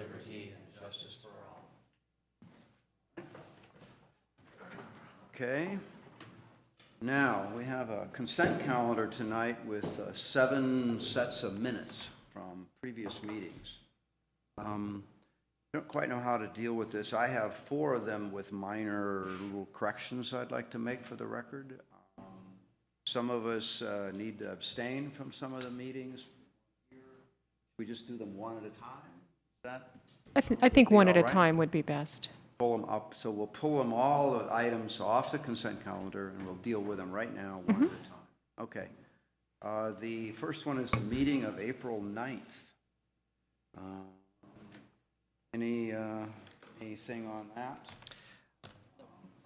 liberty, and justice for all. Okay. Now, we have a consent calendar tonight with 7 sets of minutes from previous meetings. I don't quite know how to deal with this. I have 4 of them with minor little corrections I'd like to make for the record. Some of us need to abstain from some of the meetings. We just do them one at a time? Is that? I think one at a all right? time would be best. Pull them up. So we'll pull them all the items off the consent calendar and we'll deal with them right now, one at a time. Okay. The first one is the meeting of April 9th. Anything on that?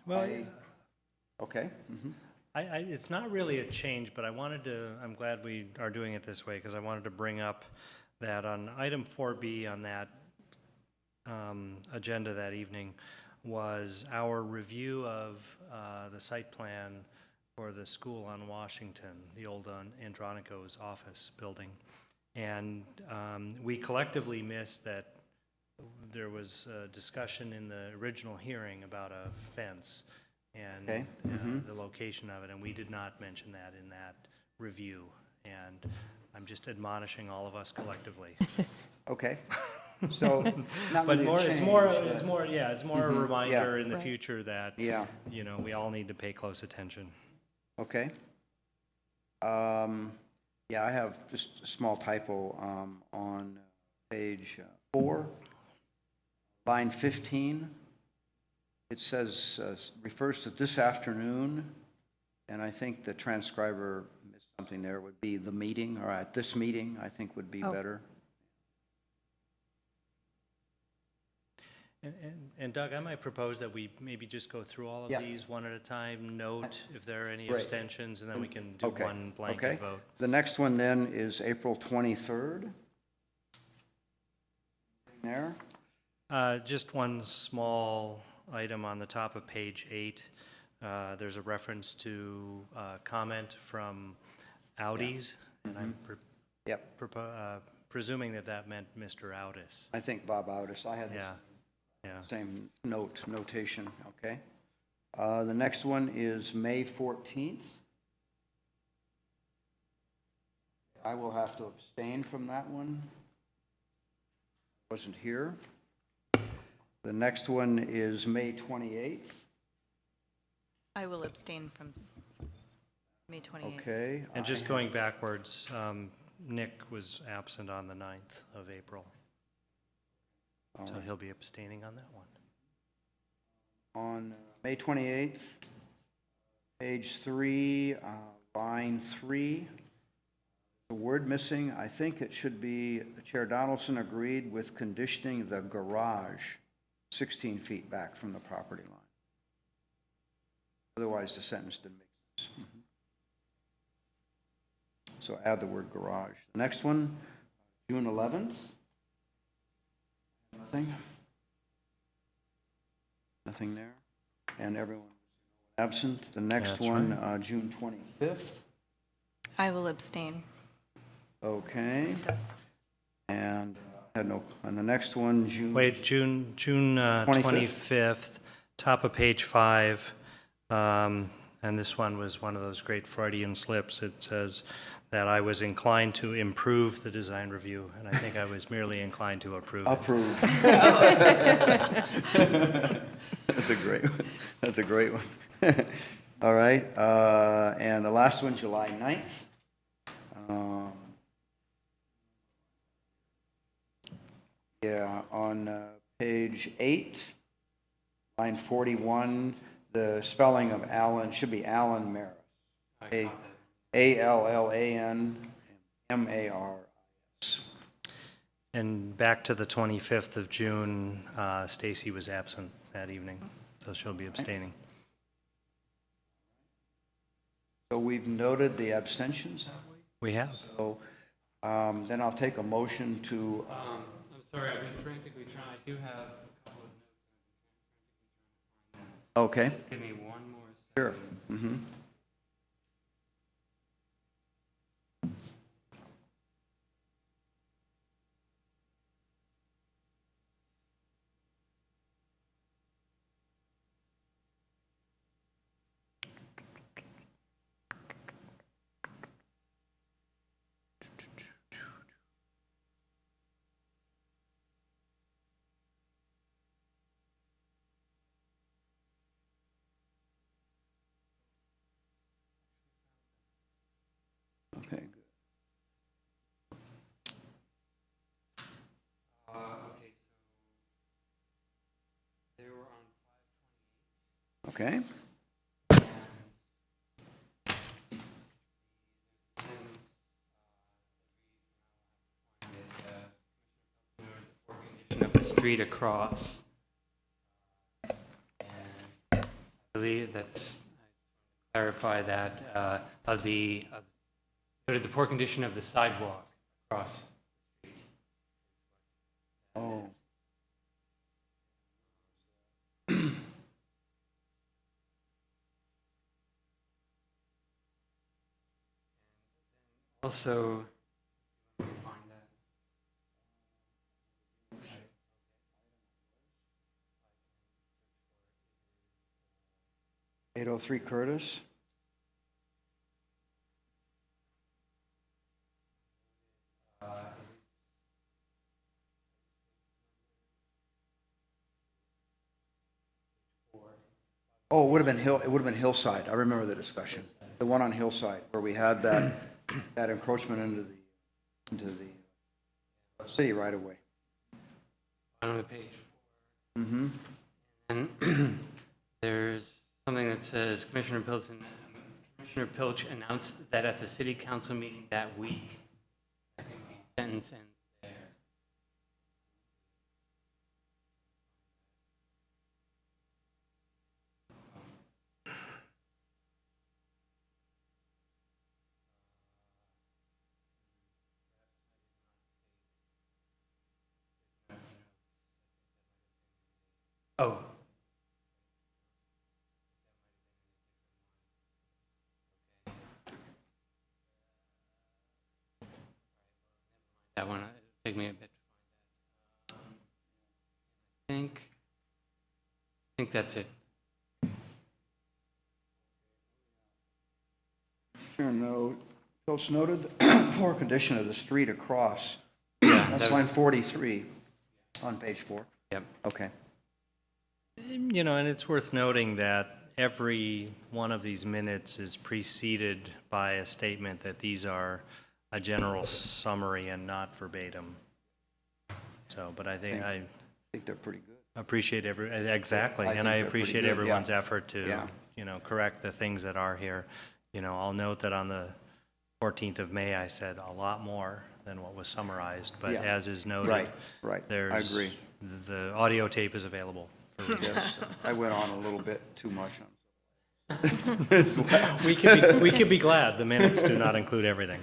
Well, Okay. it's not really a change, but I'm glad we are doing it this way, because I wanted to bring up that on item 4B on that agenda that evening was our review of the site plan for the school on Washington, the old Andronico's office building. And we collectively missed that there was a discussion in the original hearing about a fence and Okay. the location of it, and we did not mention that in that review. And I'm just admonishing all of us collectively. Okay. So, not But really a more, change, it's more a reminder in the Right. future that, Yeah, you know, we all need to pay close attention. okay. Yeah, I have just a small typo on page 4, line 15. It says, refers to this afternoon, and I think the transcriber missed something there. Would be the meeting, or at this meeting, I think would be Oh. better. And Doug, I might propose that we maybe just go through all of Yeah. these one at a time, note if there are any Right. abstentions, and then we can do Okay. one blanket Okay. vote. The next one then is April 23rd. There. Just one small item on the top of page 8. There's a reference to comment from Audi's, and I'm Yep, presuming that meant Mr. Audis. I think Bob Otis. I had the Yeah. same notation, okay? The next one is May 14th. I will have to abstain from that one. Wasn't here. The next one is May 28th, I will abstain from May 28th. okay? And just going backwards, Nick was absent on the 9th of April, so he'll be abstaining on that one. On May 28th, page 3, line 3, the word missing, I think it should be, Chair Donaldson agreed with conditioning the garage 16 feet back from the property line. Otherwise, the sentence didn't make sense. So add the word garage. The next one, June 11th. Nothing there. And everyone absent. The next That's one, June 25th. I will abstain. Okay. And had no, and the next one, June. Wait, June 25th, top of page 5, and this one was one of those great Freudian slips. It says that I was inclined to improve the design review, and I think I was merely inclined to approve it. Approve. That's a great one. That's a great one. All right, and the last one, July 9th. Yeah, on page 8, line 41, the spelling of Allen should be Allen Maris. A-L-L-A-N-M-A-R-I-S. And back to the 25th of June, Stacy was absent that evening, so she'll be abstaining. So we've noted the abstentions, have we? We have. So then I'll take a motion to, I'm sorry, I've been frantically trying. I do have a couple of notes. okay, Just give me one more second. sure. Mhm. Okay. Of the street across. And I believe that's, clarify that, of the poor condition of the sidewalk across. Oh. Also, let me find that. 803 Curtis. Oh, it would have been Hillside. I remember the discussion. The one on Hillside where we had that encroachment into the city right away. On the page. Mm-hmm. And there's something that says Commissioner Pilch announced that at the city council meeting that week. I think the sentence ends there. Oh. That one, it'll take me a bit to find that. I think that's it. Sure, no. Pilch noted poor condition of the street across. Yeah, That's that line was- 43 on page 4. Yep. Okay. You know, and it's worth noting that every one of these minutes is preceded by a statement that these are a general summary and not verbatim. So, but I think I I think they're pretty good. appreciate exactly, I and think I they're pretty appreciate good, everyone's yeah. effort to, Yeah. you know, correct the things that are here. You know, I'll note that on the 14th of May, I said a lot more than what was summarized, but Yeah. as is noted, Right. I there's, agree. the audio tape is available. for review. Yes, I went on a little bit too much on. We could be glad the minutes do not include everything.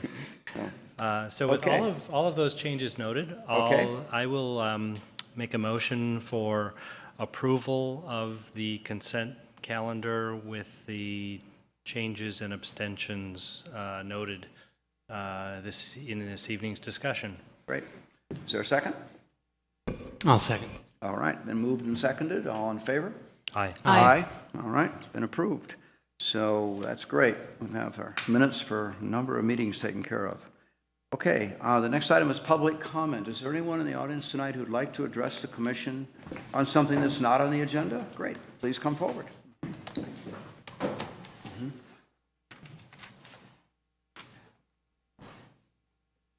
So with Okay. all of those changes noted, Okay. I will make a motion for approval of the consent calendar with the changes and abstentions noted in this evening's discussion. Great. Is there a second? I'll second. All right, been moved and seconded. All in favor? Aye. Aye. All right, it's been approved. So that's great. We have our minutes for a number of meetings taken care of. Okay, the next item is public comment. Is there anyone in the audience tonight who'd like to address the commission on something that's not on the agenda? Great, please come forward.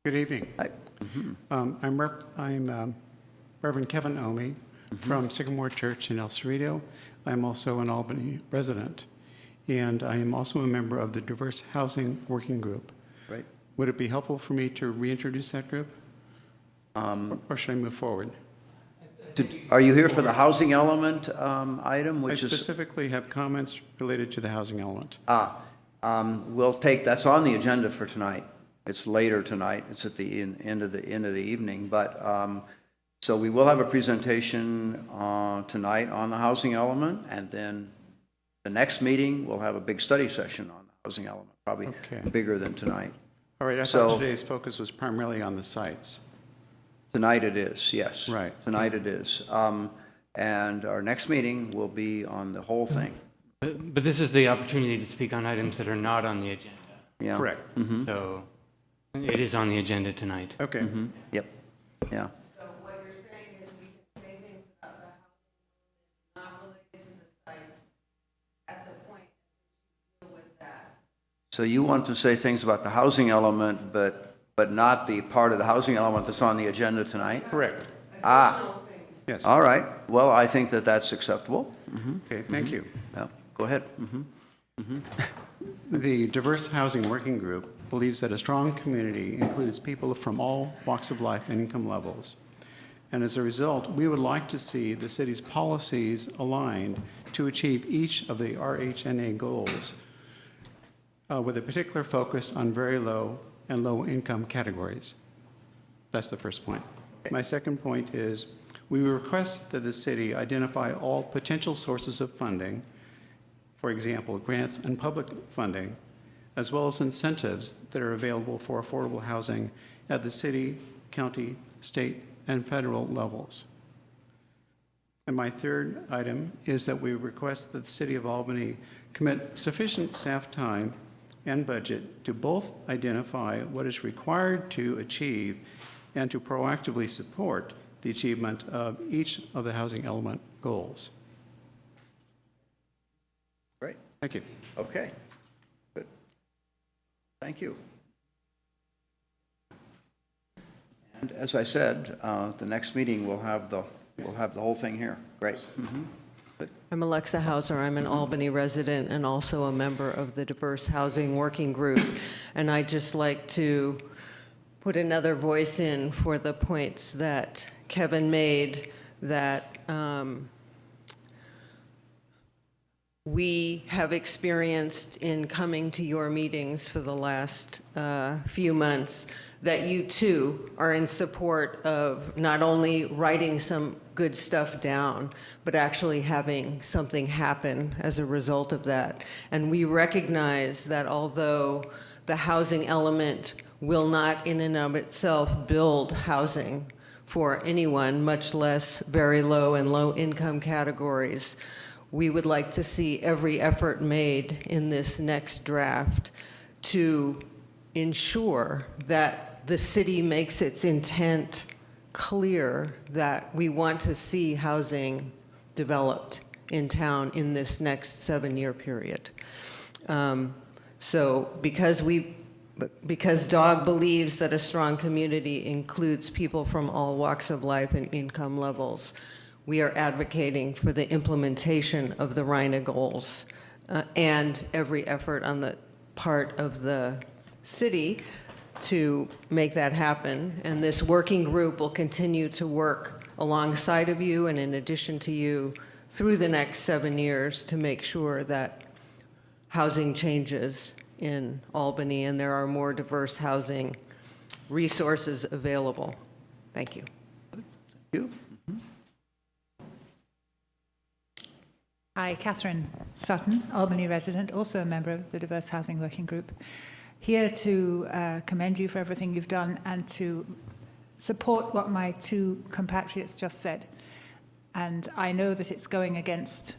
Good evening. Hi. I'm Reverend Kevin Omi from Sycamore Church in El Cerrito. I'm also an Albany resident, and I am also a member of the Diverse Housing Working Group. Great. Would it be helpful for me to reintroduce that group? Or should I move forward? Are you here for the housing element item, I which is? specifically have comments related to the housing element. We'll take, that's on the agenda for tonight. It's later tonight. It's at the end of the evening. But, so we will have a presentation tonight on the housing element, and then the next meeting, we'll have a big study session on the housing element, probably Okay. bigger than tonight. All right, I So- thought today's focus was primarily on the sites. Tonight it is, yes. Right. Tonight it is. And our next meeting will be on the whole thing. But this is the opportunity to speak on items that are not on the agenda. Yeah. Correct. So it is on the agenda tonight. Okay. Yep, yeah. So what you're saying is we can say things about the housing not related to the sites at the point you deal with that. So you want to say things about the housing element, but not the part of the housing element that's on the agenda tonight? Correct. Ah, Yes. all right. Well, I think that that's acceptable. Okay, thank you. Yeah. go ahead. The Diverse Housing Working Group believes that a strong community includes people from all walks of life and income levels. And as a result, we would like to see the city's policies aligned to achieve each of the RHNA goals with a particular focus on very low and low income categories. That's the first point. My second point is we request that the city identify all potential sources of funding, for example, grants and public funding, as well as incentives that are available for affordable housing at the city, county, state, and federal levels. And my third item is that we request that the City of Albany commit sufficient staff time and budget to both identify what is required to achieve and to proactively support the achievement of each of the housing element goals. Great, Thank you. okay, good. Thank you. And as I said, the next meeting, we'll have the whole thing here. Great. I'm Alexa Hauser. I'm an Albany resident and also a member of the Diverse Housing Working Group. And I'd just like to put another voice in for the points that Kevin made, that we have experienced in coming to your meetings for the last few months, that you too are in support of not only writing some good stuff down, but actually having something happen as a result of that. And we recognize that although the housing element will not in and of itself build housing for anyone, much less very low and low income categories, we would like to see every effort made in this next draft to ensure that the city makes its intent clear that we want to see housing developed in town in this next 7-year period. So because DOG believes that a strong community includes people from all walks of life and income levels, we are advocating for the implementation of the RHNA goals and every effort on the part of the city to make that happen. And this working group will continue to work alongside of you and in addition to you through the next 7 years to make sure that housing changes in Albany and there are more diverse housing resources available. Thank you. Thank you. Hi, Catherine Sutton, Albany resident, also a member of the Diverse Housing Working Group. Here to commend you for everything you've done and to support what my two compatriots just said. And I know that it's going against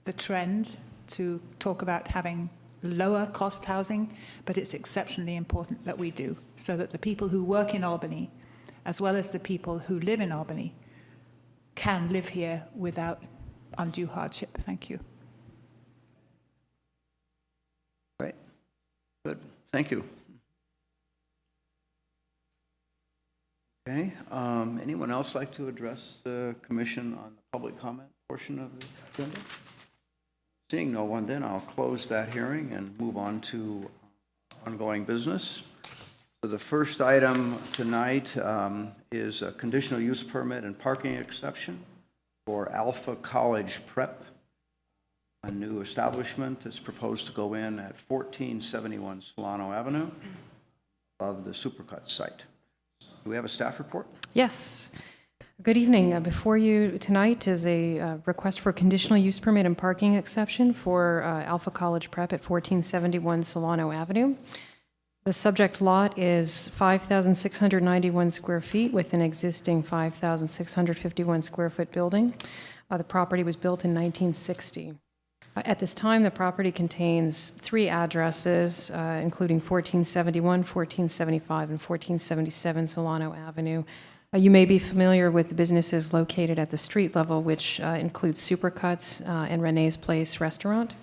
the trend to talk about having lower cost housing, but it's exceptionally important that we do, so that the people who work in Albany, as well as the people who live in Albany, can live here without undue hardship. Thank you. Great, good, thank you. Okay, anyone else like to address the commission on the public comment portion of the agenda? Seeing no one, then I'll close that hearing and move on to ongoing business. So the first item tonight is a conditional use permit and parking exception for Alpha College Prep, a new establishment that's proposed to go in at 1471 Solano Avenue of the Supercut site. Do we have a staff report? Yes. Good evening. Before you tonight is a request for conditional use permit and parking exception for Alpha College Prep at 1471 Solano Avenue. The subject lot is 5,691 square feet with an existing 5,651 square foot building. The property was built in 1960. At this time, the property contains 3 addresses, including 1471, 1475, and 1477 Solano Avenue. You may be familiar with the businesses located at the street level, which includes Supercuts and Renee's Place restaurant.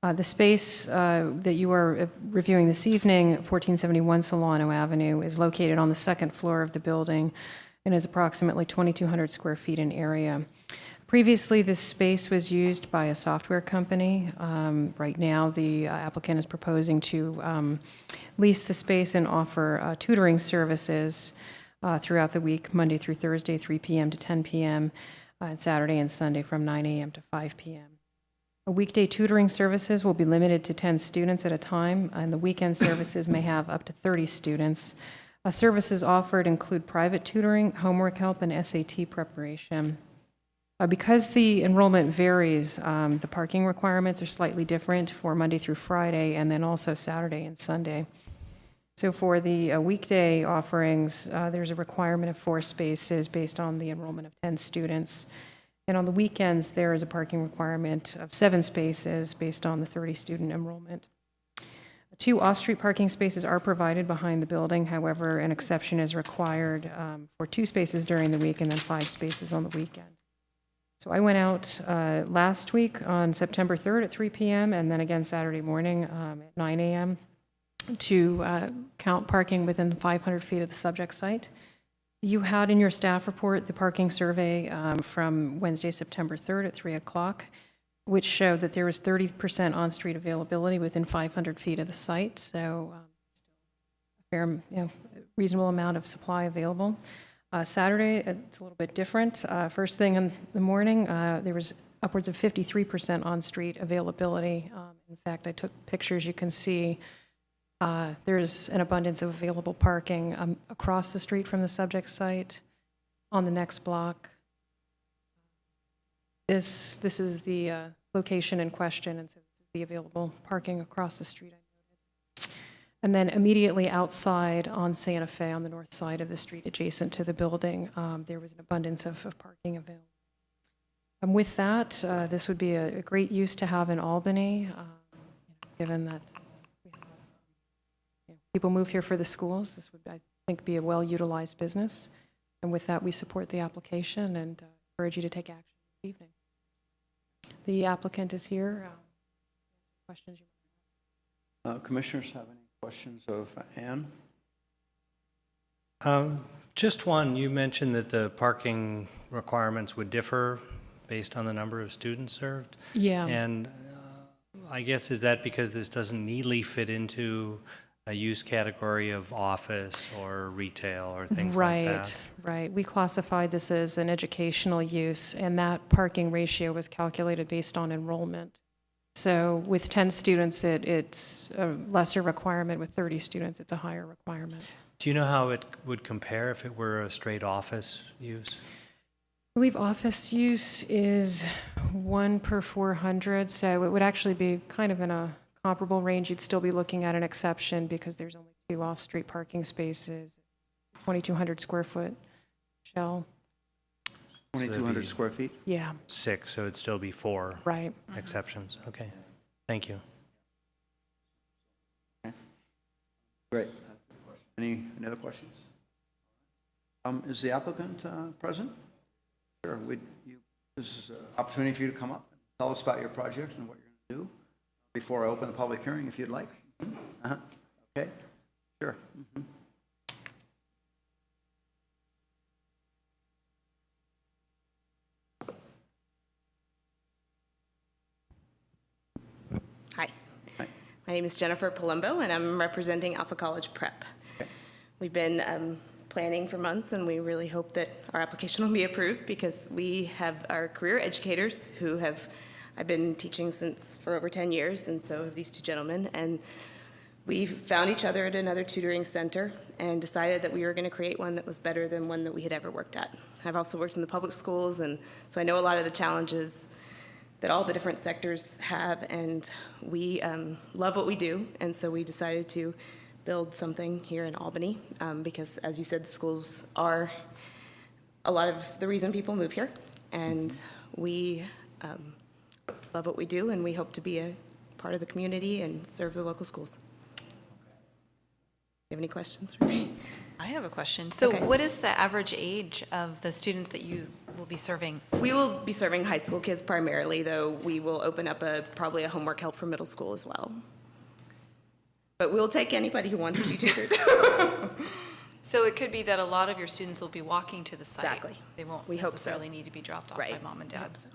The space that you are reviewing this evening, 1471 Solano Avenue, is located on the 2nd floor of the building and is approximately 2,200 square feet in area. Previously, this space was used by a software company. Right now, the applicant is proposing to lease the space and offer tutoring services throughout the week, Monday through Thursday, 3 p.m. to 10 p.m., and Saturday and Sunday from 9 a.m. to 5 p.m. Weekday tutoring services will be limited to 10 students at a time, and the weekend services may have up to 30 students. Services offered include private tutoring, homework help, and SAT preparation. Because the enrollment varies, the parking requirements are slightly different for Monday through Friday, and then also Saturday and Sunday. So for the weekday offerings, there's a requirement of 4 spaces based on the enrollment of 10 students. And on the weekends, there is a parking requirement of 7 spaces based on the 30-student enrollment. 2 off-street parking spaces are provided behind the building. However, an exception is required for 2 spaces during the week and then 5 spaces on the weekend. So I went out last week on September 3rd at 3 p.m. and then again Saturday morning at 9 a.m. to count parking within 500 feet of the subject site. You had in your staff report the parking survey from Wednesday, September 3rd at 3 o'clock, which showed that there was 30% on-street availability within 500 feet of the site, so a fair, reasonable amount of supply available. Saturday, it's a little bit different. First thing in the morning, there was upwards of 53% on-street availability. In fact, I took pictures. You can see there's an abundance of available parking across the street from the subject site, on the next block. This is the location in question, and so this is the available parking across the street. And then immediately outside on Santa Fe, on the north side of the street, adjacent to the building, there was an abundance of parking available. And with that, this would be a great use to have in Albany, given that people move here for the schools. This would, I think, be a well-utilized business. And with that, we support the application and encourage you to take action this evening. The applicant is here. Questions? Commissioners have any questions of Ann? Just one, you mentioned that the parking requirements would differ based on the number of students served? Yeah. And I guess, is that because this doesn't neatly fit into a use category of office or retail or things like that? Right. We classified this as an educational use, and that parking ratio was calculated based on enrollment. So with 10 students, it's a lesser requirement. With 30 students, it's a higher requirement. Do you know how it would compare if it were a straight office use? I believe office use is 1 per 400, so it would actually be kind of in a comparable range. You'd still be looking at an exception because there's only 2 off-street parking spaces, 2,200 square foot shell. 2,200 square feet? Yeah. 6, so it'd still be 4 Right. exceptions. Okay, thank you. Great. Any other questions? Is the applicant present? Sure. This is an opportunity for you to come up and tell us about your project and what you're going to do before I open the public hearing, if you'd like. Okay. Sure. Hi. Hi. My name is Jennifer Palumbo, and I'm representing Alpha College Prep. Okay. We've been planning for months, and we really hope that our application will be approved because we have our career educators who I've been teaching for over 10 years, and so have these 2 gentlemen. And we found each other at another tutoring center and decided that we were going to create one that was better than one that we had ever worked at. I've also worked in the public schools, and so I know a lot of the challenges that all the different sectors have, and we love what we do, and so we decided to build something here in Albany because, as you said, the schools are a lot of the reason people move here, and we love what we do, and we hope to be a part of the community and serve the local schools. You have any questions for me? I have a question. So Okay. what is the average age of the students that you will be serving? We will be serving high school kids primarily, though we will open up probably a homework help for middle school as well. But we'll take anybody who wants to be tutored. So it could be that a lot of your students will be walking to the site. Exactly. They won't We hope so. necessarily need to be dropped off by Right. mom and We dad. hope so.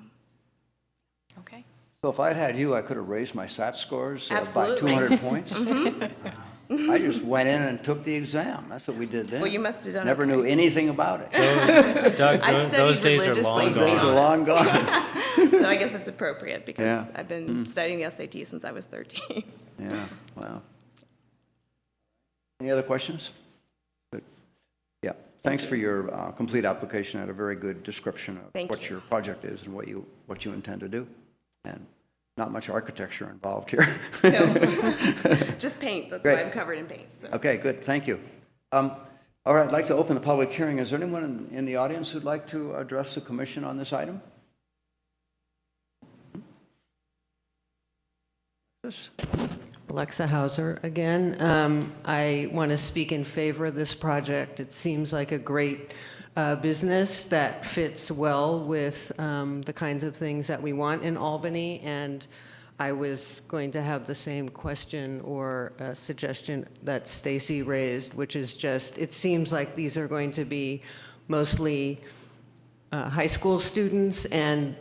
Okay. So if I'd had you, I could have raised my SAT scores by Absolutely. 200 points. I just went in and took the exam. That's what we did then. Well, you must have done Never okay. knew anything about it. Doug, I those studied days are long religiously, to be Those gone. are long gone. So I guess it's appropriate because Yeah. I've been studying the SAT since I was 13. Yeah, wow. Any other questions? Good. Yeah, thanks for your complete application. I had a very good description of Thank what you. your project is and what you intend to do. And not much architecture involved here. No, just paint. That's why Great. I'm covered in paint. So. Okay, good, thank you. All right, I'd like to open the public hearing. Is there anyone in the audience who'd like to address the commission on this item? Yes. Alexa Hauser again. I want to speak in favor of this project. It seems like a great business that fits well with the kinds of things that we want in Albany. And I was going to have the same question or suggestion that Stacy raised, which is just, it seems like these are going to be mostly high school students, and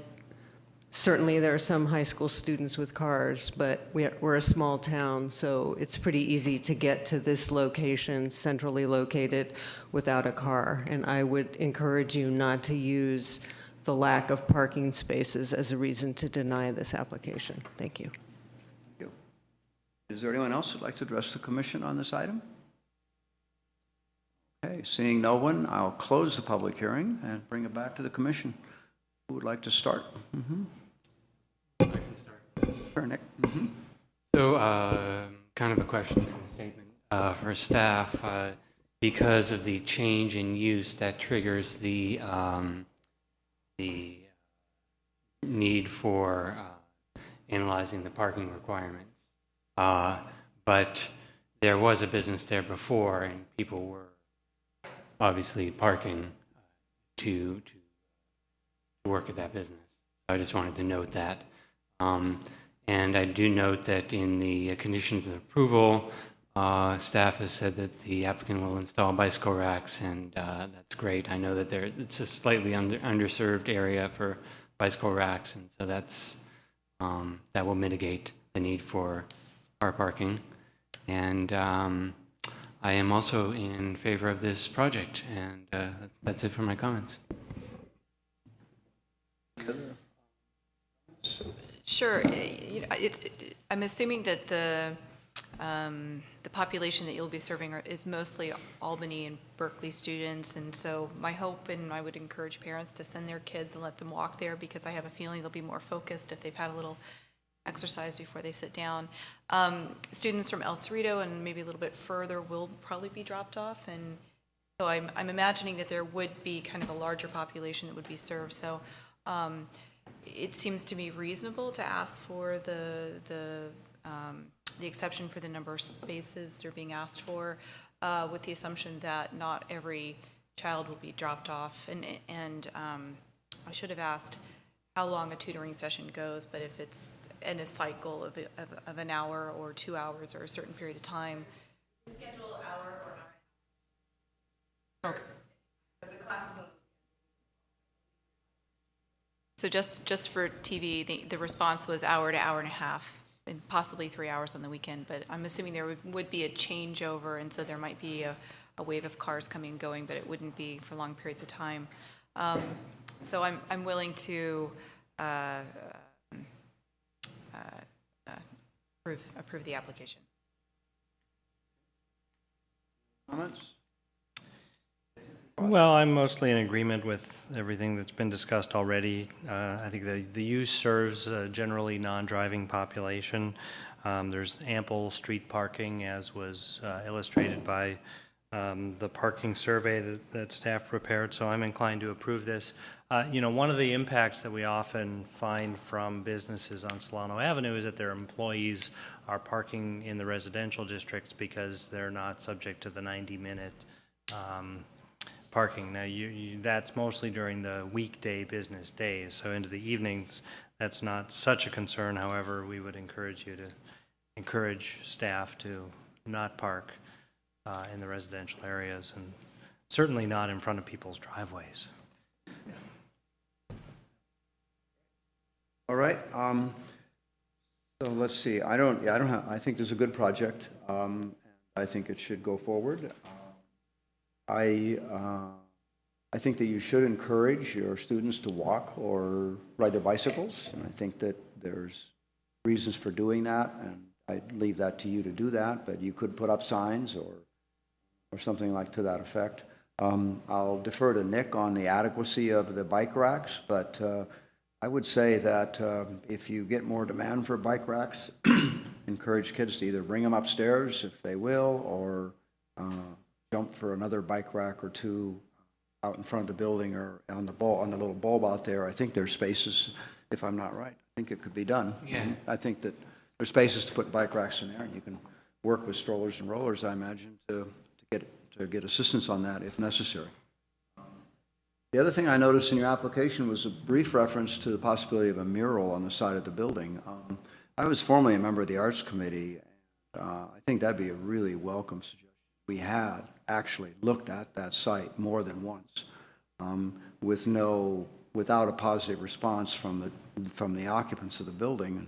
certainly there are some high school students with cars, but we're a small town, so it's pretty easy to get to this location, centrally located, without a car. And I would encourage you not to use the lack of parking spaces as a reason to deny this application. Thank you. Thank you. Is there anyone else who'd like to address the commission on this item? Okay, seeing no one, I'll close the public hearing and bring it back to the commission. Who would like to start? I can start. Sure, Nick. So, kind of a question and a statement for staff. Because of the change in use, that triggers the need for analyzing the parking requirements. But there was a business there before, and people were obviously parking to work at that business. I just wanted to note that. And I do note that in the conditions of approval, staff has said that the applicant will install bicycle racks, and that's great. I know that it's a slightly underserved area for bicycle racks, and so that will mitigate the need for car parking. And I am also in favor of this project, and that's it for my comments. Sure. I'm assuming that the population that you'll be serving is mostly Albany and Berkeley students, and so my hope, and I would encourage parents to send their kids and let them walk there, because I have a feeling they'll be more focused if they've had a little exercise before they sit down. Students from El Cerrito and maybe a little bit further will probably be dropped off, and so I'm imagining that there would be kind of a larger population that would be served. So it seems to me reasonable to ask for the exception for the number of spaces they're being asked for, with the assumption that not every child will be dropped off. And I should have asked how long a tutoring session goes, but if it's in a cycle of an hour or 2 hours or a certain period of time. Schedule hour or hour. Okay. But the classes. So just for TV, the response was hour to hour and a half, and possibly 3 hours on the weekend, but I'm assuming there would be a changeover, and so there might be a wave of cars coming and going, but it wouldn't be for long periods of time. So I'm willing to approve the application. Comments? Well, I'm mostly in agreement with everything that's been discussed already. I think the use serves a generally non-driving population. There's ample street parking, as was illustrated by the parking survey that staff prepared, so I'm inclined to approve this. One of the impacts that we often find from businesses on Solano Avenue is that their employees are parking in the residential districts because they're not subject to the 90-minute parking. Now, that's mostly during the weekday business days, so into the evenings, that's not such a concern. However, we would encourage staff to not park in the residential areas, and certainly not in front of people's driveways. All right, so let's see, I think this is a good project. I think it should go forward. I think that you should encourage your students to walk or ride their bicycles, and I think that there's reasons for doing that, and I'd leave that to you to do that, but you could put up signs or something like to that effect. I'll defer to Nick on the adequacy of the bike racks, but I would say that if you get more demand for bike racks, encourage kids to either bring them upstairs if they will, or jump for another bike rack or two out in front of the building or on the little bulb out there. I think there's spaces, if I'm not right. I think it could be done. Yeah. I think that there's spaces to put bike racks in there, and you can work with strollers and rollers, I imagine, to get assistance on that if necessary. The other thing I noticed in your application was a brief reference to the possibility of a mural on the side of the building. I was formerly a member of the Arts Committee. I think that'd be a really welcome suggestion. We had actually looked at that site more than once without a positive response from the occupants of the building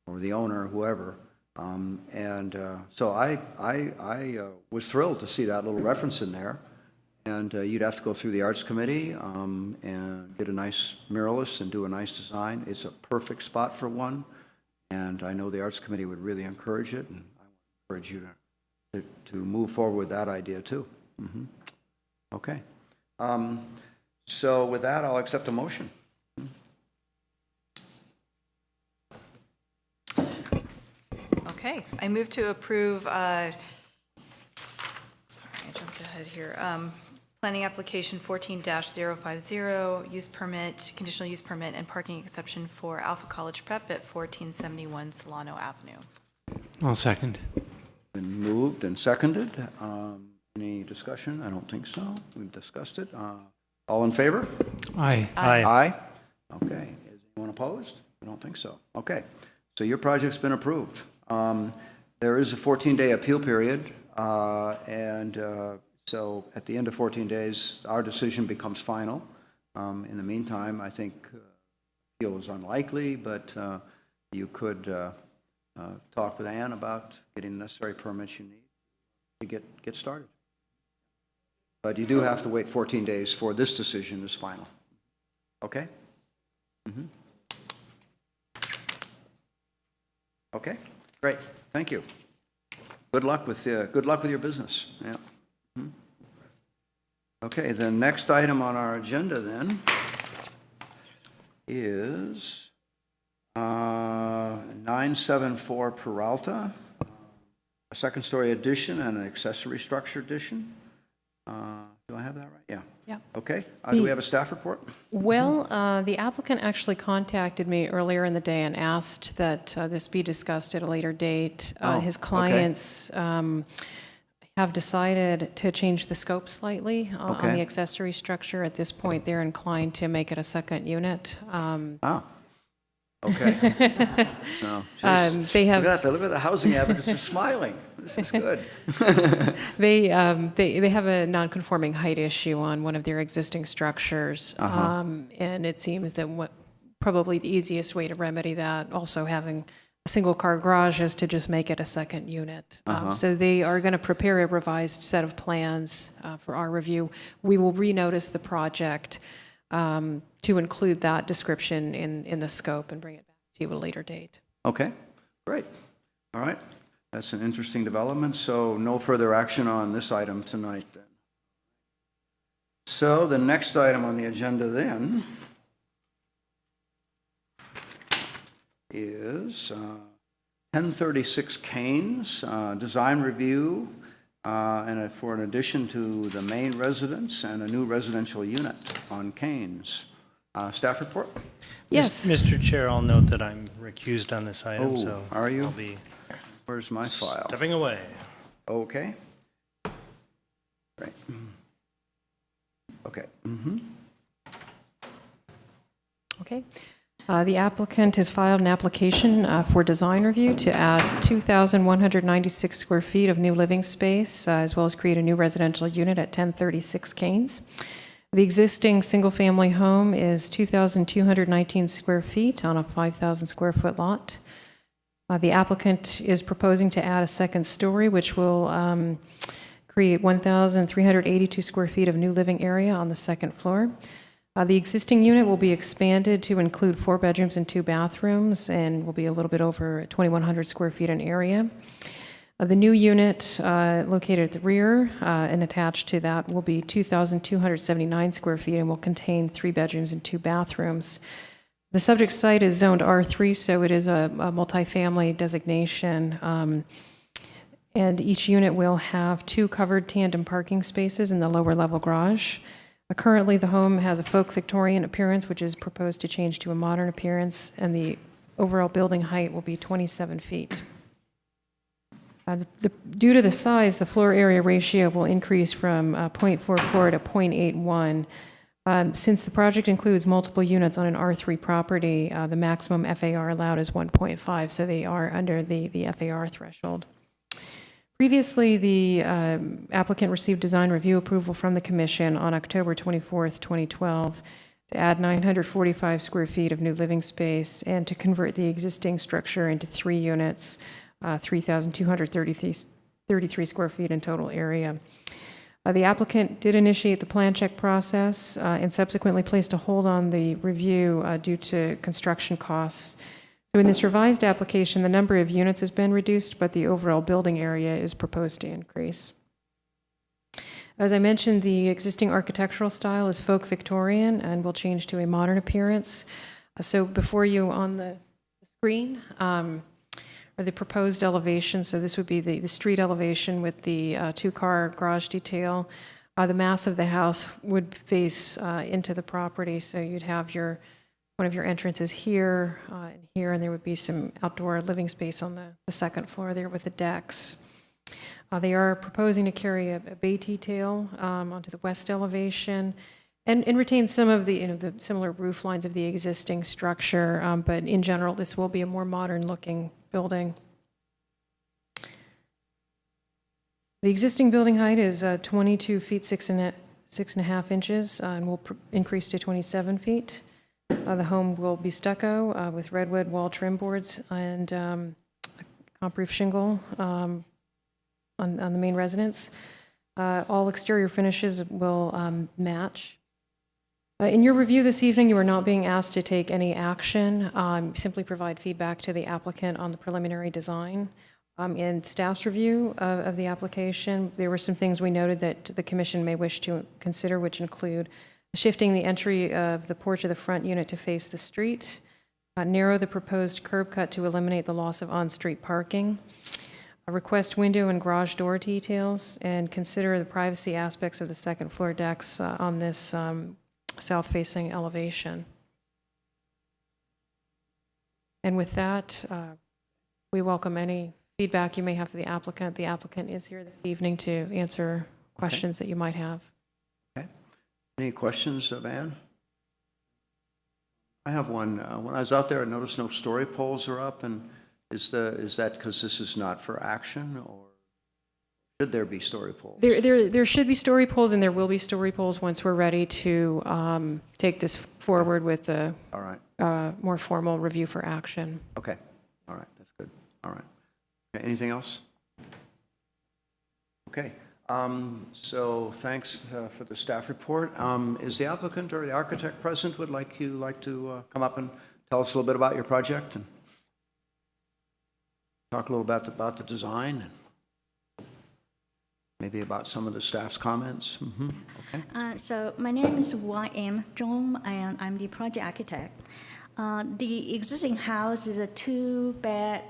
or the owner or whoever. So I was thrilled to see that little reference in there. And you'd have to go through the Arts Committee and get a nice muralist and do a nice design. It's a perfect spot for one, and I know the Arts Committee would really encourage it, and I would encourage you to move forward with that idea too. Okay. So with that, I'll accept a motion. Okay, I move to approve, sorry, I jumped ahead here. Planning application 14-050, use permit, conditional use permit and parking exception for Alpha College Prep at 1471 Solano Avenue. I'll second. Been moved and seconded. Any discussion? I don't think so. We've discussed it. All in favor? Aye. Aye. Aye. Okay. Is anyone opposed? I don't think so. Okay. So your project's been approved. There is a 14-day appeal period, so at the end of 14 days, our decision becomes final. In the meantime, I think appeal is unlikely, but you could talk with Ann about getting the necessary permits you need to get started. But you do have to wait 14 days for this decision is final. Okay? Okay, great. Thank you. Good luck with your business. Yeah. Okay, the next item on our agenda then is 974 Peralta, a second-story addition and an accessory structure addition. Do I have that right? Yeah. Yeah. Okay. Do we have a staff report? Well, the applicant actually contacted me earlier in the day and asked that this be discussed at a later date. His clients have decided to change the scope slightly on the accessory structure. At this point, they're inclined to make it a second unit. Okay. No, They have look at the housing advocates are smiling. This is good. they have a non-conforming height issue on one of their existing structures, and it seems that probably the easiest way to remedy that, also having a single-car garage, is to just make it a second unit. So they are going to prepare a revised set of plans for our review. We will renotice the project to include that description in the scope and bring it back to you at a later date. Okay, great. All right. That's an interesting development. So no further action on this item tonight then. So the next item on the agenda then is 1036 Kains, design review and for an addition to the main residence and a new residential unit on Kains. Staff report? Yes. Mr. Chair, I'll note that I'm recused on this item, Oh, so are you? I'll be Where's my file? stepping away. Okay. Right. Okay. Okay. The applicant has filed an application for design review to add 2,196 square feet of new living space, as well as create a new residential unit at 1036 Kains. The existing single-family home is 2,219 square feet on a 5,000 square foot lot. The applicant is proposing to add a second story, which will create 1,382 square feet of new living area on the second floor. The existing unit will be expanded to include 4 bedrooms and 2 bathrooms and will be a little bit over 2,100 square feet in area. The new unit located at the rear and attached to that will be 2,279 square feet and will contain 3 bedrooms and 2 bathrooms. The subject site is zoned R3, so it is a multifamily designation. And each unit will have 2 covered tandem parking spaces in the lower level garage. Currently, the home has a folk Victorian appearance, which is proposed to change to a modern appearance, and the overall building height will be 27 feet. Due to the size, the floor area ratio will increase from 0.44 to 0.81. Since the project includes multiple units on an R3 property, the maximum FAR allowed is 1.5, so they are under the FAR threshold. Previously, the applicant received design review approval from the Commission on October 24th, 2012, to add 945 square feet of new living space and to convert the existing structure into 3 units, 3,233 square feet in total area. The applicant did initiate the plan check process and subsequently placed a hold on the review due to construction costs. So in this revised application, the number of units has been reduced, but the overall building area is proposed to increase. As I mentioned, the existing architectural style is folk Victorian and will change to a modern appearance. So before you on the screen are the proposed elevations. So this would be the street elevation with the 2-car garage detail. The mass of the house would face into the property, so you'd have one of your entrances here and here, and there would be some outdoor living space on the second floor there with the decks. They are proposing to carry a bay detail onto the west elevation and retain some of the similar roof lines of the existing structure, but in general, this will be a more modern-looking building. The existing building height is 22 feet 6.5 inches and will increase to 27 feet. The home will be stucco with redwood wall trim boards and comp roof shingle on the main residence. All exterior finishes will match. In your review this evening, you are not being asked to take any action. Simply provide feedback to the applicant on the preliminary design. In staff's review of the application, there were some things we noted that the Commission may wish to consider, which include shifting the entry of the porch of the front unit to face the street, narrow the proposed curb cut to eliminate the loss of on-street parking, request window and garage door details, and consider the privacy aspects of the second floor decks on this south-facing elevation. And with that, we welcome any feedback you may have for the applicant. The applicant is here this evening to answer questions that you might have. Any questions of Ann? I have one. When I was out there, I noticed no story poles are up, and is that because this is not for action, or should there be story poles? There should be story poles, and there will be story poles once we're ready to take this forward with the All right. more formal review for action. Okay. All right. That's good. All right. Okay. Anything else? Okay. So thanks for the staff report. Is the applicant or the architect present? Would you like to come up and tell us a little bit about your project and talk a little bit about the design and maybe about some of the staff's comments? Mm-hmm. Okay. So my name is Y.M. Zhong, and I'm the project architect. The existing house is a 2-bed,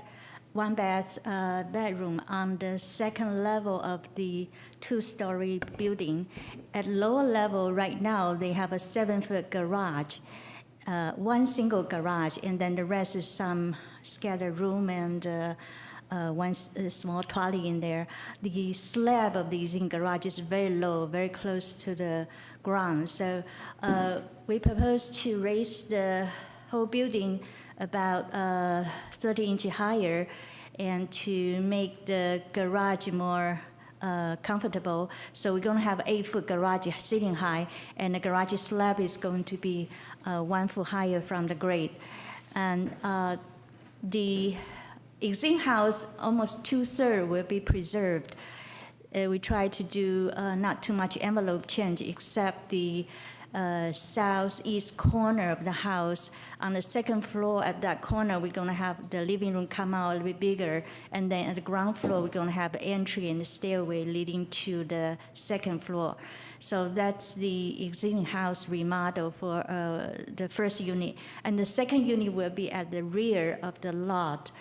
1-bedroom on the second level of the 2-story building. At lower level, right now, they have a 7-foot garage, 1 single garage, and then the rest is some scattered room and one small trolley in there. The slab of the existing garage is very low, very close to the ground. So we propose to raise the whole building about 30 inches higher, and to make the garage more comfortable. So we're going to have 8-foot garage ceiling high, and the garage slab is going to be 1 foot higher from the grade. And the existing house, almost 2/3 will be preserved. We try to do not too much envelope change, except the southeast corner of the house. On the second floor at that corner, we're going to have the living room come out a little bit bigger, and then at the ground floor, we're going to have entry and the stairway leading to the second floor. So that's the existing house remodel for the first unit. And the second unit will be at the rear of the lot.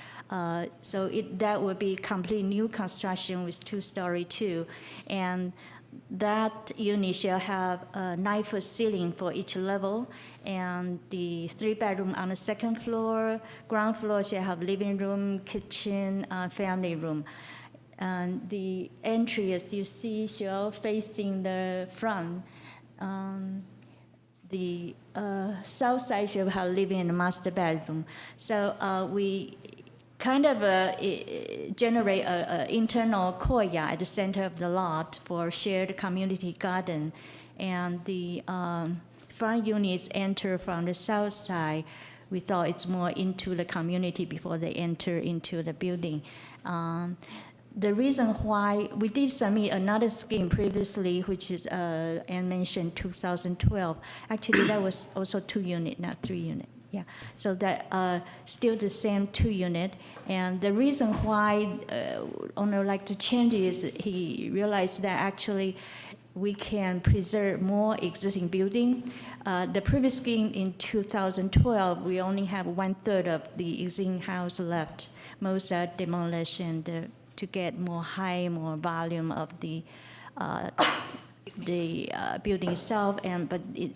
So that will be complete new construction with 2-story too. And that unit shall have a 9-foot ceiling for each level, and the 3-bedroom on the second floor. Ground floor shall have living room, kitchen, family room. And the entry, as you see, shall facing the front. The south side shall have living and master bedroom. So we kind of generate an internal courtyard at the center of the lot for shared community garden. And the front units enter from the south side. We thought it's more into the community before they enter into the building. The reason why we did submit another scheme previously, which is Ann mentioned 2012. Actually, that was also 2 unit, not 3 unit. Yeah, so that still the same 2 unit. And the reason why owner like to change is he realized that actually we can preserve more existing building. The previous scheme in 2012, we only have 1/3 of the existing house left. Most are demolished and to get more high, more volume of the building itself, and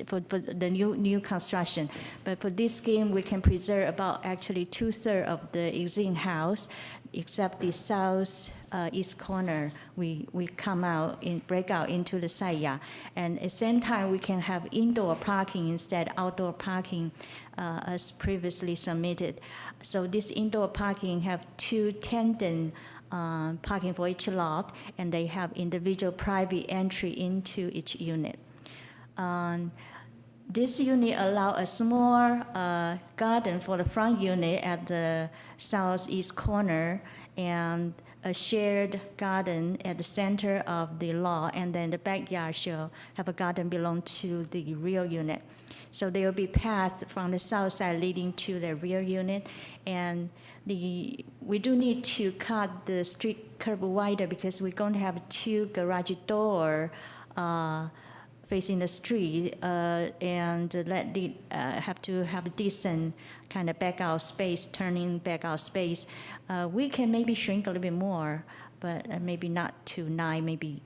for the new construction. But for this scheme, we can preserve about actually 2/3 of the existing house, except the south east corner. We come out and break out into the side yard, and at the same time we can have indoor parking instead outdoor parking, as previously submitted. So this indoor parking have 2 tandem parking for each lot, and they have individual private entry into each unit. This unit allow a small garden for the front unit at the southeast corner, and a shared garden at the center of the lot, and then the backyard shall have a garden belong to the rear unit. So there will be path from the south side leading to the rear unit, and we do need to cut the street curb wider because we're going to have 2 garage door facing the street, and have to have a decent kind of back out space, turning back out space. We can maybe shrink a little bit more, but maybe not to 9, maybe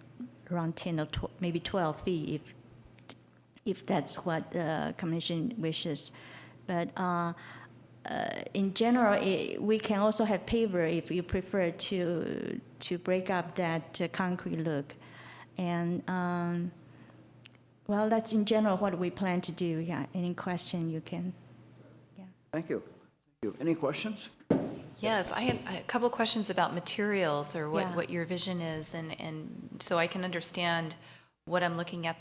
around 10 or maybe 12 feet if that's what the commission wishes. But in general, we can also have paver if you prefer to break up that concrete look. And well, that's in general what we plan to do. Yeah, any question you can. Yeah. Thank you. Any questions? Yes, I had a couple questions about materials or Yeah. what your vision is, and so I can understand what I'm looking at.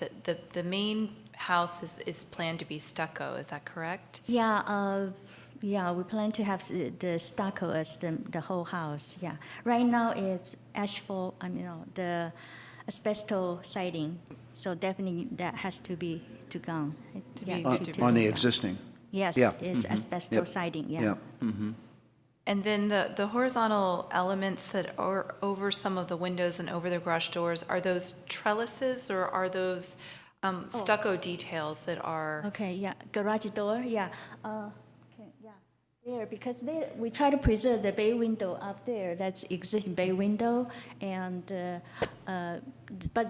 The main house is planned to be stucco, is that correct? Yeah, yeah, we plan to have the stucco as the whole house. Yeah, right now it's asphalt. The asbestos siding. So definitely that has to be gone. On the existing? Yes, Yeah. it's asbestos siding. Yeah. Mm-hmm. And then the horizontal elements that are over some of the windows and over the garage doors, are those trellises or are those stucco details that are? Okay, yeah, garage door, yeah. Okay, yeah, there, because we try to preserve the bay window up there, that's existing bay window, and, but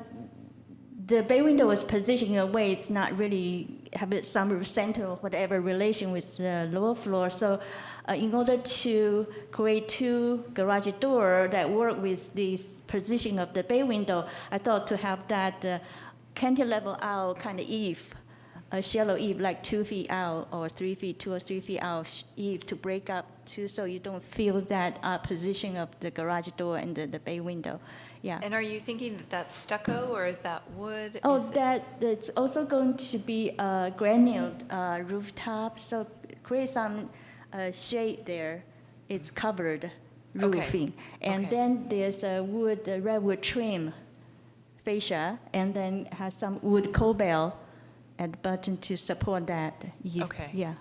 the bay window was positioned in a way it's not really have some center or whatever relation with the lower floor. So in order to create 2 garage door that work with this position of the bay window, I thought to have that cantilever out kind of eave a shallow eave, like 2 feet out or 3 feet, 2 or 3 feet out eave to break up too, so you don't feel that position of the garage door and the bay window. Yeah. And are you thinking that that's stucco or is that wood? Oh, Is it- it's also going to be a granite rooftop, so create some shade there. It's covered Okay. roofing. And Okay. then there's a redwood trim fascia, and then has some wood cobalt at the bottom to support that. Okay. Yeah.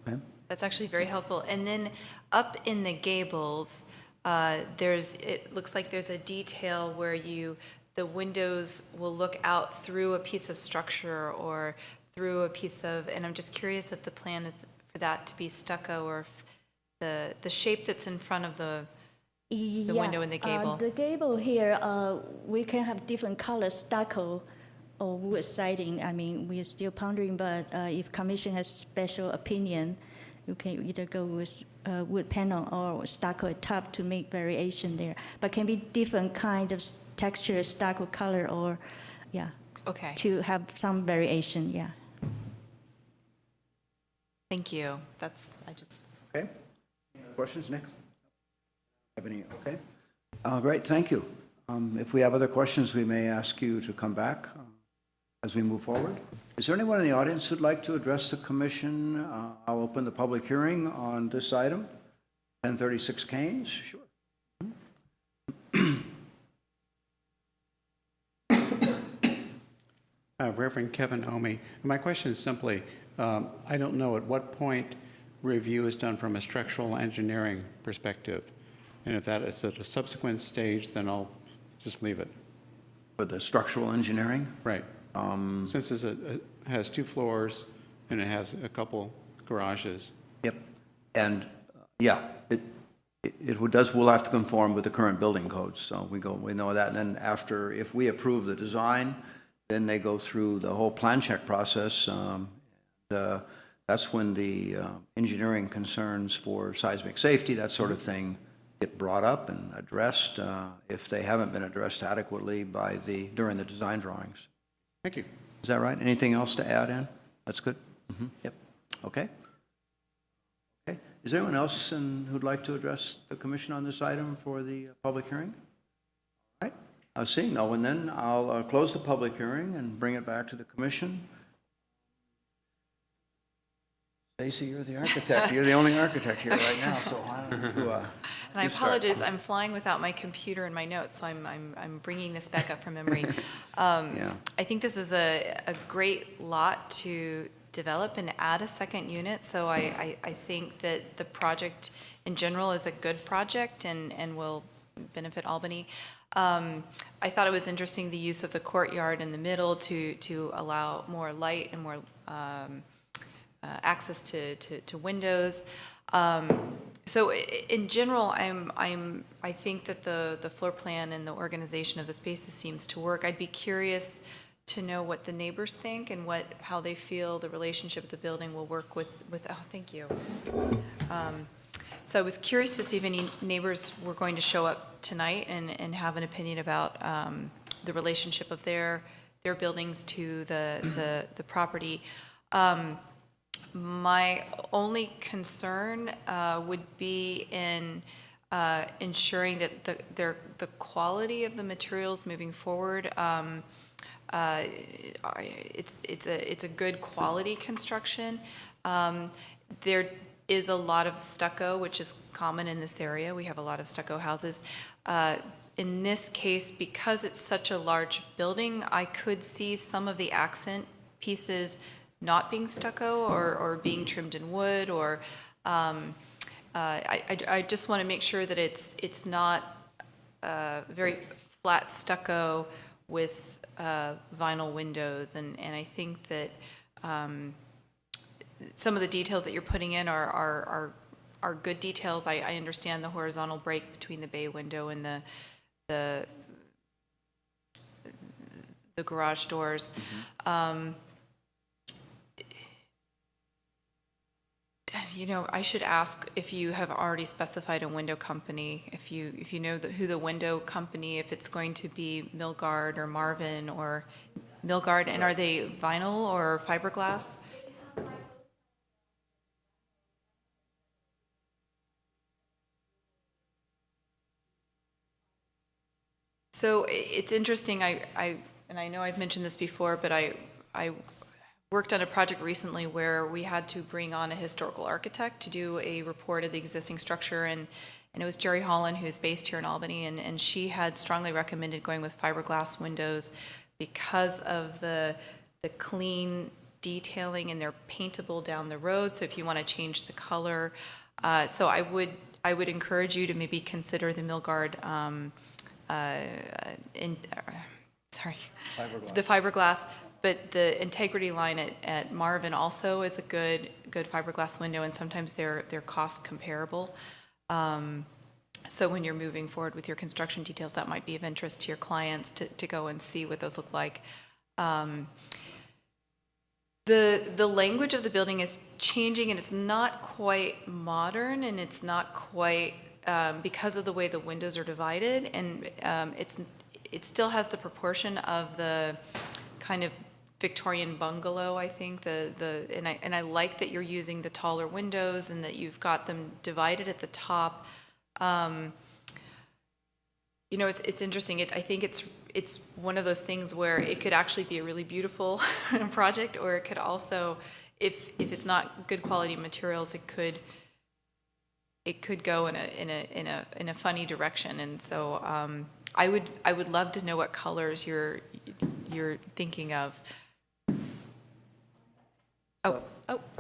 Okay. That's actually very helpful. And then up in the gables, it looks like there's a detail where the windows will look out through a piece of structure or through a piece of, and I'm just curious if the plan is for that to be stucco or if the shape that's in front of the window in the gable. The gable here, we can have different colors, stucco or wood siding. I mean, we're still pondering, but if commission has special opinion, you can either go with wood panel or stucco at top to make variation there. But can be different kind of texture, stucco color, or yeah, Okay, to have some variation. Yeah. thank you. Okay. Any other questions, Nick? Have any? Okay. Great, thank you. If we have other questions, we may ask you to come back as we move forward. Is there anyone in the audience who'd like to address the commission? I'll open the public hearing on this item, 1036 Kains. Sure. Reverend Kevin Omi. My question is simply, I don't know at what point review is done from a structural engineering perspective. And if that is at a subsequent stage, then I'll just leave it. For the structural engineering? Right. Since it has 2 floors and it has a couple garages. Yep. And, yeah, we'll have to conform with the current building codes, so we know that. And then after, if we approve the design, then they go through the whole plan check process. That's when the engineering concerns for seismic safety, that sort of thing, get brought up and addressed if they haven't been addressed adequately during the design drawings. Thank you. Is that right? Anything else to add in? That's good? Yep. Okay. Okay. Is there anyone else who'd like to address the commission on this item for the public hearing? All right. Seeing no one, then I'll close the public hearing and bring it back to the commission. Stacy, you're the architect. You're the only architect here right now, so why don't you And I you start. apologize, I'm flying without my computer and my notes, so I'm bringing this back up from memory. Yeah. I think this is a great lot to develop and add a second unit, so I think that the project in general is a good project and will benefit Albany. I thought it was interesting, the use of the courtyard in the middle to allow more light and more access to windows. So in general, I think that the floor plan and the organization of the spaces seems to work. I'd be curious to know what the neighbors think and how they feel the relationship of the building will work with, oh, thank you. So I was curious to see if any neighbors were going to show up tonight and have an opinion about the relationship of their buildings to the property. My only concern would be in ensuring that the quality of the materials moving forward, it's a good quality construction. There is a lot of stucco, which is common in this area. We have a lot of stucco houses. In this case, because it's such a large building, I could see some of the accent pieces not being stucco or being trimmed in wood, or I just want to make sure that it's not very flat stucco with vinyl windows, and I think that some of the details that you're putting in are good details. I understand the horizontal break between the bay window and the garage doors. I should ask if you have already specified a window company, if you know who the window company, if it's going to be Milgard or Marvin or mill guard, and are they vinyl or fiberglass? So it's interesting, and I know I've mentioned this before, but I worked on a project recently where we had to bring on a historical architect to do a report of the existing structure, and it was Jerry Holland, who's based here in Albany, and she had strongly recommended going with fiberglass windows because of the clean detailing, and they're paintable down the road, so if you want to change the color. So I would encourage you to maybe consider the mill guard the fiberglass, but the integrity line at Marvin also is a good fiberglass window, and sometimes they're cost comparable. So when you're moving forward with your construction details, that might be of interest to your clients to go and see what those look like. The language of the building is changing, and it's not quite modern, and it's not quite because of the way the windows are divided, and it still has the proportion of the kind of Victorian bungalow, I think. And I like that you're using the taller windows and that you've got them divided at the top. You know, it's interesting. I think it's one of those things where it could actually be a really beautiful project, or it could also, if it's not good quality materials, it could go in a funny direction. And so I would love to know what colors you're thinking of.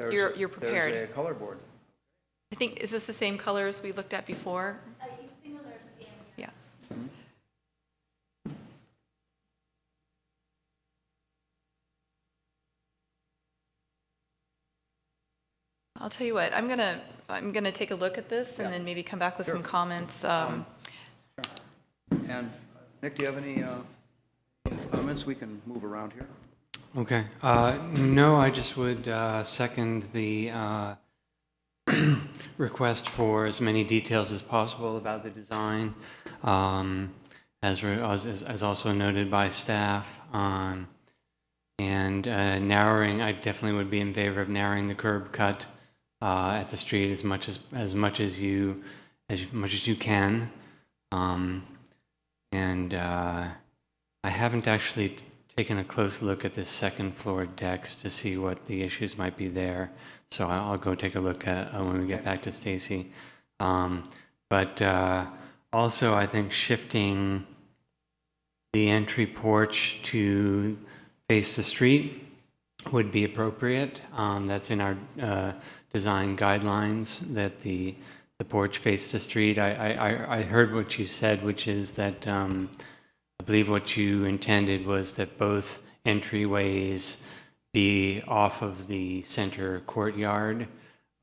You're prepared. There's a color board. I think, is this the same colors we looked at before? It's similar skin. Yeah. I'll tell you what, I'm gonna take a look at this and then maybe come back with some comments. And Nick, do you have any comments? We can move around here. Okay. No, I just would second the request for as many details as possible about the design, as also noted by staff. And narrowing, I definitely would be in favor of narrowing the curb cut at the street as much as you can. And I haven't actually taken a close look at the second floor decks to see what the issues might be there. So I'll go take a look at when we get back to Stacy. But also, I think shifting the entry porch to face the street would be appropriate. That's in our design guidelines, that the porch face the street. I heard what you said, which is that I believe what you intended was that both entryways be off of the center courtyard,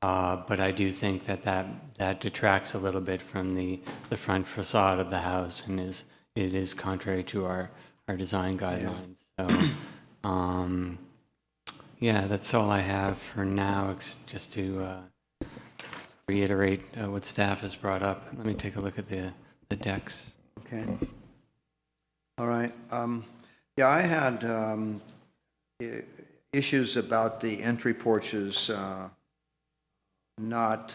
but I do think that detracts a little bit from the front facade of the house, and it is contrary to our design guidelines. So, yeah, that's all I have for now. Just to reiterate what staff has brought up. Let me take a look at the decks. Okay. All right. Yeah, I had issues about the entry porches not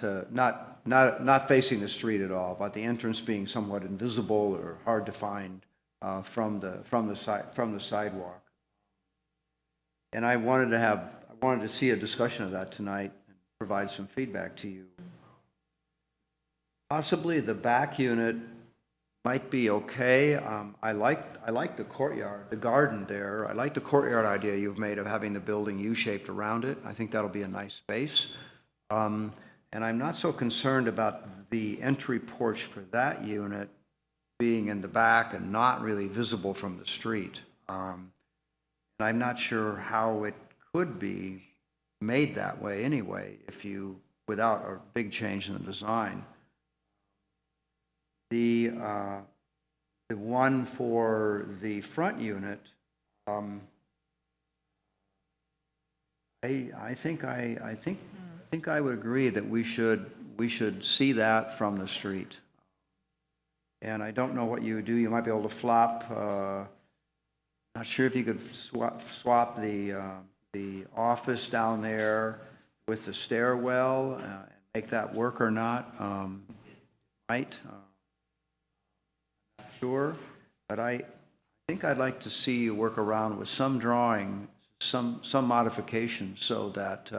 facing the street at all, but the entrance being somewhat invisible or hard to find from the sidewalk. And I wanted to see a discussion of that tonight and provide some feedback to you. Possibly the back unit might be okay. I like the courtyard, the garden there. I like the courtyard idea you've made of having the building U-shaped around it. I think that'll be a nice space. And I'm not so concerned about the entry porch for that unit being in the back and not really visible from the street. And I'm not sure how it could be made that way anyway, without a big change in the design. The one for the front unit, I think I would agree that we should see that from the street. And I don't know what you would do. You might be able to flop Not sure if you could swap the office down there with the stairwell and make that work or not. Might. Not sure, but I think I'd like to see you work around with some drawing, some modifications, so that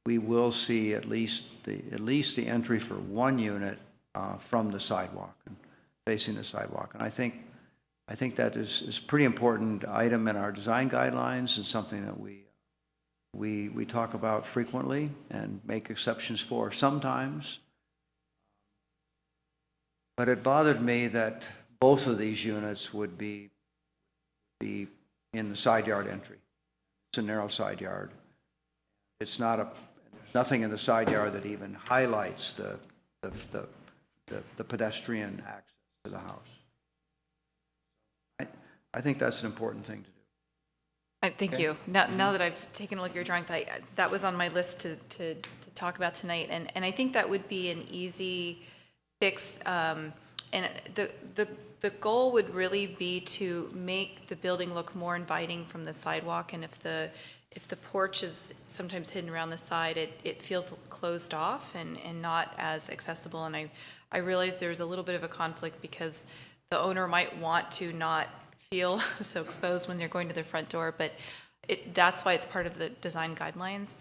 we will see at least the entry for one unit from the sidewalk and facing the sidewalk. And I think that is a pretty important item in our design guidelines and something that we talk about frequently and make exceptions for sometimes. But it bothered me that both of these units would be in the side yard entry. It's a narrow side yard. There's nothing in the side yard that even highlights the pedestrian access to the house. I think that's an important thing to do. Thank you. Now that I've taken a look at your drawings, that was on my list to talk about tonight, and I think that would be an easy fix. And the goal would really be to make the building look more inviting from the sidewalk, and if the porch is sometimes hidden around the side, it feels closed off and not as accessible. And I realize there's a little bit of a conflict because the owner might want to not feel so exposed when they're going to their front door, but that's why it's part of the design guidelines.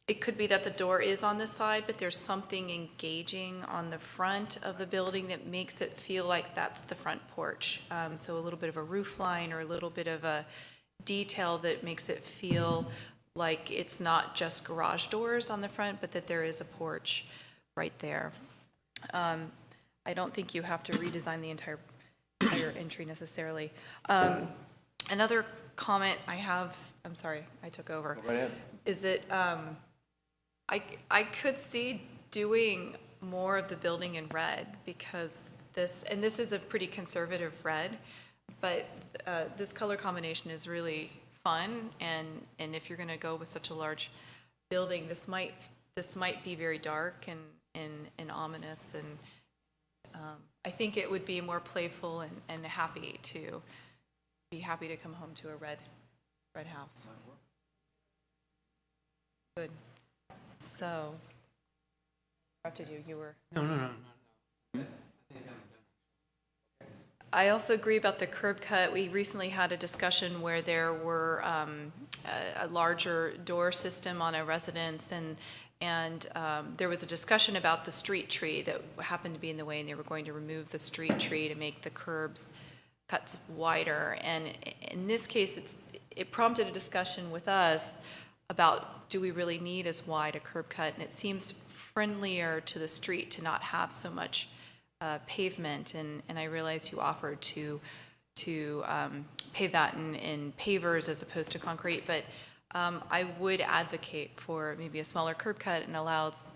It could be that the door is on the side, but there's something engaging on the front of the building that makes it feel like that's the front porch. So a little bit of a roof line or a little bit of a detail that makes it feel like it's not just garage doors on the front, but that there is a porch right there. I don't think you have to redesign the entire entry necessarily. Another comment I have, I'm sorry, I took over. Go right ahead. Is that I could see doing more of the building in red because this is a pretty conservative red, but this color combination is really fun, and if you're going to go with such a large building, this might be very dark and ominous, and I think it would be more playful and be happy to come home to a red house. Good. So, interrupted you. You were. No. I also agree about the curb cut. We recently had a discussion where there were a larger door system on a residence, and there was a discussion about the street tree that happened to be in the way, and they were going to remove the street tree to make the cuts wider. And in this case, it prompted a discussion with us about, do we really need as wide a curb cut? And it seems friendlier to the street to not have so much pavement. And I realize you offered to pave that in pavers as opposed to concrete, but I would advocate for maybe a smaller curb cut and allows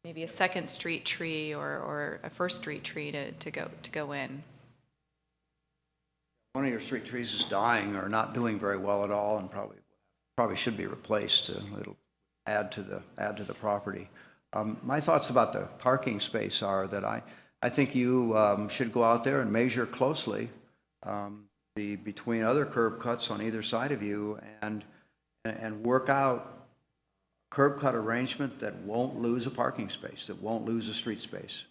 maybe a second street tree or a first street tree to go in. One of your street trees is dying or not doing very well at all, and probably should be replaced. It'll add to the property. My thoughts about the parking space are that I think you should go out there and measure closely between other curb cuts on either side of you and work out curb cut arrangement that won't lose a parking space, that won't lose a street space.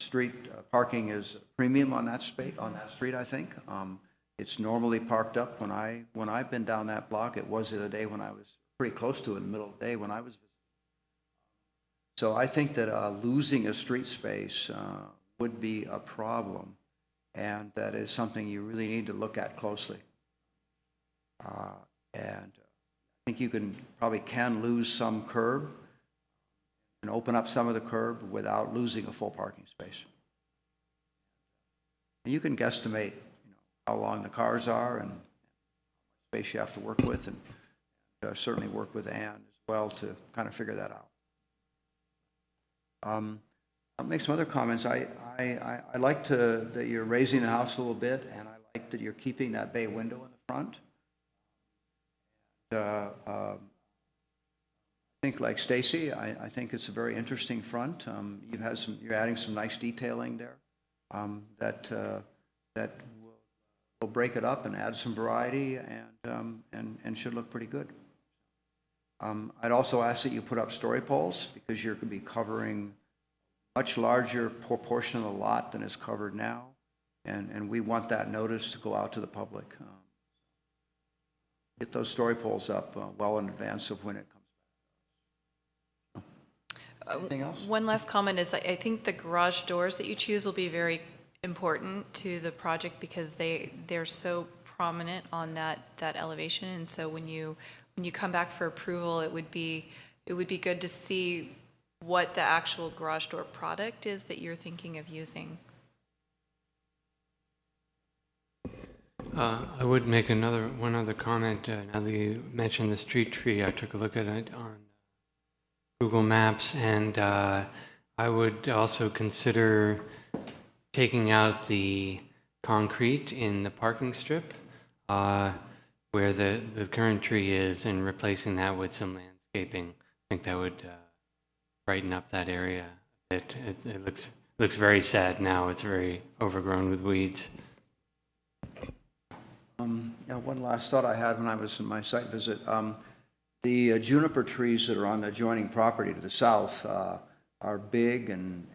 Street parking is a premium on that street, I think. It's normally parked up when I've been down that block. It was the day when I was pretty close to it in the middle of the day when I was visiting. So I think that losing a street space would be a problem, and that is something you really need to look at closely. And I think you probably can lose some curb and open up some of the curb without losing a full parking space. And you can guesstimate, how long the cars are and space you have to work with, and certainly work with Ann as well to kind of figure that out. I'll make some other comments. I like that you're raising the house a little bit, and I like that you're keeping that bay window in the front. I think, like Stacy, I think it's a very interesting front. You're adding some nice detailing there that will we'll break it up and add some variety, and should look pretty good. I'd also ask that you put up story poles, because you're going to be covering a much larger proportion of the lot than is covered now, and we want that notice to go out to the public. Get those story poles up well in advance of when it comes back. Anything else? One last comment is that I think the garage doors that you choose will be very important to the project because they're so prominent on that elevation. And so when you come back for approval, it would be good to see what the actual garage door product is that you're thinking of using. I would make one other comment. Now that you mentioned the street tree, I took a look at it on Google Maps, and I would also consider taking out the concrete in the parking strip where the current tree is and replacing that with some landscaping. I think that would brighten up that area. It looks very sad now. It's very overgrown with weeds. One last thought I had when I was in my site visit. The juniper trees that are on the adjoining property to the south are big and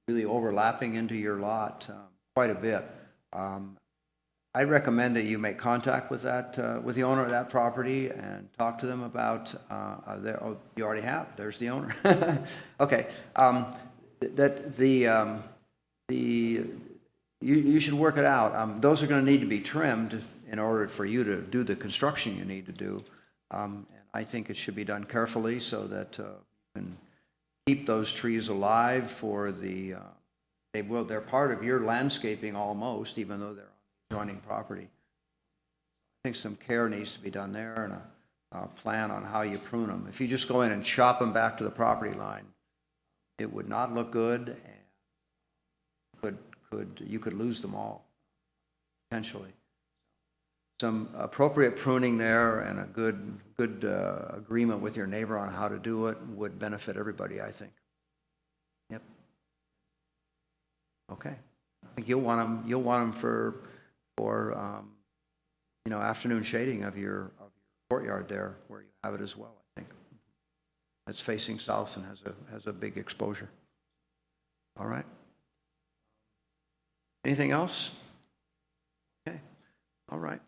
really overlapping into your lot quite a bit. I recommend that you make contact with the owner of that property and talk to them about you already have. There's the owner. Okay. You should work it out. Those are going to need to be trimmed in order for you to do the construction you need to do. And I think it should be done carefully so that you can keep those trees alive for they're part of your landscaping almost, even though they're on adjoining property. I think some care needs to be done there and a plan on how you prune them. If you just go in and chop them back to the property line, it would not look good, and you could lose them all, potentially. Some appropriate pruning there and a good agreement with your neighbor on how to do it would benefit everybody, I think. Yep. Okay. I think you'll want them for afternoon shading of your courtyard there, where you have it as well, I think. It's facing south and has a big exposure. All right. Anything else? Okay. All right.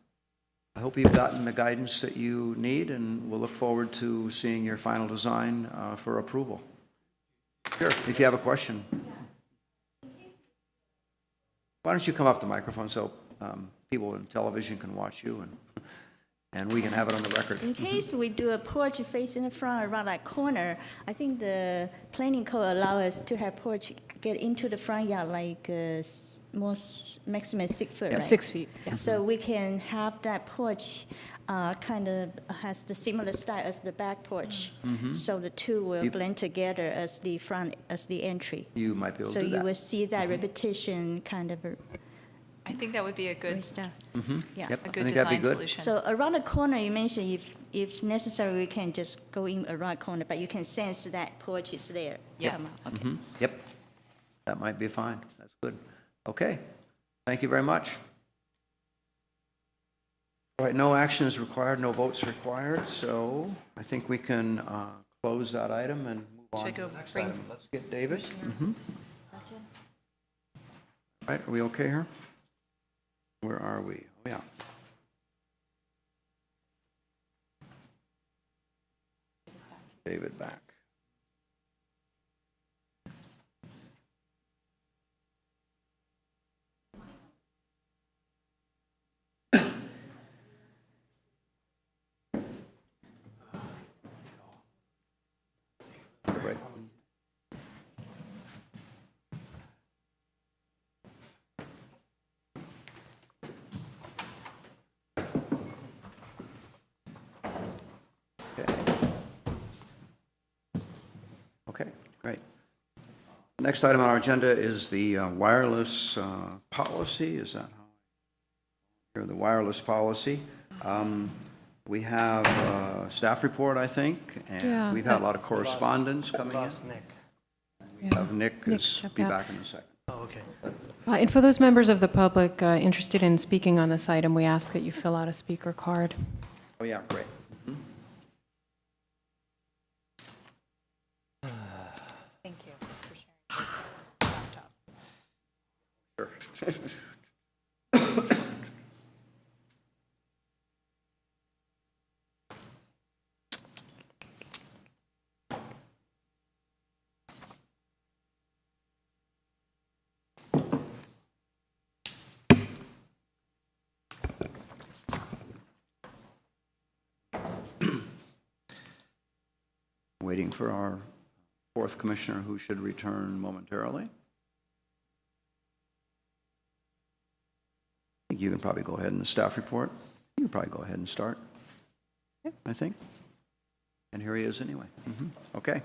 I hope you've gotten the guidance that you need, and we'll look forward to seeing your final design for approval. Sure, if you have a question. Why don't you come up to the microphone so people in television can watch you, and we can have it on the record. In case we do a porch facing the front around that corner, I think the planning code allows us to have porch get into the front yard like maximum 6 foot, right? 6 feet, yes. So we can have that porch kind of has the similar style as the back porch. So the two will blend together as the front, as the entry. You might be able to So do that. you will see that repetition kind of I think that would be a good, stuff. Yeah. Yep, a I good think that'd be design good. solution. So around the corner, you mentioned if necessary, we can just go in around the corner, but you can sense that porch is there. Yes. Okay. Yep, that might be fine. That's good. Okay, thank you very much. All right, no action is required, no votes required, so I think we can close that item and move on Should I to go the next bring- item. Let's get David. All right, are we okay here? Where are we? Oh, yeah. David back. Right. Okay, great. Next item on our agenda is the wireless policy. Is that how? Here, the wireless policy. We have a staff report, I think, and Yeah. we've had a lot of correspondence coming in. Lost Nick. Nick Nick's is checked be out. back in a second. Oh, okay. And for those members of the public interested in speaking on this item, we ask that you fill out a speaker card. Oh, yeah, great. Thank you for sharing. Sure. Waiting for our fourth commissioner, who should return momentarily. I think you can probably go ahead in the staff report. You can probably go ahead and start, I think. And here he is anyway. Okay.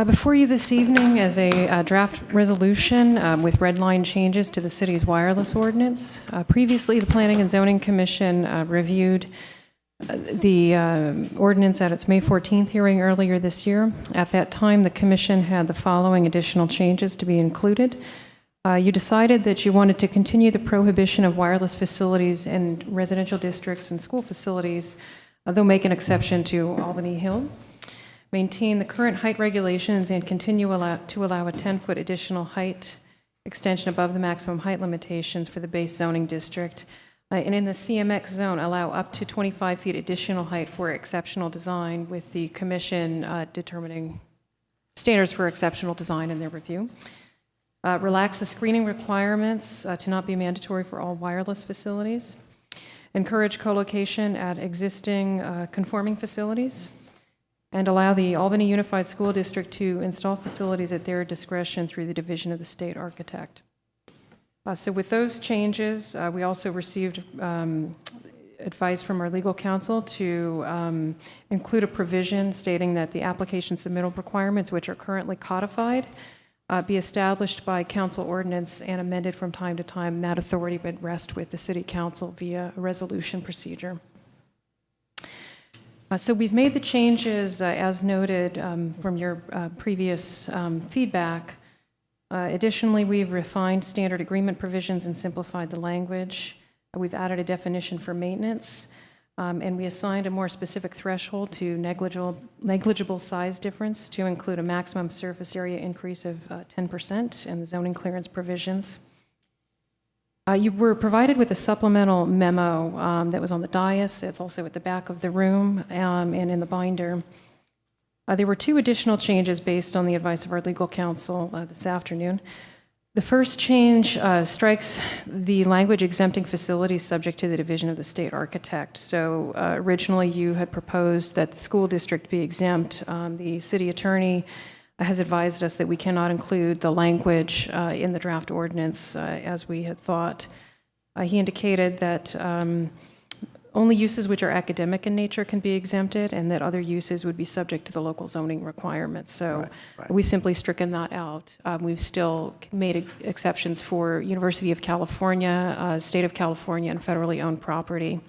Before you this evening is a draft resolution with red line changes to the city's wireless ordinance. Previously, the Planning and Zoning Commission reviewed the ordinance at its May 14th hearing earlier this year. At that time, the commission had the following additional changes to be included. You decided that you wanted to continue the prohibition of wireless facilities in residential districts and school facilities, though make an exception to Albany Hill. Maintain the current height regulations and continue to allow a 10-foot additional height extension above the maximum height limitations for the base zoning district. And in the CMX zone, allow up to 25 feet additional height for exceptional design, with the commission determining standards for exceptional design in their review. Relax the screening requirements to not be mandatory for all wireless facilities. Encourage co-location at existing conforming facilities. And allow the Albany Unified School District to install facilities at their discretion through the division of the state architect. So with those changes, we also received advice from our legal counsel to include a provision stating that the application submittal requirements, which are currently codified, be established by council ordinance and amended from time to time. That authority would rest with the city council via a resolution procedure. So we've made the changes as noted from your previous feedback. Additionally, we've refined standard agreement provisions and simplified the language. We've added a definition for maintenance, and we assigned a more specific threshold to negligible size difference to include a maximum surface area increase of 10% in the zoning clearance provisions. You were provided with a supplemental memo that was on the dais. It's also at the back of the room and in the binder. There were two additional changes based on the advice of our legal counsel this afternoon. The first change strikes the language exempting facilities subject to the division of the state architect. So originally you had proposed that the school district be exempt. The city attorney has advised us that we cannot include the language in the draft ordinance as we had thought. He indicated that only uses which are academic in nature can be exempted, and that other uses would be subject to the local zoning requirements. So we've simply stricken that out. We've still made exceptions for University of California, State of California, and federally owned property.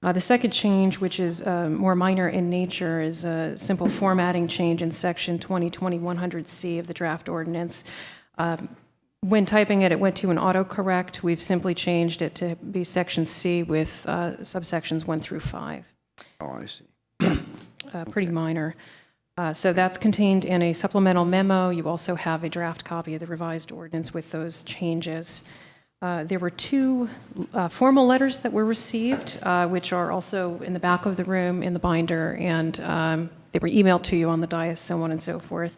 The second change, which is more minor in nature, is a simple formatting change in section 2020-100C of the draft ordinance. When typing it, it went to an autocorrect. We've simply changed it to be section C with subsections 1 through 5. Oh, I see. Pretty minor. So that's contained in a supplemental memo. You also have a draft copy of the revised ordinance with those changes. There were two formal letters that were received, which are also in the back of the room in the binder, and they were emailed to you on the dais, so on and so forth.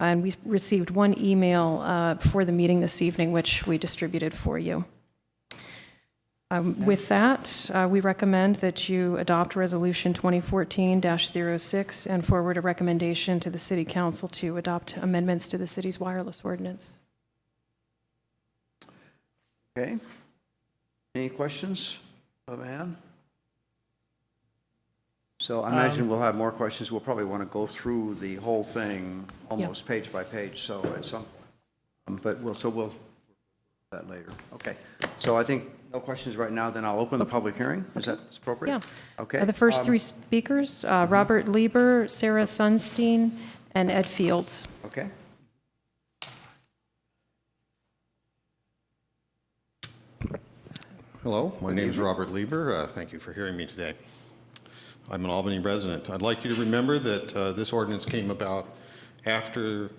And we received one email before the meeting this evening, which we distributed for you. With that, we recommend that you adopt Resolution 2014-06 and forward a recommendation to the City Council to adopt amendments to the city's wireless ordinance. Okay. Any questions of Ann? So I imagine we'll have more questions. We'll probably want to go through the whole thing almost page by page. So at some, but we'll do that later. Okay. So I think no questions right now. Then I'll open the public hearing. Is that appropriate? Yeah. Okay. The first three speakers, Robert Lieber, Sarah Sunstein, and Ed Fields. Okay. Hello, my name is Robert Lieber. Thank you for hearing me today. I'm an Albany resident. I'd like you to remember that this ordinance came about after,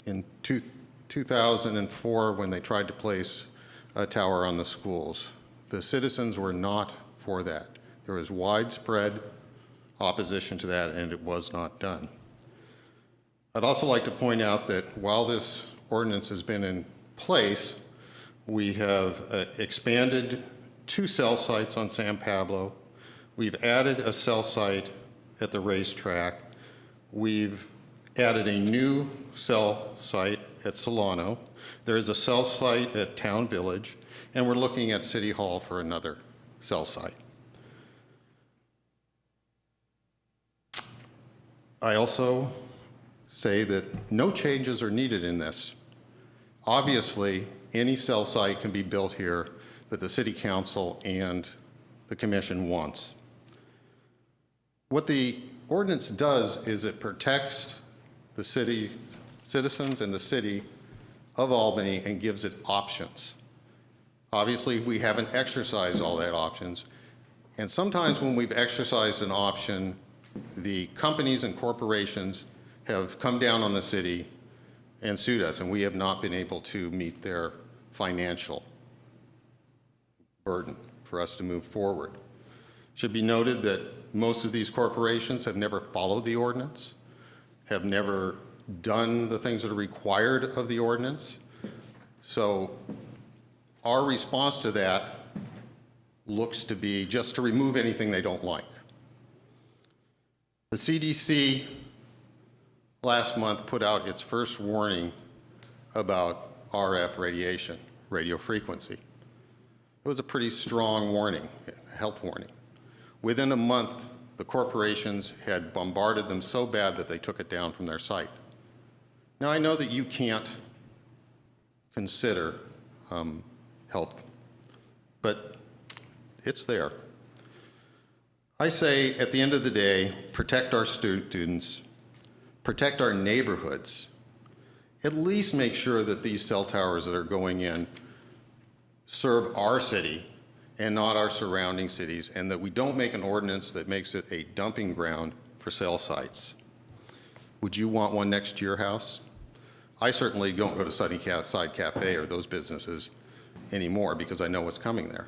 in 2004, when they tried to place a tower on the schools. The citizens were not for that. There was widespread opposition to that, and it was not done. I'd also like to point out that while this ordinance has been in place, we have expanded 2 cell sites on San Pablo. We've added a cell site at the racetrack. We've added a new cell site at Solano. There is a cell site at Town Village, and we're looking at City Hall for another cell site. I also say that no changes are needed in this. Obviously, any cell site can be built here that the City Council and the Commission wants. What the ordinance does is it protects the city citizens and the city of Albany and gives it options. Obviously, we haven't exercised all that options, and sometimes when we've exercised an option, the companies and corporations have come down on the city and sued us, and we have not been able to meet their financial burden for us to move forward. It should be noted that most of these corporations have never followed the ordinance, have never done the things that are required of the ordinance. So our response to that looks to be just to remove anything they don't like. The CDC last month put out its first warning about RF radiation, radio frequency. It was a pretty strong warning, a health warning. Within a month, the corporations had bombarded them so bad that they took it down from their site. Now, I know that you can't consider health, but it's there. I say, at the end of the day, protect our students, protect our neighborhoods, at least make sure that these cell towers that are going in serve our city and not our surrounding cities, and that we don't make an ordinance that makes it a dumping ground for cell sites. Would you want one next to your house? I certainly don't go to Sunnyside Cafe or those businesses anymore because I know what's coming there.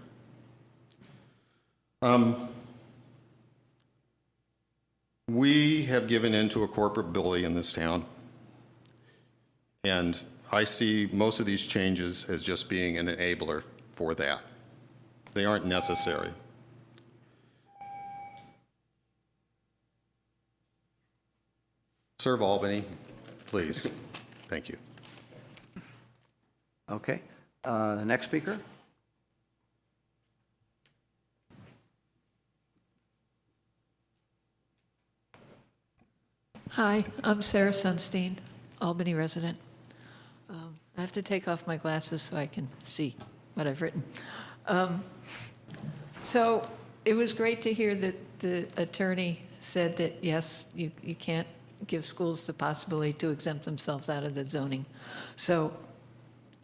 We have given in to a corporate bully in this town, and I see most of these changes as just being an enabler for that. They aren't necessary. Serve Albany, please. Thank you. Okay. The next speaker? Hi, I'm Sarah Sunstein, Albany resident. I have to take off my glasses so I can see what I've written. So it was great to hear that the attorney said that, yes, you can't give schools the possibility to exempt themselves out of the zoning. So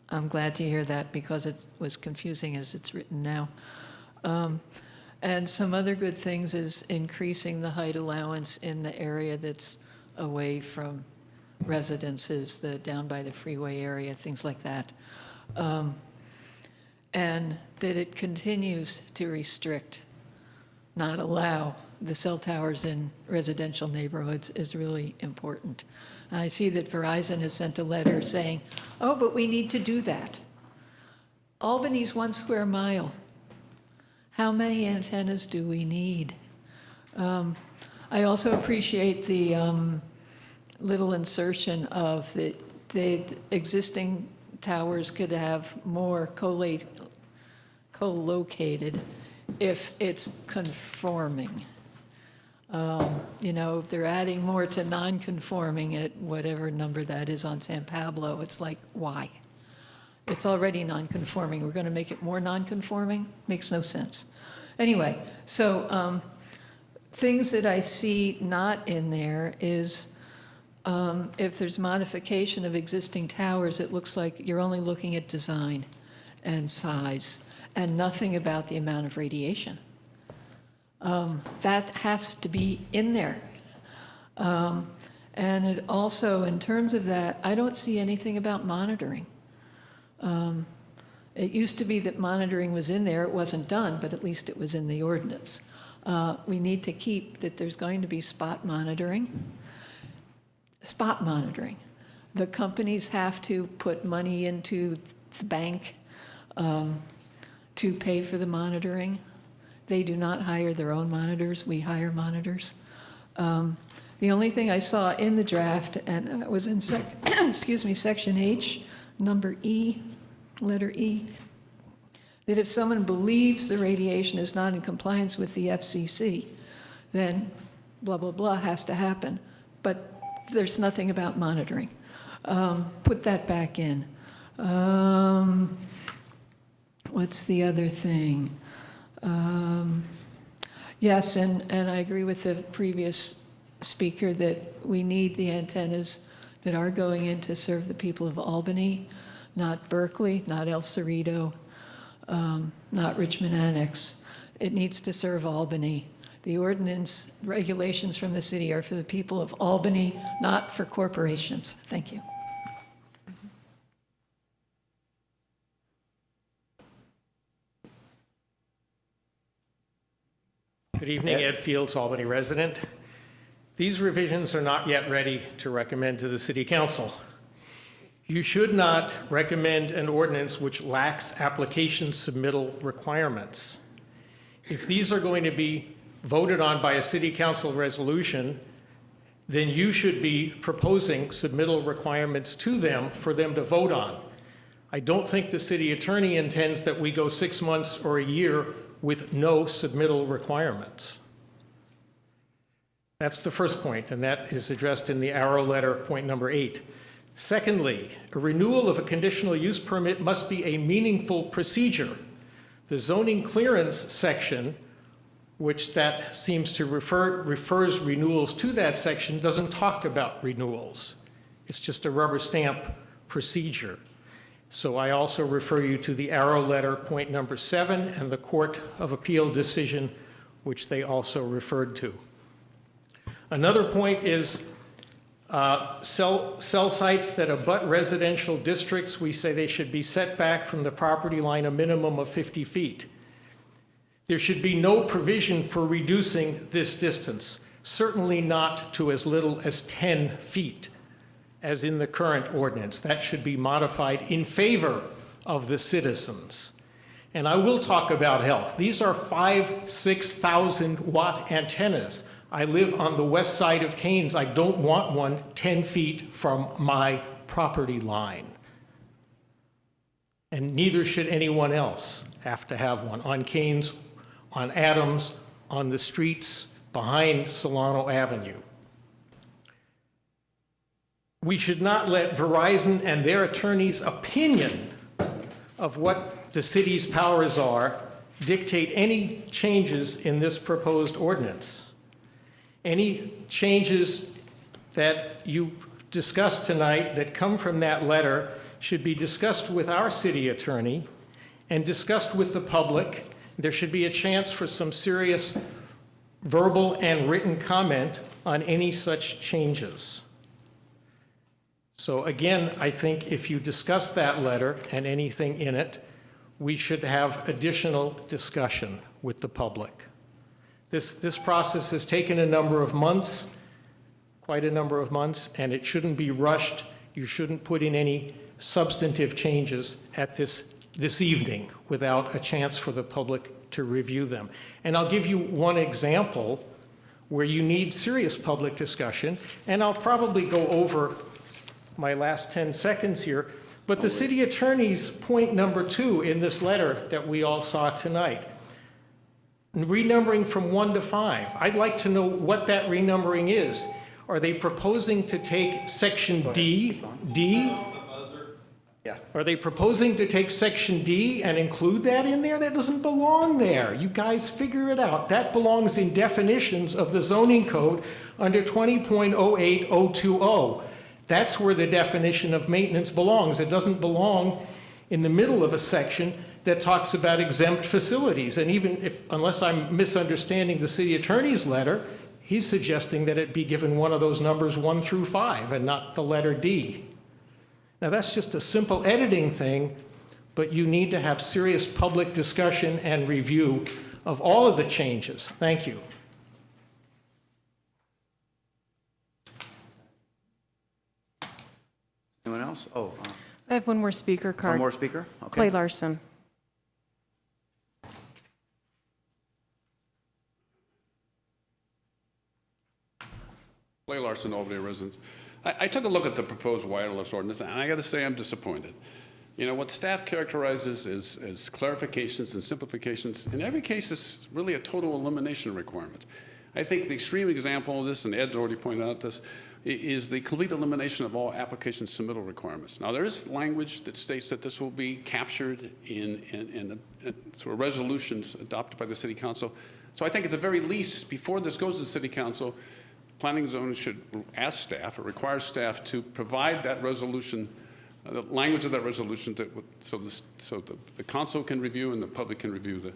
I'm glad to hear that because it was confusing as it's written now. And some other good things is increasing the height allowance in the area that's away from residences, down by the freeway area, things like that. And that it continues to restrict, not allow the cell towers in residential neighborhoods is really important. And I see that Verizon has sent a letter saying, oh, but we need to do that. Albany's 1 square mile. How many antennas do we need? I also appreciate the little insertion of that the existing towers could have more co-located if it's conforming. You know, if they're adding more to non-conforming at whatever number that is on San Pablo, it's like, why? It's already non-conforming. We're going to make it more non-conforming? Makes no sense. Anyway, so things that I see not in there is if there's modification of existing towers, it looks like you're only looking at design and size and nothing about the amount of radiation. That has to be in there. And it also, in terms of that, I don't see anything about monitoring. It used to be that monitoring was in there. It wasn't done, but at least it was in the ordinance. We need to keep that there's going to be spot monitoring. Spot monitoring. The companies have to put money into the bank to pay for the monitoring. They do not hire their own monitors. We hire monitors. The only thing I saw in the draft, and it was in section H, number E, letter E, that if someone believes the radiation is not in compliance with the FCC, then blah, blah, blah has to happen. But there's nothing about monitoring. Put that back in. What's the other thing? Yes, and I agree with the previous speaker that we need the antennas that are going in to serve the people of Albany, not Berkeley, not El Cerrito, not Richmond Annex. It needs to serve Albany. The ordinance regulations from the city are for the people of Albany, not for corporations. Thank you. Good evening, Ed Fields, Albany resident. These revisions are not yet ready to recommend to the City Council. You should not recommend an ordinance which lacks application submittal requirements. If these are going to be voted on by a City Council resolution, then you should be proposing submittal requirements to them for them to vote on. I don't think the city attorney intends that we go 6 months or a year with no submittal requirements. That's the first point, and that is addressed in the arrow letter, point number 8. Secondly, a renewal of a conditional use permit must be a meaningful procedure. The zoning clearance section, which that seems to refers renewals to that section, doesn't talk about renewals. It's just a rubber stamp procedure. So I also refer you to the arrow letter, point number 7, and the Court of Appeal decision, which they also referred to. Another point is cell sites that abut residential districts, we say they should be set back from the property line a minimum of 50 feet. There should be no provision for reducing this distance, certainly not to as little as 10 feet, as in the current ordinance. That should be modified in favor of the citizens. And I will talk about health. These are 6,000 watt antennas. I live on the west side of Kains. I don't want one 10 feet from my property line. And neither should anyone else have to have one on Kains, on Adams, on the streets behind Solano Avenue. We should not let Verizon and their attorney's opinion of what the city's powers are dictate any changes in this proposed ordinance. Any changes that you discussed tonight that come from that letter should be discussed with our city attorney and discussed with the public. There should be a chance for some serious verbal and written comment on any such changes. So again, I think if you discuss that letter and anything in it, we should have additional discussion with the public. This process has taken a number of months, quite a number of months, and it shouldn't be rushed. You shouldn't put in any substantive changes at this evening without a chance for the public to review them. And I'll give you one example where you need serious public discussion, and I'll probably go over my last 10 seconds here, but the city attorney's point number 2 in this letter that we all saw tonight, renumbering from 1 to 5. I'd like to know what that renumbering is. Are they proposing to take section D? Yeah. Are they proposing to take Section D and include that in there? That doesn't belong there. You guys figure it out. That belongs in definitions of the zoning code under 20.08020. That's where the definition of maintenance belongs. It doesn't belong in the middle of a section that talks about exempt facilities. And even if, unless I'm misunderstanding the city attorney's letter, he's suggesting that it be given one of those numbers 1 through 5 and not the letter D. Now, that's just a simple editing thing, but you need to have serious public discussion and review of all of the changes. Thank you. Anyone else? Oh, I have one more speaker one card. more speaker? Okay. Clay Larson. Clay Larson, Albany residents. I took a look at the proposed wireless ordinance, and I got to say I'm disappointed. You know, what staff characterizes as clarifications and simplifications, in every case, it's really a total elimination requirement. I think the extreme example of this, and Ed already pointed out this, is the complete elimination of all application submittal requirements. Now, there is language that states that this will be captured in sort of resolutions adopted by the City Council. So I think at the very least, before this goes to the City Council, planning zone should ask staff or require staff to provide that resolution, the language of that resolution, so the council can review and the public can review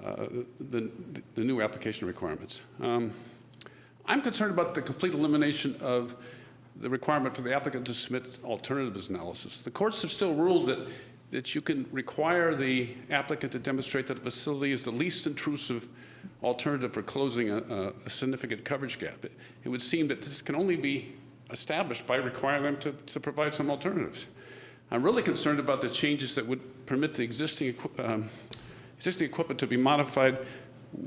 the new application requirements. I'm concerned about the complete elimination of the requirement for the applicant to submit alternatives analysis. The courts have still ruled that you can require the applicant to demonstrate that the facility is the least intrusive alternative for closing a significant coverage gap. It would seem that this can only be established by requiring them to provide some alternatives. I'm really concerned about the changes that would permit the existing equipment to be modified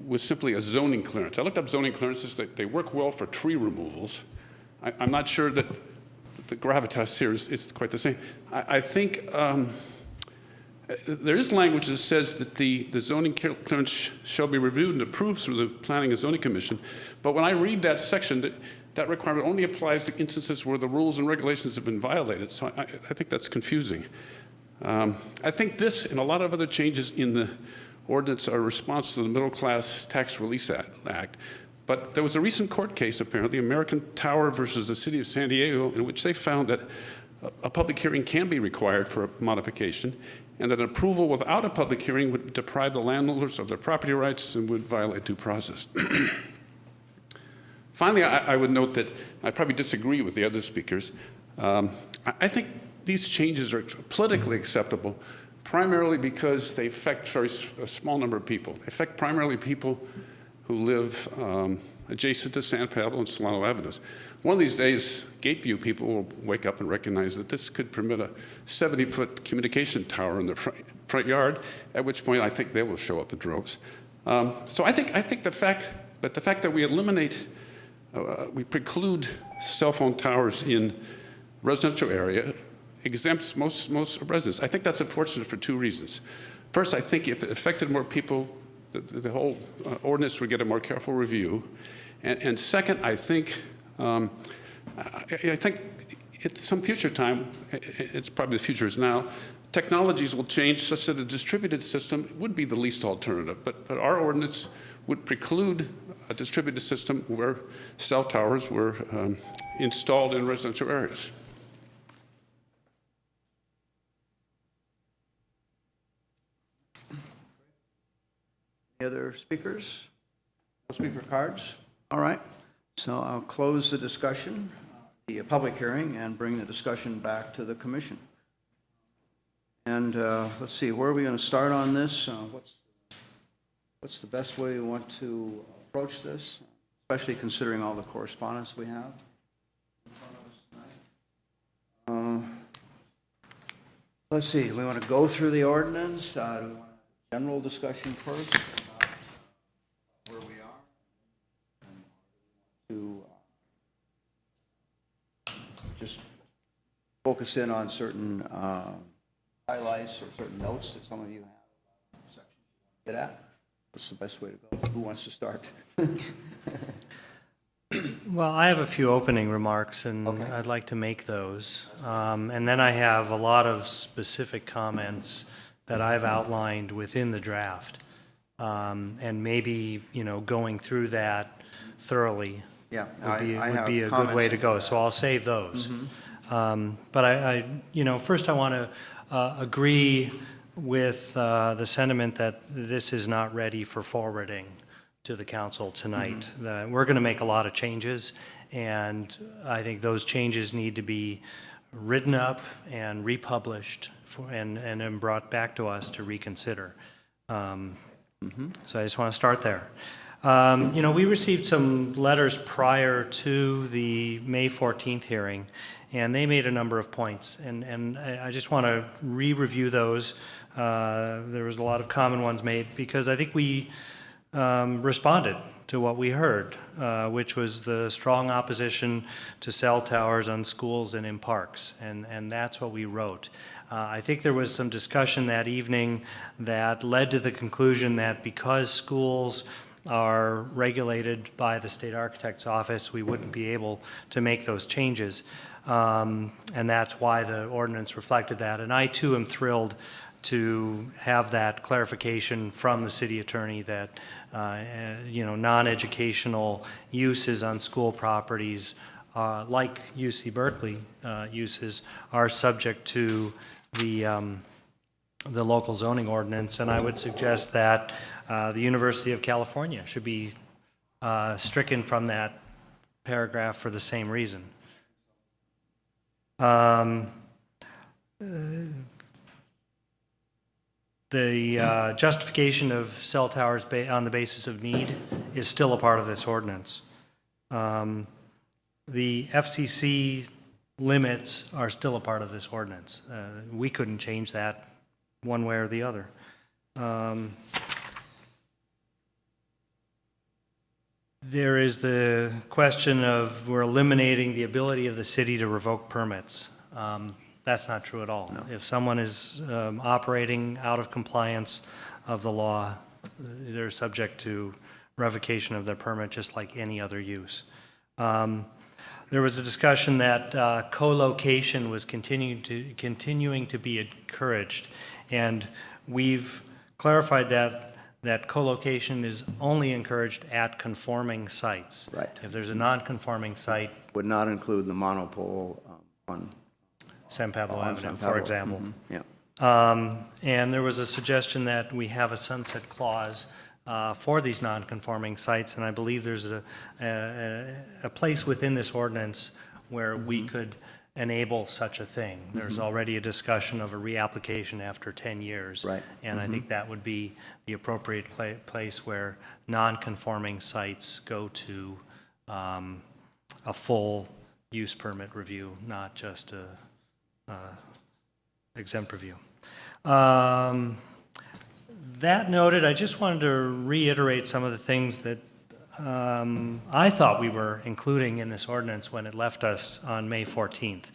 with simply a zoning clearance. I looked up zoning clearances. They work well for tree removals. I'm not sure that the gravitas here is quite the same. I think there is language that says that the zoning clearance shall be reviewed and approved through the Planning and Zoning Commission. But when I read that section, that requirement only applies to instances where the rules and regulations have been violated. So I think that's confusing. I think this and a lot of other changes in the ordinance are a response to the Middle Class Tax Release Act. But there was a recent court case, apparently, American Tower versus the City of San Diego, in which they found that a public hearing can be required for a modification, and that an approval without a public hearing would deprive the landowners of their property rights and would violate due process. Finally, I would note that I probably disagree with the other speakers. I think these changes are politically acceptable, primarily because they affect a small number of people. They affect primarily people who live adjacent to San Pablo and Solano Avenues. One of these days, Gateview people will wake up and recognize that this could permit a 70-foot communication tower in their front yard, at which point I think they will show up in droves. So I think the fact that we eliminate, we preclude cell phone towers in residential area exempts most residents. I think that's unfortunate for two reasons. First, I think if it affected more people, the whole ordinance would get a more careful review. And second, I think at some future time, it's probably the future is now, technologies will change such that a distributed system would be the least alternative. But our ordinance would preclude a distributed system where cell towers were installed in residential areas. Any other speakers? No speaker cards? All right. So I'll close the discussion, the public hearing, and bring the discussion back to the commission. And let's see, where are we going to start on this? What's the best way we want to approach this, especially considering all the correspondence we have in front of us tonight? Let's see, do we want to go through the ordinance? Do we want a general discussion first about where we are? And to just focus in on certain highlights or certain notes that some of you have sections you want to get at? What's the best way to go? Who wants to start? Well, I have a few opening remarks, and Okay. I'd like to make those. And then I have a lot of specific comments that I've outlined within the draft. And maybe, going through that thoroughly Yeah, would be I would have be a good comments way to in go, that. so I'll save those. But first I want to agree with the sentiment that this is not ready for forwarding to the council tonight. That we're going to make a lot of changes, and I think those changes need to be written up and republished and then brought back to us to reconsider. So I just want to start there. We received some letters prior to the May 14th hearing, and they made a number of points, and I just want to re-review those. There was a lot of common ones made, because I think we responded to what we heard, which was the strong opposition to cell towers on schools and in parks, and that's what we wrote. I think there was some discussion that evening that led to the conclusion that because schools are regulated by the state architect's office, we wouldn't be able to make those changes. And that's why the ordinance reflected that. And I too am thrilled to have that clarification from the city attorney that, non-educational uses on school properties, like UC Berkeley uses, are subject to the local zoning ordinance. And I would suggest that the University of California should be stricken from that paragraph for the same reason. The justification of cell towers on the basis of need is still a part of this ordinance. The FCC limits are still a part of this ordinance. We couldn't change that one way or the other. There is the question of we're eliminating the ability of the city to revoke permits. That's not true at all. No. If someone is operating out of compliance of the law, they're subject to revocation of their permit just like any other use. There was a discussion that co-location was continuing to be encouraged, and we've clarified that co-location is only encouraged at conforming sites. Right. If there's a non-conforming site, Would not include the monopole on San Pablo on Avenue, San for Pablo. example. Yeah. And there was a suggestion that we have a sunset clause for these non-conforming sites, and I believe there's a place within this ordinance where we could enable such a thing. There's already a discussion of a reapplication after 10 years. Right. And I think that would be the appropriate place where non-conforming sites go to a full use permit review, not just a exempt review. That noted, I just wanted to reiterate some of the things that I thought we were including in this ordinance when it left us on May 14th.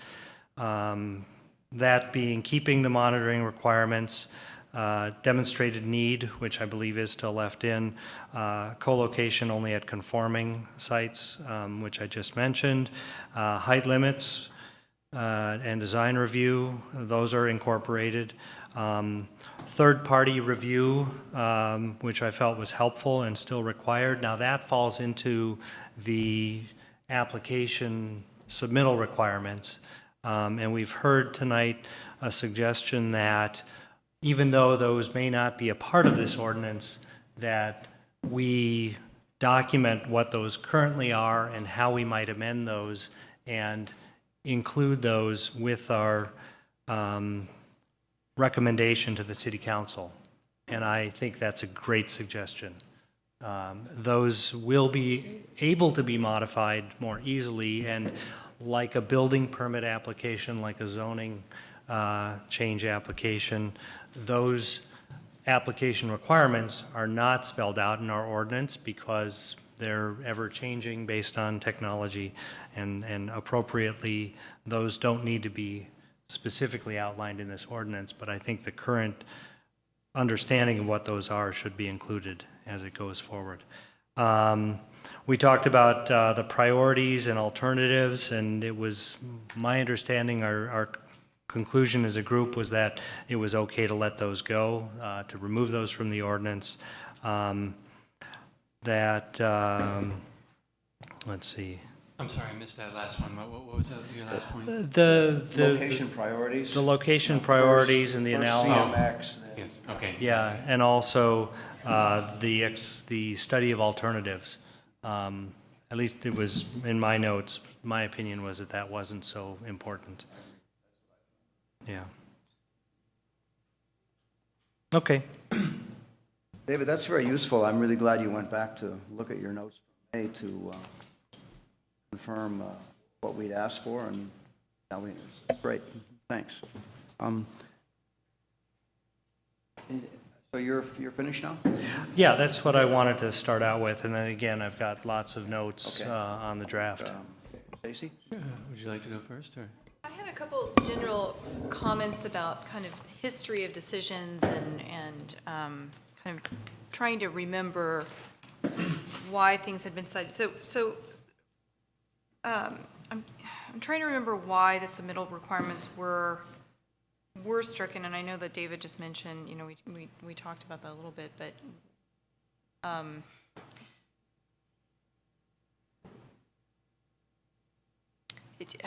That being keeping the monitoring requirements, demonstrated need, which I believe is still left in, co-location only at conforming sites, which I just mentioned, height limits, and design review, those are incorporated. Third-party review, which I felt was helpful and still required. Now that falls into the application submittal requirements. And we've heard tonight a suggestion that even though those may not be a part of this ordinance, that we document what those currently are and how we might amend those and include those with our recommendation to the City Council. And I think that's a great suggestion. Those will be able to be modified more easily, and like a building permit application, like a zoning change application, those application requirements are not spelled out in our ordinance because they're ever-changing based on technology, and appropriately, those don't need to be specifically outlined in this ordinance, but I think the current understanding of what those are should be included as it goes forward. We talked about the priorities and alternatives, and it was my understanding, our conclusion as a group was that it was okay to let those go, to remove those from the ordinance. Let's see. I'm sorry, I missed that last one. What was your last point? The Location priorities. The location priorities and the First analysis. CMX. Yes, okay. Yeah, and also the study of alternatives. At least it was in my notes. My opinion was that that wasn't so important. Yeah. Okay. David, that's very useful. I'm really glad you went back to look at your notes from May to confirm what we'd asked for, and now it's great. Thanks. So you're finished now? Yeah, that's what I wanted to start out with, and then again, I've got lots of notes Okay. on the draft. Stacy? Would you like to go first, or? I had a couple general comments about kind of history of decisions and kind of trying to remember why things had been decided. So I'm trying to remember why the submittal requirements were stricken, and I know that David just mentioned, you know, we talked about that a little bit, but okay,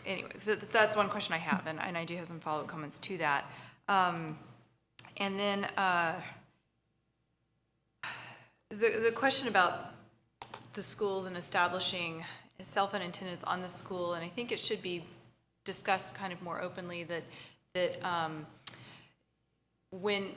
anyway, so that's one question I have, and I do have some follow-up comments to that. And then the question about the schools and establishing cell phone antennas on the school, and I think it should be discussed kind of more openly that when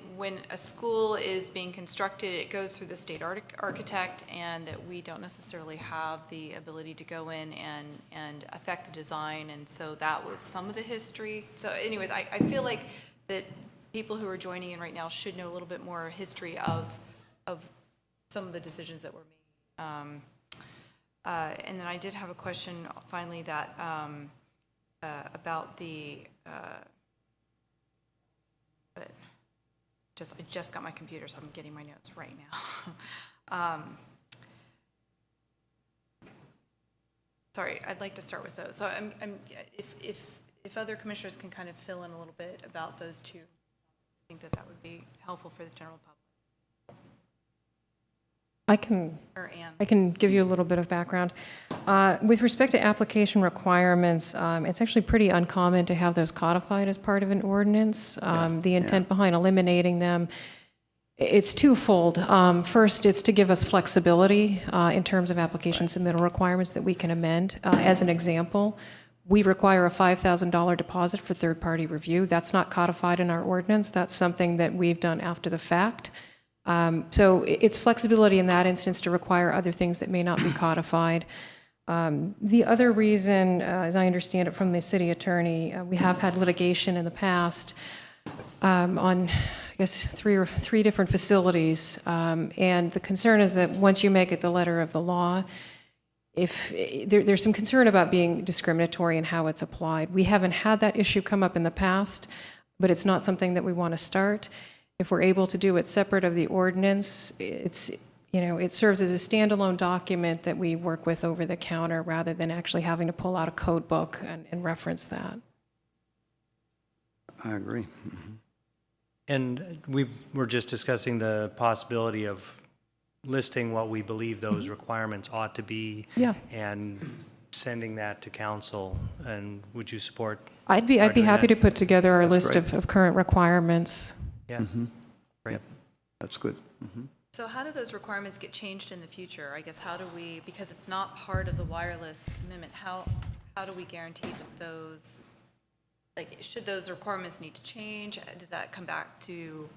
a school is being constructed, it goes through the state architect, and that we don't necessarily have the ability to go in and affect the design, and so that was some of the history. So anyways, I feel like that people who are joining in right now should know a little bit more history of some of the decisions that were made. And then I did have a question finally that about the but I just got my computer, so I'm getting my notes right now. Sorry, I'd like to start with those. So if other commissioners can kind of fill in a little bit about those two, I think that would be helpful for the general public. I can give you a little bit of background. With respect to application requirements, it's actually pretty uncommon to have those codified as part of an ordinance. The intent behind eliminating them, it's twofold. First, it's to give us flexibility in terms of application submittal requirements that we can amend. As an example, we require a $5,000 deposit for third-party review. That's not codified in our ordinance. That's something that we've done after the fact. So it's flexibility in that instance to require other things that may not be codified. The other reason, as I understand it from the city attorney, we have had litigation in the past on, I guess, three different facilities. And the concern is that once you make it the letter of the law, if there's some concern about being discriminatory in how it's applied. We haven't had that issue come up in the past, but it's not something that we want to start. If we're able to do it separate of the ordinance, it serves as a standalone document that we work with over the counter rather than actually having to pull out a code book and reference that. I agree. Mm-hmm. And we were just discussing the possibility of listing what we believe those requirements ought to be. Yeah. And sending that to council. And would you support? I'd be happy to put together our list great. of current requirements. Yeah. Great. Yep. That's good. Mm-hmm. So how do those requirements get changed in the future? I guess how do we, because it's not part of the wireless amendment, how do we guarantee that those, like, should those requirements need to change? Does that come back to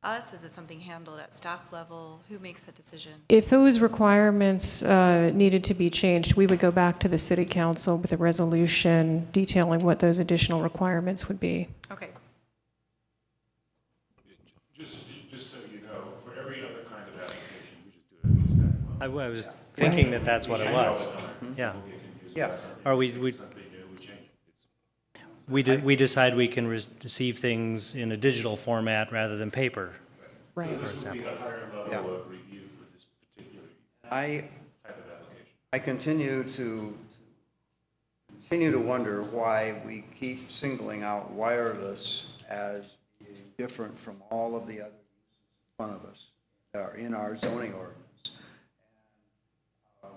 us? Is it something handled at staff level? Who makes that decision? If those requirements needed to be changed, we would go back to the city council with a resolution detailing what those additional requirements would be. Okay. Just so you know, for every other kind of application, we just do it at the staff level. I was thinking that that's what it was. Yeah. Yeah. Or we decide we can receive things in a digital format rather than paper. Right. This will be a higher level of review for this particular. I type of application. I continue to wonder why we keep singling out wireless as being different from all of the other uses in front of us in our zoning ordinance.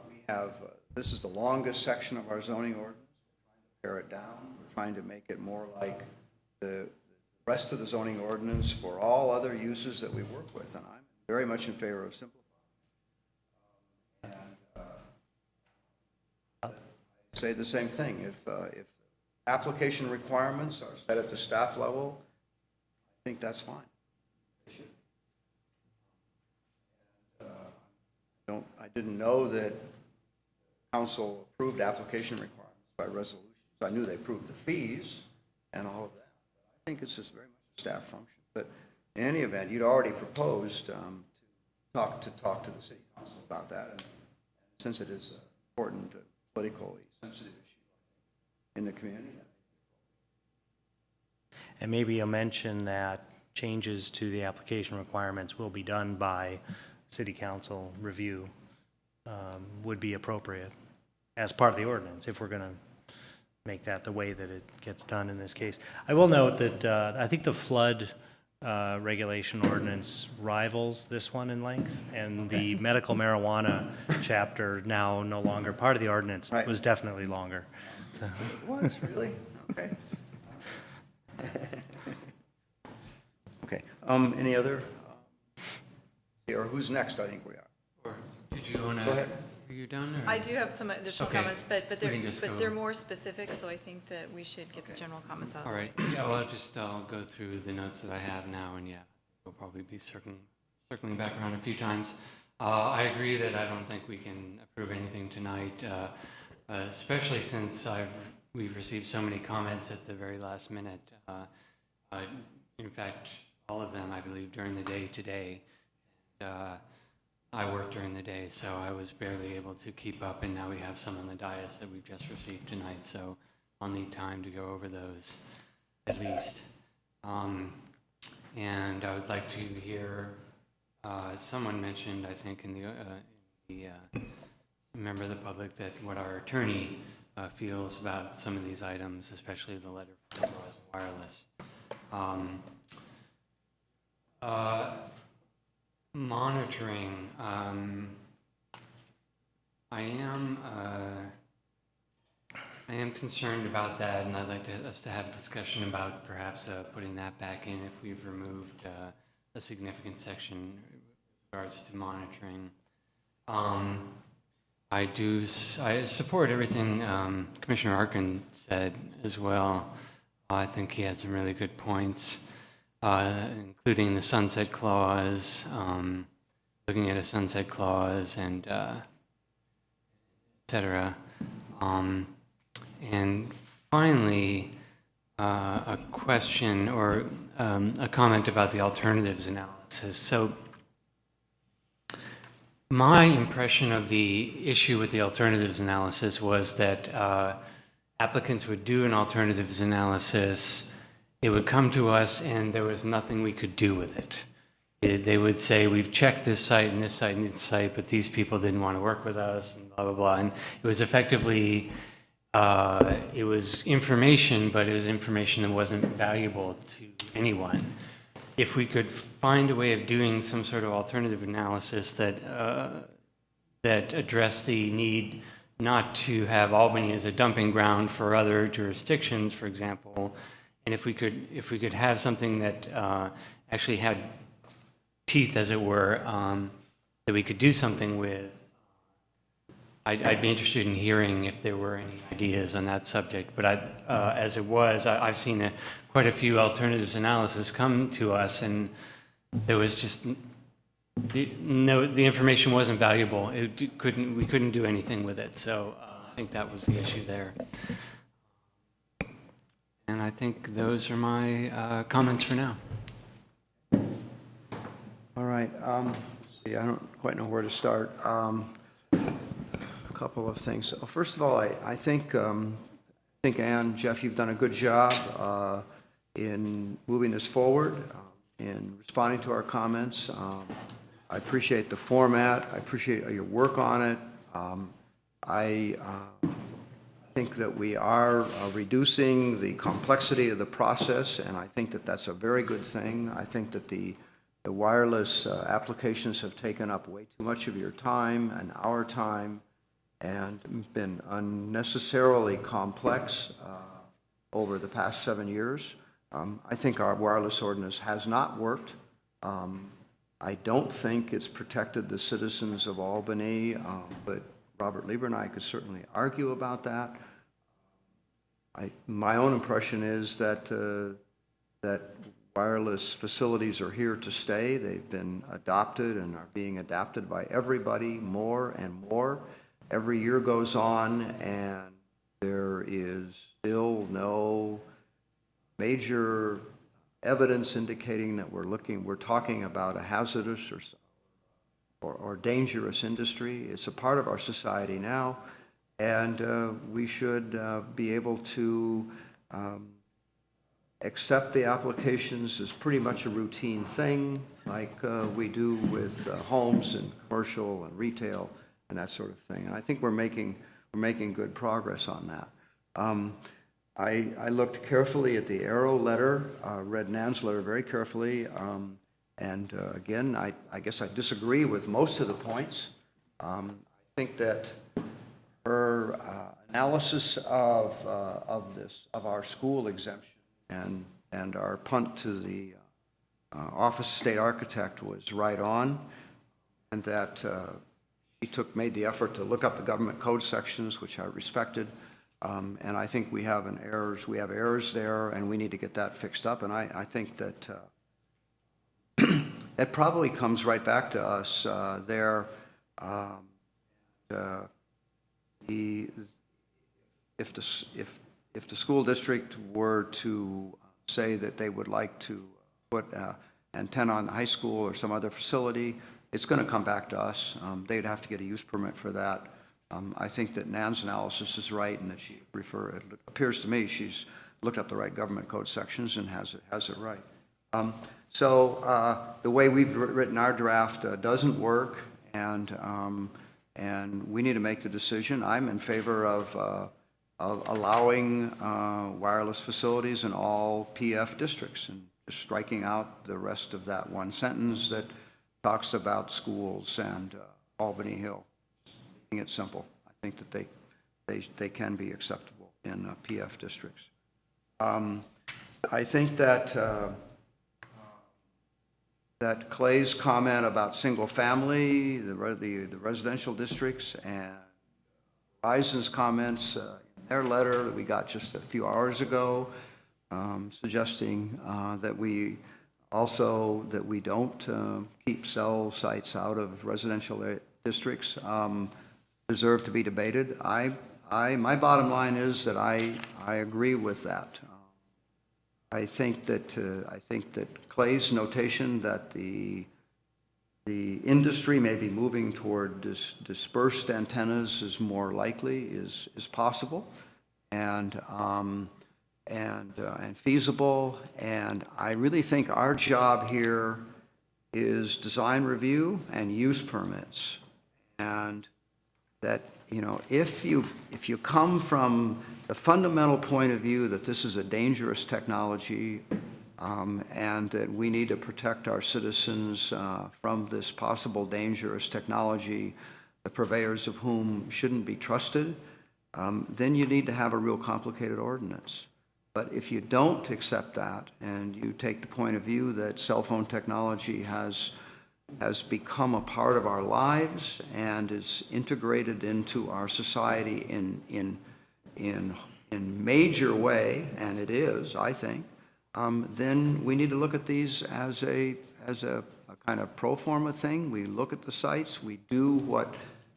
We have, this is the longest section of our zoning ordinance. We're trying to pare it down. We're trying to make it more like the rest of the zoning ordinance for all other uses that we work with, and I'm very much in favor of simplifying. Say the same thing. If application requirements are set at the staff level, I think that's fine. They should. I didn't know that council approved application requirements by resolution. I knew they approved the fees and all of that. I think it's just very much a staff function. But in any event, you'd already proposed to talk to the city council about that, and since it is important, politically sensitive issue in the community. And maybe a mention that changes to the application requirements will be done by city council review would be appropriate as part of the ordinance, if we're going to make that the way that it gets done in this case. I will note that I think the flood regulation ordinance rivals this one in length, and the medical marijuana chapter, now no longer part of the ordinance, Right. was definitely longer. It was, really? Okay. Okay, any other, or who's next, I think we are. Or did you want Go to, ahead. are you done? Or? I do have some additional Okay. comments, but We can just go- they're more specific, so I think that we should get the general comments out. All right, yeah, well, I'll go through the notes that I have now, and yeah, we'll probably be circling back around a few times. I agree that I don't think we can approve anything tonight, especially since we've received so many comments at the very last minute. In fact, all of them, I believe, during the day today. I worked during the day, so I was barely able to keep up, and now we have some on the dais that we've just received tonight, so I'll need time to go over those at least. And I would like to hear, someone mentioned, I think, in the member of the public, that what our attorney feels about some of these items, especially the letter for Verizon Wireless. Monitoring, I am concerned about that, and I'd like us to have a discussion about perhaps putting that back in if we've removed a significant section in regards to monitoring. I support everything Commissioner Arkin said as well. I think he had some really good points, including the sunset clause, looking at a sunset clause, and et cetera. And finally, a question or a comment about the alternatives analysis. So my impression of the issue with the alternatives analysis was that applicants would do an alternatives analysis, it would come to us, and there was nothing we could do with it. They would say, we've checked this site and this site and this site, but these people didn't want to work with us, and blah, blah, blah. And it was effectively, it was information, but it was information that wasn't valuable to anyone. If we could find a way of doing some sort of alternative analysis that addressed the need not to have Albany as a dumping ground for other jurisdictions, for example, and if we could have something that actually had teeth, as it were, that we could do something with, I'd be interested in hearing if there were any ideas on that subject. But as it was, I've seen quite a few alternatives analysis come to us, and there was just the information wasn't valuable. We couldn't do anything with it. So I think that was the issue there. And I think those are my comments for now. All right. See, I don't quite know where to start. A couple of things. First of all, I think Ann, Jeff, you've done a good job in moving this forward, in responding to our comments. I appreciate the format. I appreciate your work on it. I think that we are reducing the complexity of the process, and I think that that's a very good thing. I think that the wireless applications have taken up way too much of your time and our time and been unnecessarily complex over the past 7 years. I think our wireless ordinance has not worked. I don't think it's protected the citizens of Albany, but Robert Lieber and I could certainly argue about that. My own impression is that that wireless facilities are here to stay. They've been adopted and are being adapted by everybody more and more. Every year goes on, and there is still no major evidence indicating that we're talking about a hazardous or dangerous industry. It's a part of our society now, and we should be able to accept the applications as pretty much a routine thing, like we do with homes and commercial and retail and that sort of thing. And I think we're making good progress on that. I looked carefully at the Arrow letter, read Nan's letter very carefully, and again, I guess I disagree with most of the points. I think that her analysis of our school exemption and our punt to the Office of State Architect was right on, and that she made the effort to look up the government code sections, which I respected. And I think we have errors there, and we need to get that fixed up. And I think that that probably comes right back to us there. If the school district were to say that they would like to put antenna on the high school or some other facility, it's going to come back to us. They'd have to get a use permit for that. I think that Nan's analysis is right, and that it appears to me she's looked up the right government code sections and has it right. So the way we've written our draft doesn't work, and we need to make the decision. I'm in favor of allowing wireless facilities in all PF districts and just striking out the rest of that one sentence that talks about schools and Albany Hill. Making it simple. I think that they can be acceptable in PF districts. I think that that Clay's comment about single family, the residential districts, and Verizon's comments in their letter that we got just a few hours ago, suggesting that we don't keep cell sites out of residential districts, deserve to be debated. My bottom line is that I agree with that. I think that Clay's notation that the industry may be moving toward dispersed antennas is more likely, is possible, and feasible. And I really think our job here is design review and use permits. And that, if you come from the fundamental point of view that this is a dangerous technology, and that we need to protect our citizens from this possible dangerous technology, the purveyors of whom shouldn't be trusted, then you need to have a real complicated ordinance. But if you don't accept that, and you take the point of view that cell phone technology has become a part of our lives and is integrated into our society in major way, and it is, I think, then we need to look at these as a kind of pro forma thing. We look at the sites, we do what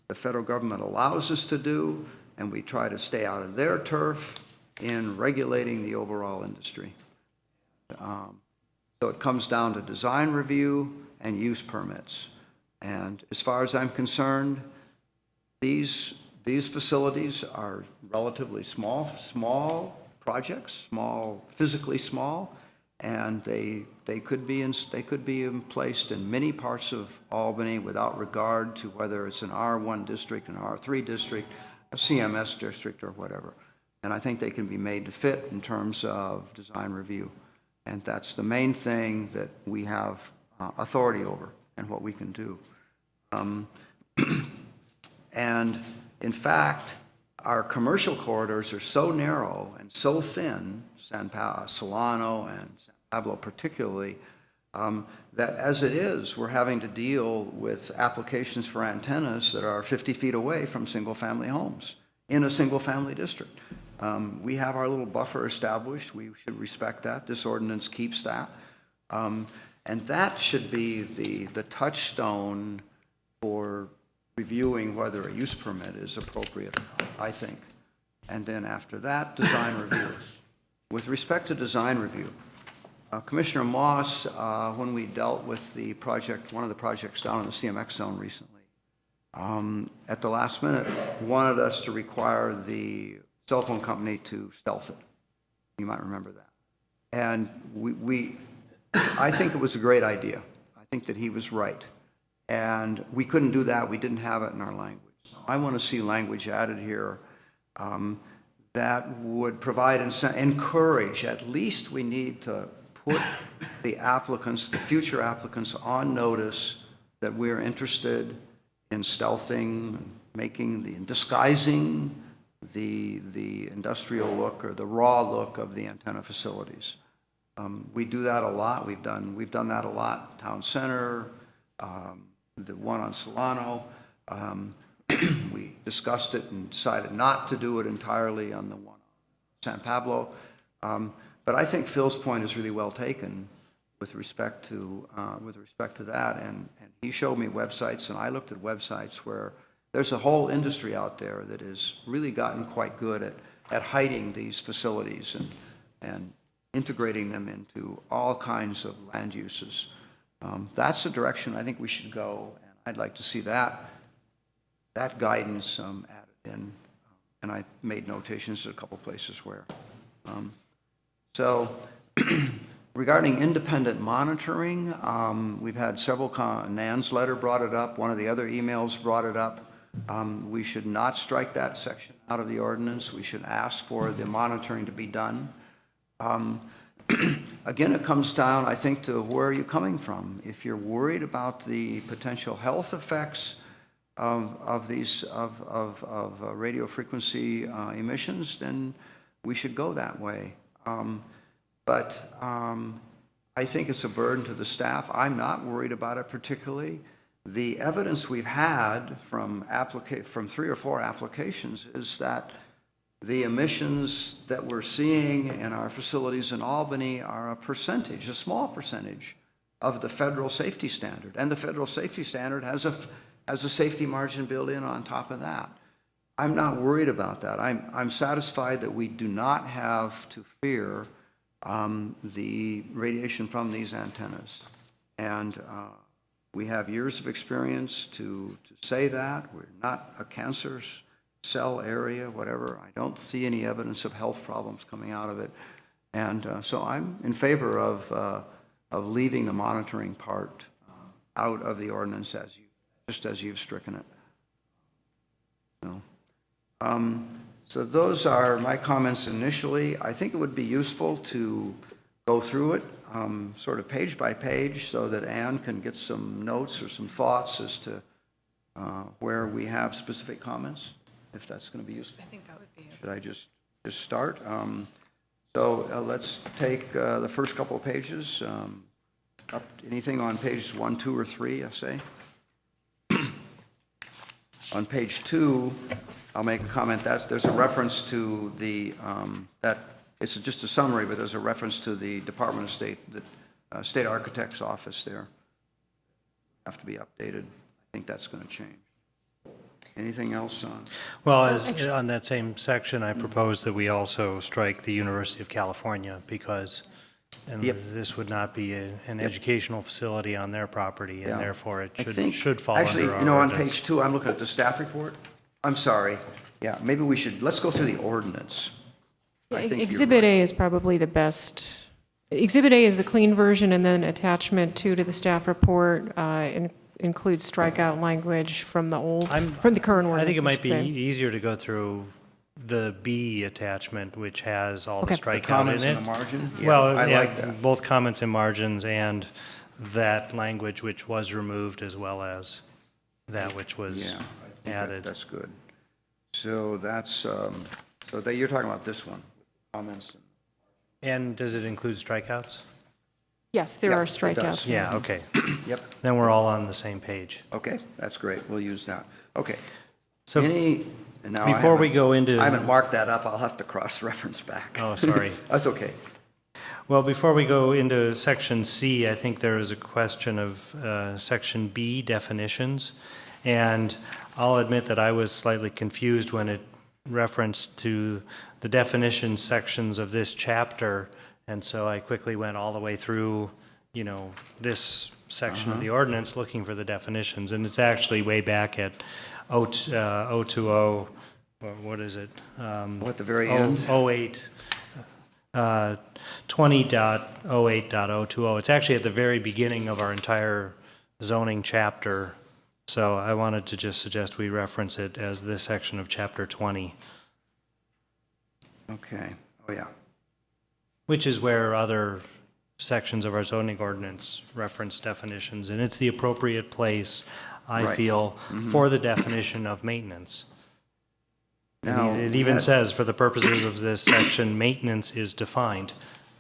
the federal government allows us to do, and we try to stay out of their turf in regulating the overall industry. So it comes down to design review and use permits. And as far as I'm concerned, these facilities are relatively small projects, physically small, And they could be placed in many parts of Albany without regard to whether it's an R1 district, an R3 district, a CMS district, or whatever. And I think they can be made to fit in terms of design review. And that's the main thing that we have authority over and what we can do. And in fact, our commercial corridors are so narrow and so thin, Solano and San Pablo particularly, that as it is, we're having to deal with applications for antennas that are 50 feet away from single-family homes in a single-family district. We have our little buffer established. We should respect that. This ordinance keeps that. And that should be the touchstone for reviewing whether a use permit is appropriate, I think. And then after that, design review. With respect to design review, Commissioner Moss, when we dealt with the project, one of the projects down in the CMX zone recently, at the last minute, wanted us to require the cell phone company to stealth it. You might remember that. And I think it was a great idea. I think that he was right. And we couldn't do that. We didn't have it in our language. So I want to see language added here that would provide encourage. At least we need to put the applicants, the future applicants, on notice that we're interested in stealthing, disguising the industrial look or the raw look of the antenna facilities. We do that a lot. We've done that a lot. Town Center, the one on Solano. We discussed it and decided not to do it entirely on the one on San Pablo. But I think Phil's point is really well taken with respect to that. And he showed me websites, and I looked at websites where there's a whole industry out there that has really gotten quite good at hiding these facilities and integrating them into all kinds of land uses. That's the direction I think we should go, and I'd like to see that guidance added in. And I made notations at a couple places where. So regarding independent monitoring, we've had several, Nan's letter brought it up, one of the other emails brought it up. We should not strike that section out of the ordinance. We should ask for the monitoring to be done. Again, it comes down, I think, to where are you coming from? If you're worried about the potential health effects of radio frequency emissions, then we should go that way. But I think it's a burden to the staff. I'm not worried about it particularly. The evidence we've had from 3 or 4 applications is that the emissions that we're seeing in our facilities in Albany are a small percentage of the federal safety standard. And the federal safety standard has a safety margin built in on top of that. I'm not worried about that. I'm satisfied that we do not have to fear the radiation from these antennas. And we have years of experience to say that. We're not a cancer cell area, whatever. I don't see any evidence of health problems coming out of it. And so I'm in favor of leaving the monitoring part out of the ordinance just as you've stricken it. So those are my comments initially. I think it would be useful to go through it sort of page by page so that Ann can get some notes or some thoughts as to where we have specific comments, if that's going to be useful. I think that would be useful. Should I just start? So let's take the first couple of pages. Anything on pages 1, 2, or 3, I say? On page 2, I'll make a comment. There's a reference to it's just a summary, but there's a reference to the Department of State, the State Architect's office there. Have to be updated. I think that's going to change. Anything else on? Well, on that same section, I propose that we also strike the University of California because this would not be an educational facility on their property, and therefore it should fall under our on ordinance. page 2, I'm looking at the staff report. I'm sorry. Yeah, maybe let's go through the ordinance. I think you're Exhibit right. A is probably the best Exhibit A is the clean version, and then attachment 2 to the staff report includes strikeout language from the from the current ordinance. I think it might be should say. easier to go through the B attachment, which has all the Okay. strikeout in it. The comments in the margin? Yeah, Well, I yeah, like that. both comments and margins and that language which was removed as well as that which was Yeah, I think added. that's good. So that's, so that, you're talking about this one, comments. And does it include strikeouts? Yes, there Yeah, are it does. strikeouts. Yeah, okay. Yep, Then we're all on the same page. okay, that's great, we'll use that. Okay. So Any, and now I before we haven't- go into... I haven't marked that up, I'll have to cross-reference back. Oh, sorry. That's okay. Well, before we go into section C, I think there is a question of section B, definitions. And I'll admit that I was slightly confused when it referenced to the definition sections of this chapter. And so I quickly went all the way through, you know, this section of the ordinance looking for the definitions. And it's actually way back at 020, or what is it? At the very end? 08. 20.08.020. It's actually at the very beginning of our entire zoning chapter. So I wanted to just suggest we reference it as this section of chapter 20, Okay, oh, yeah. which is where other sections of our zoning ordinance reference definitions. And it's the appropriate place, I Right. feel, for the definition of maintenance. Now, It we even had- says, for the purposes of this section, maintenance is defined.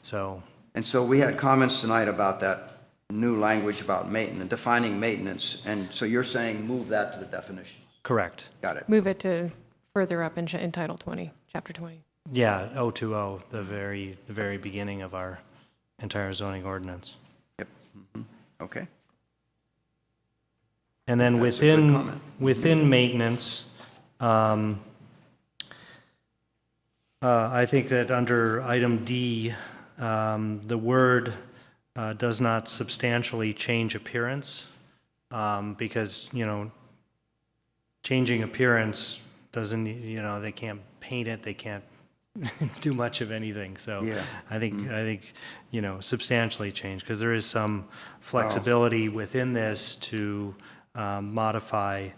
So, And so we had comments tonight about that new language about maintenance, defining maintenance, and so you're saying move that to the definitions. correct. Got it. Move it to further up in Title 20, Chapter 20. Yeah, 020, the very beginning of our entire zoning ordinance. Yep, okay. And then That's a good within, comment. within maintenance, I think that under item D, the word does not substantially change appearance, because, you know, changing appearance doesn't, you know, they can't paint it, they can't do much of anything. So Yeah. I think, you know, substantially change, because there is some flexibility within this to modify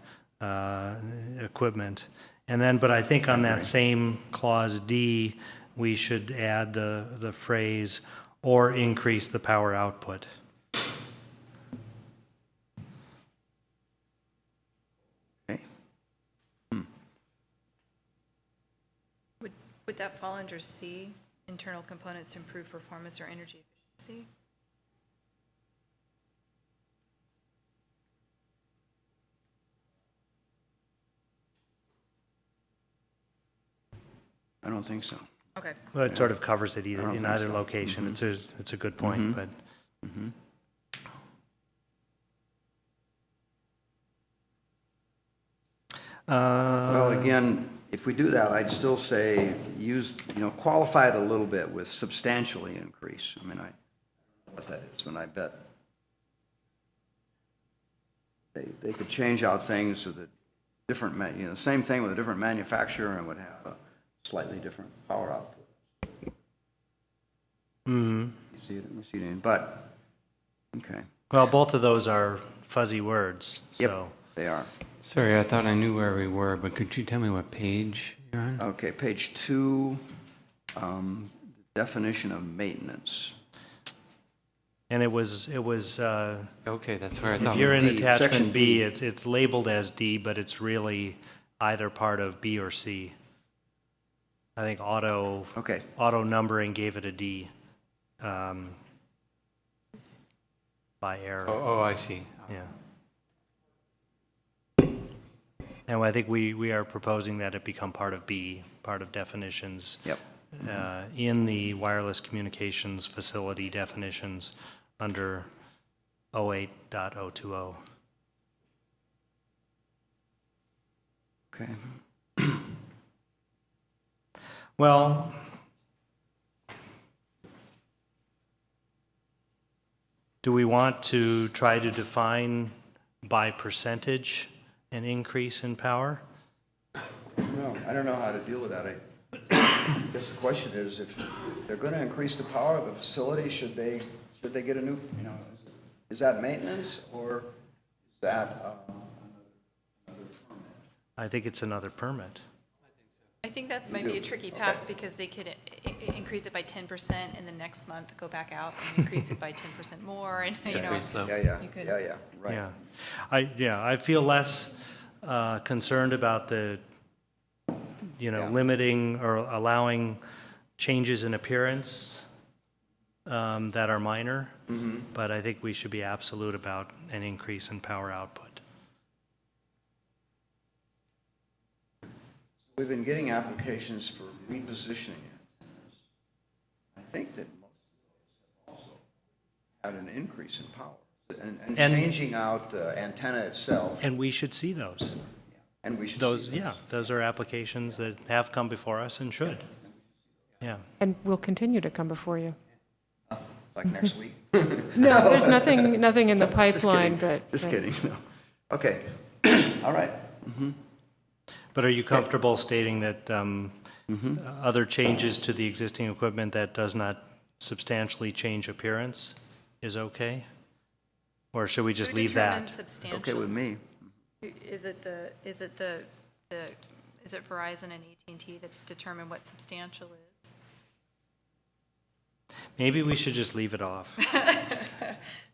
equipment. And then, but I think on that same clause D, we should add the phrase, or increase the power output. Okay. Would that fall under C, internal components to improve performance or energy efficiency? I don't think so. Okay. Well, it sort of covers it I either, don't in think either so. location. It's a good point, but. Well, again, if we do that, I'd still say use, qualify it a little bit with substantially increase. I mean, I don't know what that is, and I bet they could change out things so that different, same thing with a different manufacturer and would have a slightly different power output. Mm-hmm. You see what I mean? But, okay. Well, both of those are fuzzy words, Yep, so. they are. Sorry, I thought I knew where we were, but could you tell me what page you're on? Okay, page 2, definition of maintenance. And it was, Okay, that's where I if thought. you're in D, section attachment B, D. it's labeled as D, but it's really either part of B or C. I think auto numbering gave it a D, by error. Oh, I see. Yeah. And I think we are proposing that it become part of B, part of definitions. Yep. In the wireless communications facility definitions under 08.020. Okay. Well, do we want to try to define by percentage an increase in power? No, I don't know how to deal with that. guess the question is, if they're going to increase the power of a facility, should they get a new, is that maintenance or is that another permit? I think it's another permit. I think that might be a tricky path because they could increase it by 10% and the next month go back out and increase it by 10% more and, you know. Yeah, you could- right. Yeah, I feel less concerned about the, limiting or allowing changes in appearance that are minor, but I think we should be absolute about an increase in power output. We've been getting applications for repositioning antennas. I think that most of those have also had an increase in power and changing out the antenna itself. And we should see those. And we should Those, see those. those are applications that have come before us and should. Yeah. And will continue to come before you. Like next week? No, there's nothing in the pipeline, but. Just kidding, no. Okay, all right. But are you comfortable stating that other changes to the existing equipment that does not substantially change appearance is okay? Or should we just Who leave determines that? substantial? Okay with me. Is it Verizon and AT&T that determine what substantial is? Maybe we should just leave it off.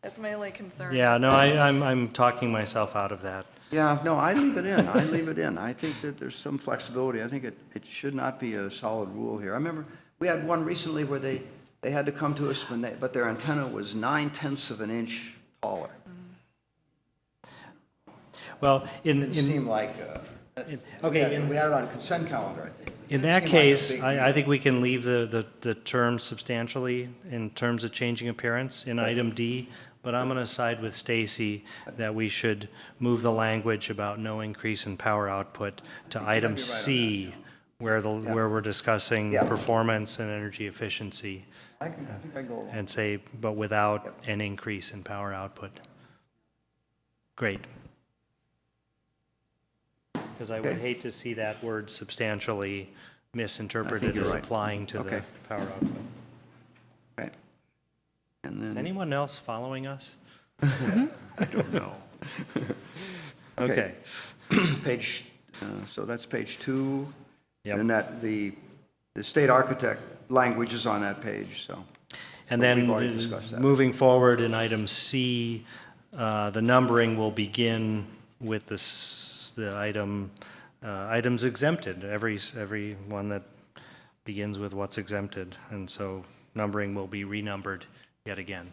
That's my only concern. Yeah, no, I'm talking myself out of that. Yeah, no, I leave it in. I think that there's some flexibility. I think it should not be a solid rule here. I remember we had one recently where they had to come to us but their antenna was 9/10 of an inch taller. Well, It seemed like, okay, we had it on consent calendar, I think. in that case, I think we can leave the term substantially in terms of changing appearance in item D, but I'm going to side with Stacy that we should move the language about no increase in power output to item C, where we're discussing performance and energy efficiency, I think I go along. and say, but without an increase in power output. Great. Because I would Okay. hate to see that word substantially misinterpreted you're as right. applying to the Okay. power output. Right. And Is then, anyone else following us? I don't know. Okay. Page, so that's page 2. Yep. And that the state architect language is on that page, so. And We've then already discussed that. moving forward in item C, the numbering will begin with the items exempted, every one that begins with what's exempted. And so numbering will be renumbered yet again.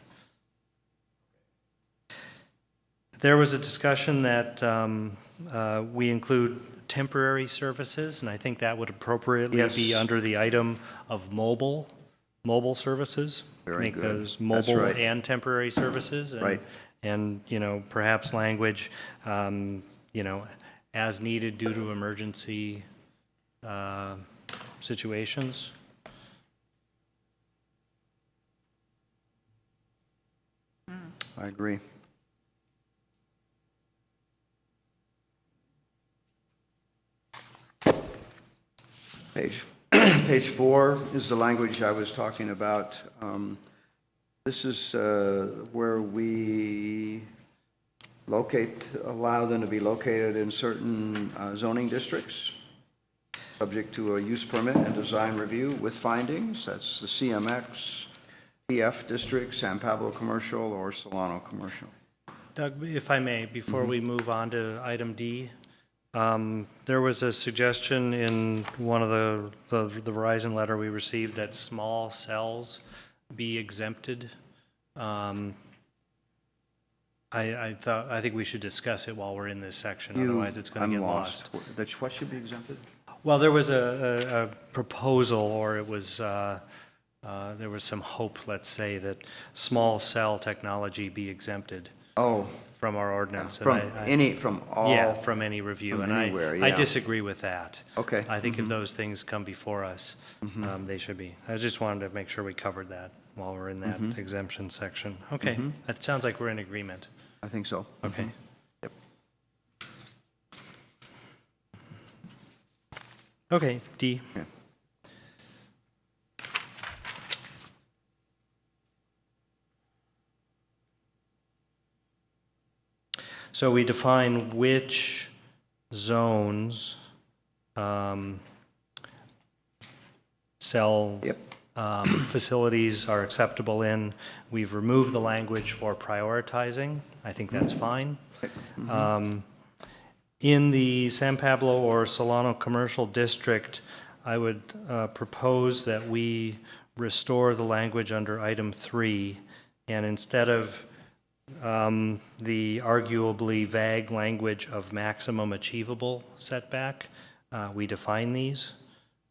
There was a discussion that we include temporary services, and I think that would appropriately Yes. be under the item of mobile services. Very Make good. those That's mobile right. and temporary services. And, Right. And, perhaps language, as needed due to emergency situations. I agree. Page 4 is the language I was talking about. This is where we allow them to be located in certain zoning districts, subject to a use permit and design review with findings. That's the CMX, PF district, San Pablo commercial, or Solano commercial. Doug, if I may, before we move on to item D, there was a suggestion in one of the Verizon letter we received that small cells be exempted. I think we should discuss it while we're in this section, otherwise it's going to I'm get lost. What should be exempted? Well, there was a proposal, or it was, there was some hope, let's say, that small cell technology be exempted Oh, from our ordinance. from And from all? yeah, from any review. from And anywhere, I yeah. disagree with that. Okay. I think if those things come before us, they should be. I just wanted to make sure we covered that while we're in that exemption section. Okay, that sounds like we're in agreement. I think so. Okay. Yep. Okay, D. So we define which zones cell Yep. facilities are acceptable in. We've removed the language for prioritizing. I think that's fine. In the San Pablo or Solano Commercial District, I would propose that we restore the language under item 3, and instead of the arguably vague language of maximum achievable setback, we define these.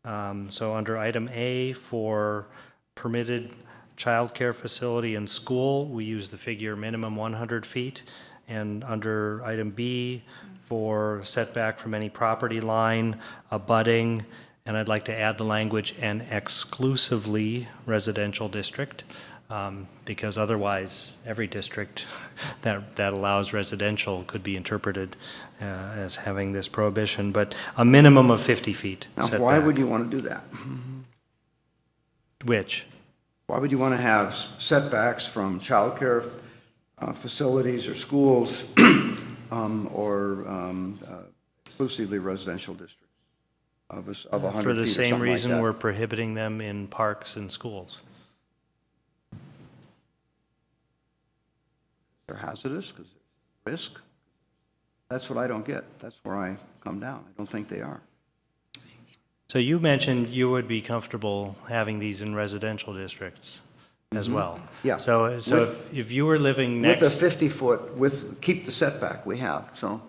So under item A for permitted childcare facility and school, we use the figure minimum 100 feet. And under item B for setback from any property line, abutting, and I'd like to add the language "an exclusively residential district," because otherwise every district that allows residential could be interpreted as having this prohibition, but a minimum of 50 feet Now, setback. why would you want to do that? Which? Why would you want to have setbacks from childcare facilities or schools or exclusively residential districts of 100 feet or something like that? For the same reason we're prohibiting them in parks and schools. They're hazardous because there's risk. That's what I don't get. That's where I come down. I don't think they are. So you mentioned you would be comfortable having these in residential districts as well. Yeah. So if you were living next. With a 50-foot, keep the setback we have. So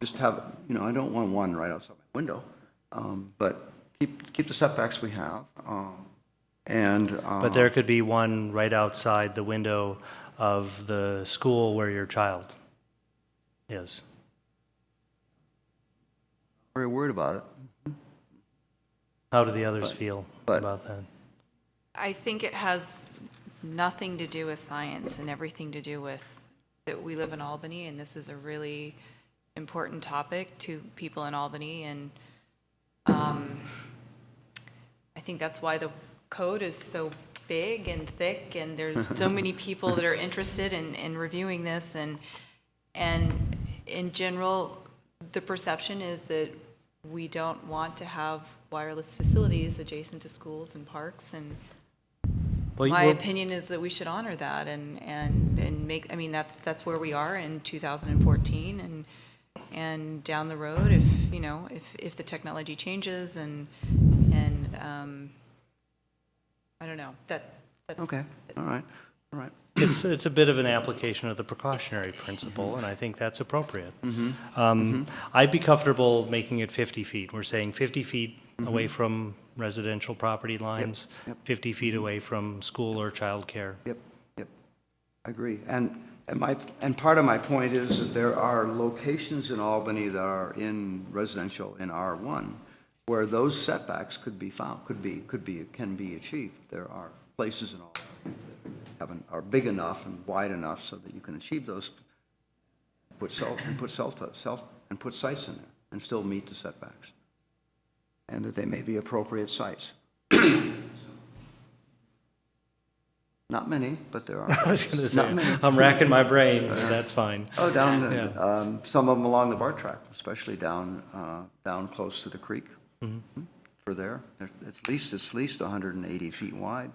just have, I don't want one right outside my window, but keep the setbacks we have. But there could be one right outside the window of the school where your child is. Very worried about it. How do the others feel about that? I think it has nothing to do with science and everything to do with that we live in Albany, and this is a really important topic to people in Albany, and I think that's why the code is so big and thick, and there's so many people that are interested in reviewing this, and in general, the perception is that we don't want to have wireless facilities adjacent to schools and parks, and my opinion is that we should honor that and make, that's where we are in 2014, and down the road, if the technology changes and I don't know, that's. Okay, all right. It's a bit of an application of the precautionary principle, and I think that's appropriate. I'd be comfortable making it 50 feet. We're saying 50 feet away from residential property lines, 50 feet away from school or childcare. Yep. I agree. And part of my point is that there are locations in Albany that are in residential in R1 where those setbacks could be found, can be achieved. There are places in Albany that are big enough and wide enough so that you can achieve those, put sites in there and still meet the setbacks, and that they may be appropriate sites. Not many, but there are. I was going to say, I'm racking my brain, but that's fine. Oh, some of them along the BART track, especially down close to the creek. For there, it's at least 180 feet wide.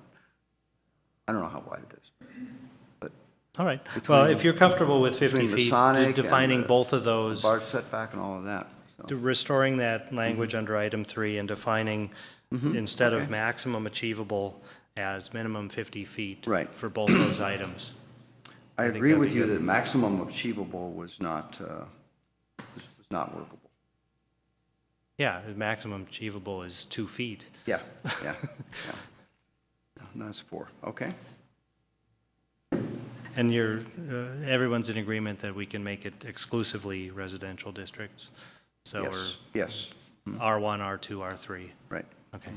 I don't know how wide it is, but. All right. Well, if you're comfortable with 50 feet, defining both of those. BART setback and all of that. So. Restoring that language under item 3 and defining instead of maximum achievable as minimum 50 feet for both those items. I agree with you that maximum achievable was not workable. Yeah, the maximum achievable is 2 feet. Yeah. No, that's poor. Okay. And everyone's in agreement that we can make it exclusively residential districts. So yes. R1, R2, R3. Right. Okay.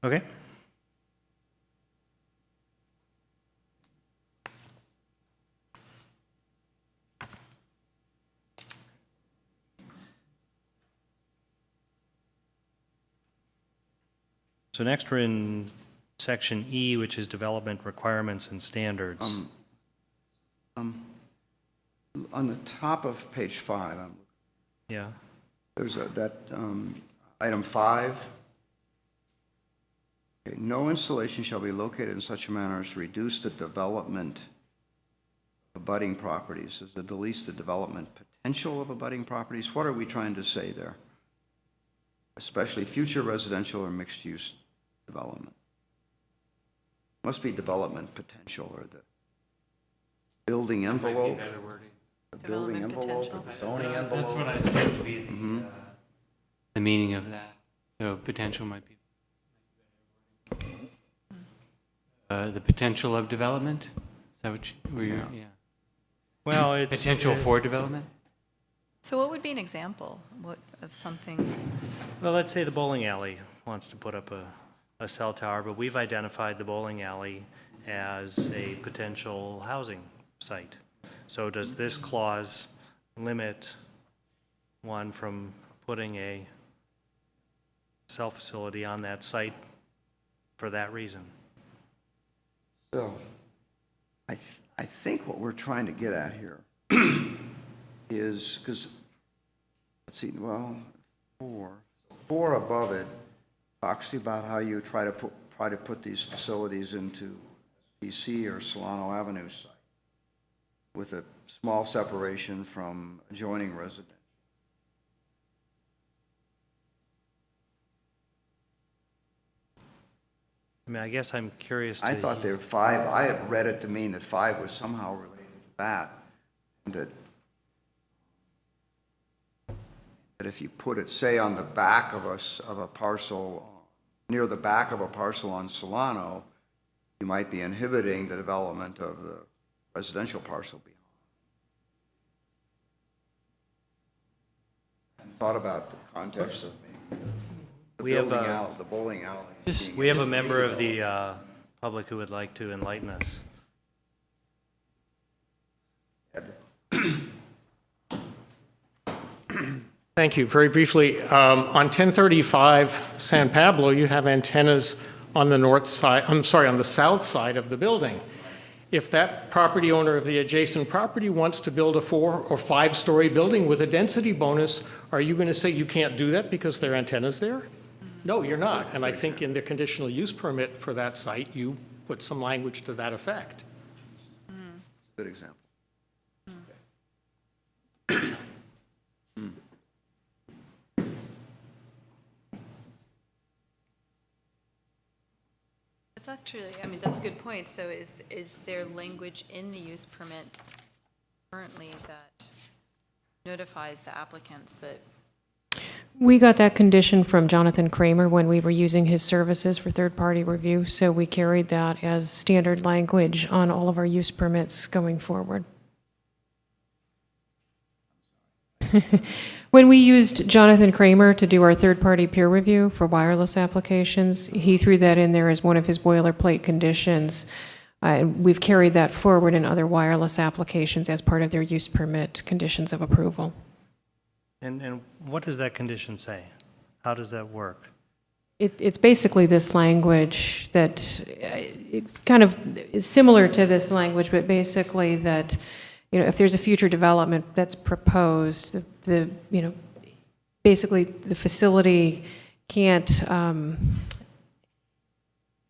Okay. So next we're in section E, which is development requirements and standards. on the top of page 5, Yeah. there's item 5. Okay, no installation shall be located in such a manner as to reduce the development of abutting properties, as to release the development potential of abutting properties. What are we trying to say there? Especially future residential or mixed-use development. Must be development potential, or the building envelope. The building Development envelope, potential. or the zoning envelope. That's what I see to be the meaning of that. So potential might be. The potential of development? Is that what yeah. Well, it's. Potential for development? So what would be an example of something? Well, let's say the bowling alley wants to put up a cell tower, but we've identified the bowling alley as a potential housing site. So does this clause limit one from putting a cell facility on that site for that reason? So, I think what we're trying to get at here is, because, let's see, well, 4 above it talks about how you try to put these facilities into PC or Solano Avenue site with a small separation from adjoining residential. I mean, I guess I'm curious to. I thought there were 5, I had read it to mean that 5 was somehow related to that if you put it, say, on the back of a parcel, near the back of a parcel on Solano, you might be inhibiting the development of the residential parcel behind. I thought about the context of the We have the bowling alley. We have a member of the public who would like to enlighten us. Thank you. Very briefly, on 1035 San Pablo, you have antennas on the north side, on the south side of the building. If that property owner of the adjacent property wants to build a 4 or 5-story building with a density bonus, are you going to say you can't do that because there are antennas there? No, you're not. And I think in the conditional use permit for that site, you put some language to that effect. Good example. That's actually, I mean, that's a good point. So is there language in the use permit currently that notifies the applicants that? We got that condition from Jonathan Kramer when we were using his services for third-party review, so we carried that as standard language on all of our use permits going forward. When we used Jonathan Kramer to do our third-party peer review for wireless applications, he threw that in there as one of his boilerplate conditions. We've carried that forward in other wireless applications as part of their use permit conditions of approval. And what does that condition say? How does that work? It's basically this language that it kind of is similar to this language, but basically that, if there's a future development that's proposed, basically the facility can't,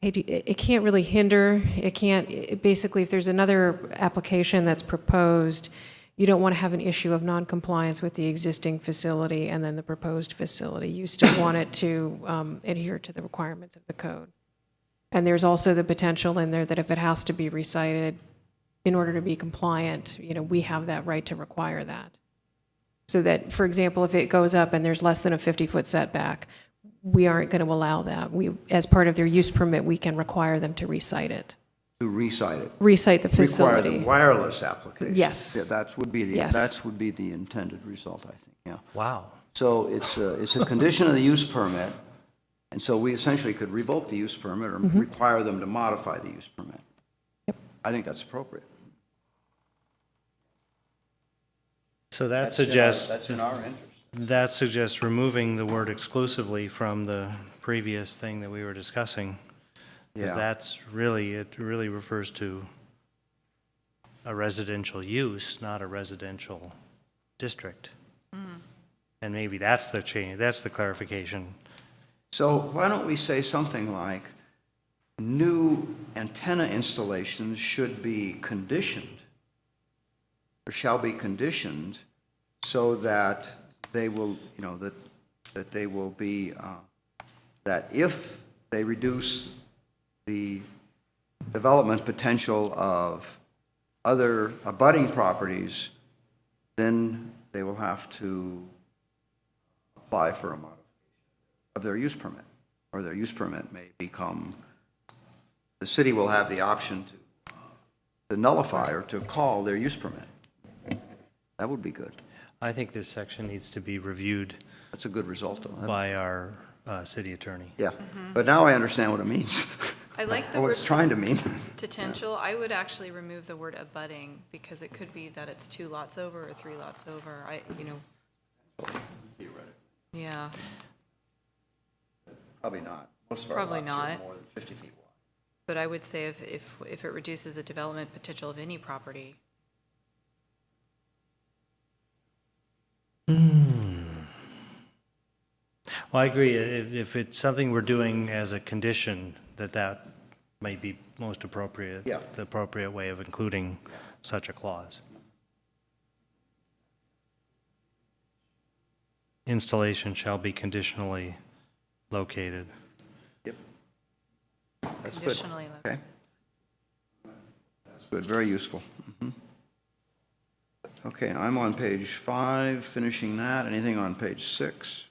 it can't really hinder, basically if there's another application that's proposed, you don't want to have an issue of noncompliance with the existing facility and then the proposed facility. You still want it to adhere to the requirements of the code. And there's also the potential in there that if it has to be recited in order to be compliant, we have that right to require that. So that, for example, if it goes up and there's less than a 50-foot setback, we aren't going to allow that. As part of their use permit, we can require them to recite it. To recite it. Recite the facility. Require the wireless application. Yes. Yeah, that would be the intended result, I think, yeah. Wow. So it's a condition of the use permit, and so we essentially could revoke the use permit or require them to modify the use permit. Yep. I think that's appropriate. So that That's suggests. in our interest. That suggests removing the word exclusively from the previous thing that we were discussing. Because Yeah. it really refers to a residential use, not a residential district. And maybe that's the change, that's the clarification. So why don't we say something like, new antenna installations should be conditioned, or shall be conditioned, so that they will, you know, that they will be, that if they reduce the development potential of other abutting properties, then they will have to apply for a modification of their use permit, or their use permit may become, the city will have the option to nullify or to call their use permit. That would be good. I think this section needs to be reviewed That's a good result, though. by our city attorney. Yeah, but now I understand what it means, I like the or what word it's trying to mean. potential. I would actually remove the word abutting, because it could be that it's 2 lots over or 3 lots over. Yeah, Probably not. Most of our Probably lots are not. more than 50 feet wide. but I would say if it reduces the development potential of any property. Well, I agree. If it's something we're doing as a condition, that might be most appropriate. Yeah. The appropriate way of including such a clause. Installation shall be conditionally located. Yep. That's good. Conditionally located. Okay. That's good, very useful. Mhm. Okay, I'm on page 5, finishing that. Anything on page 6?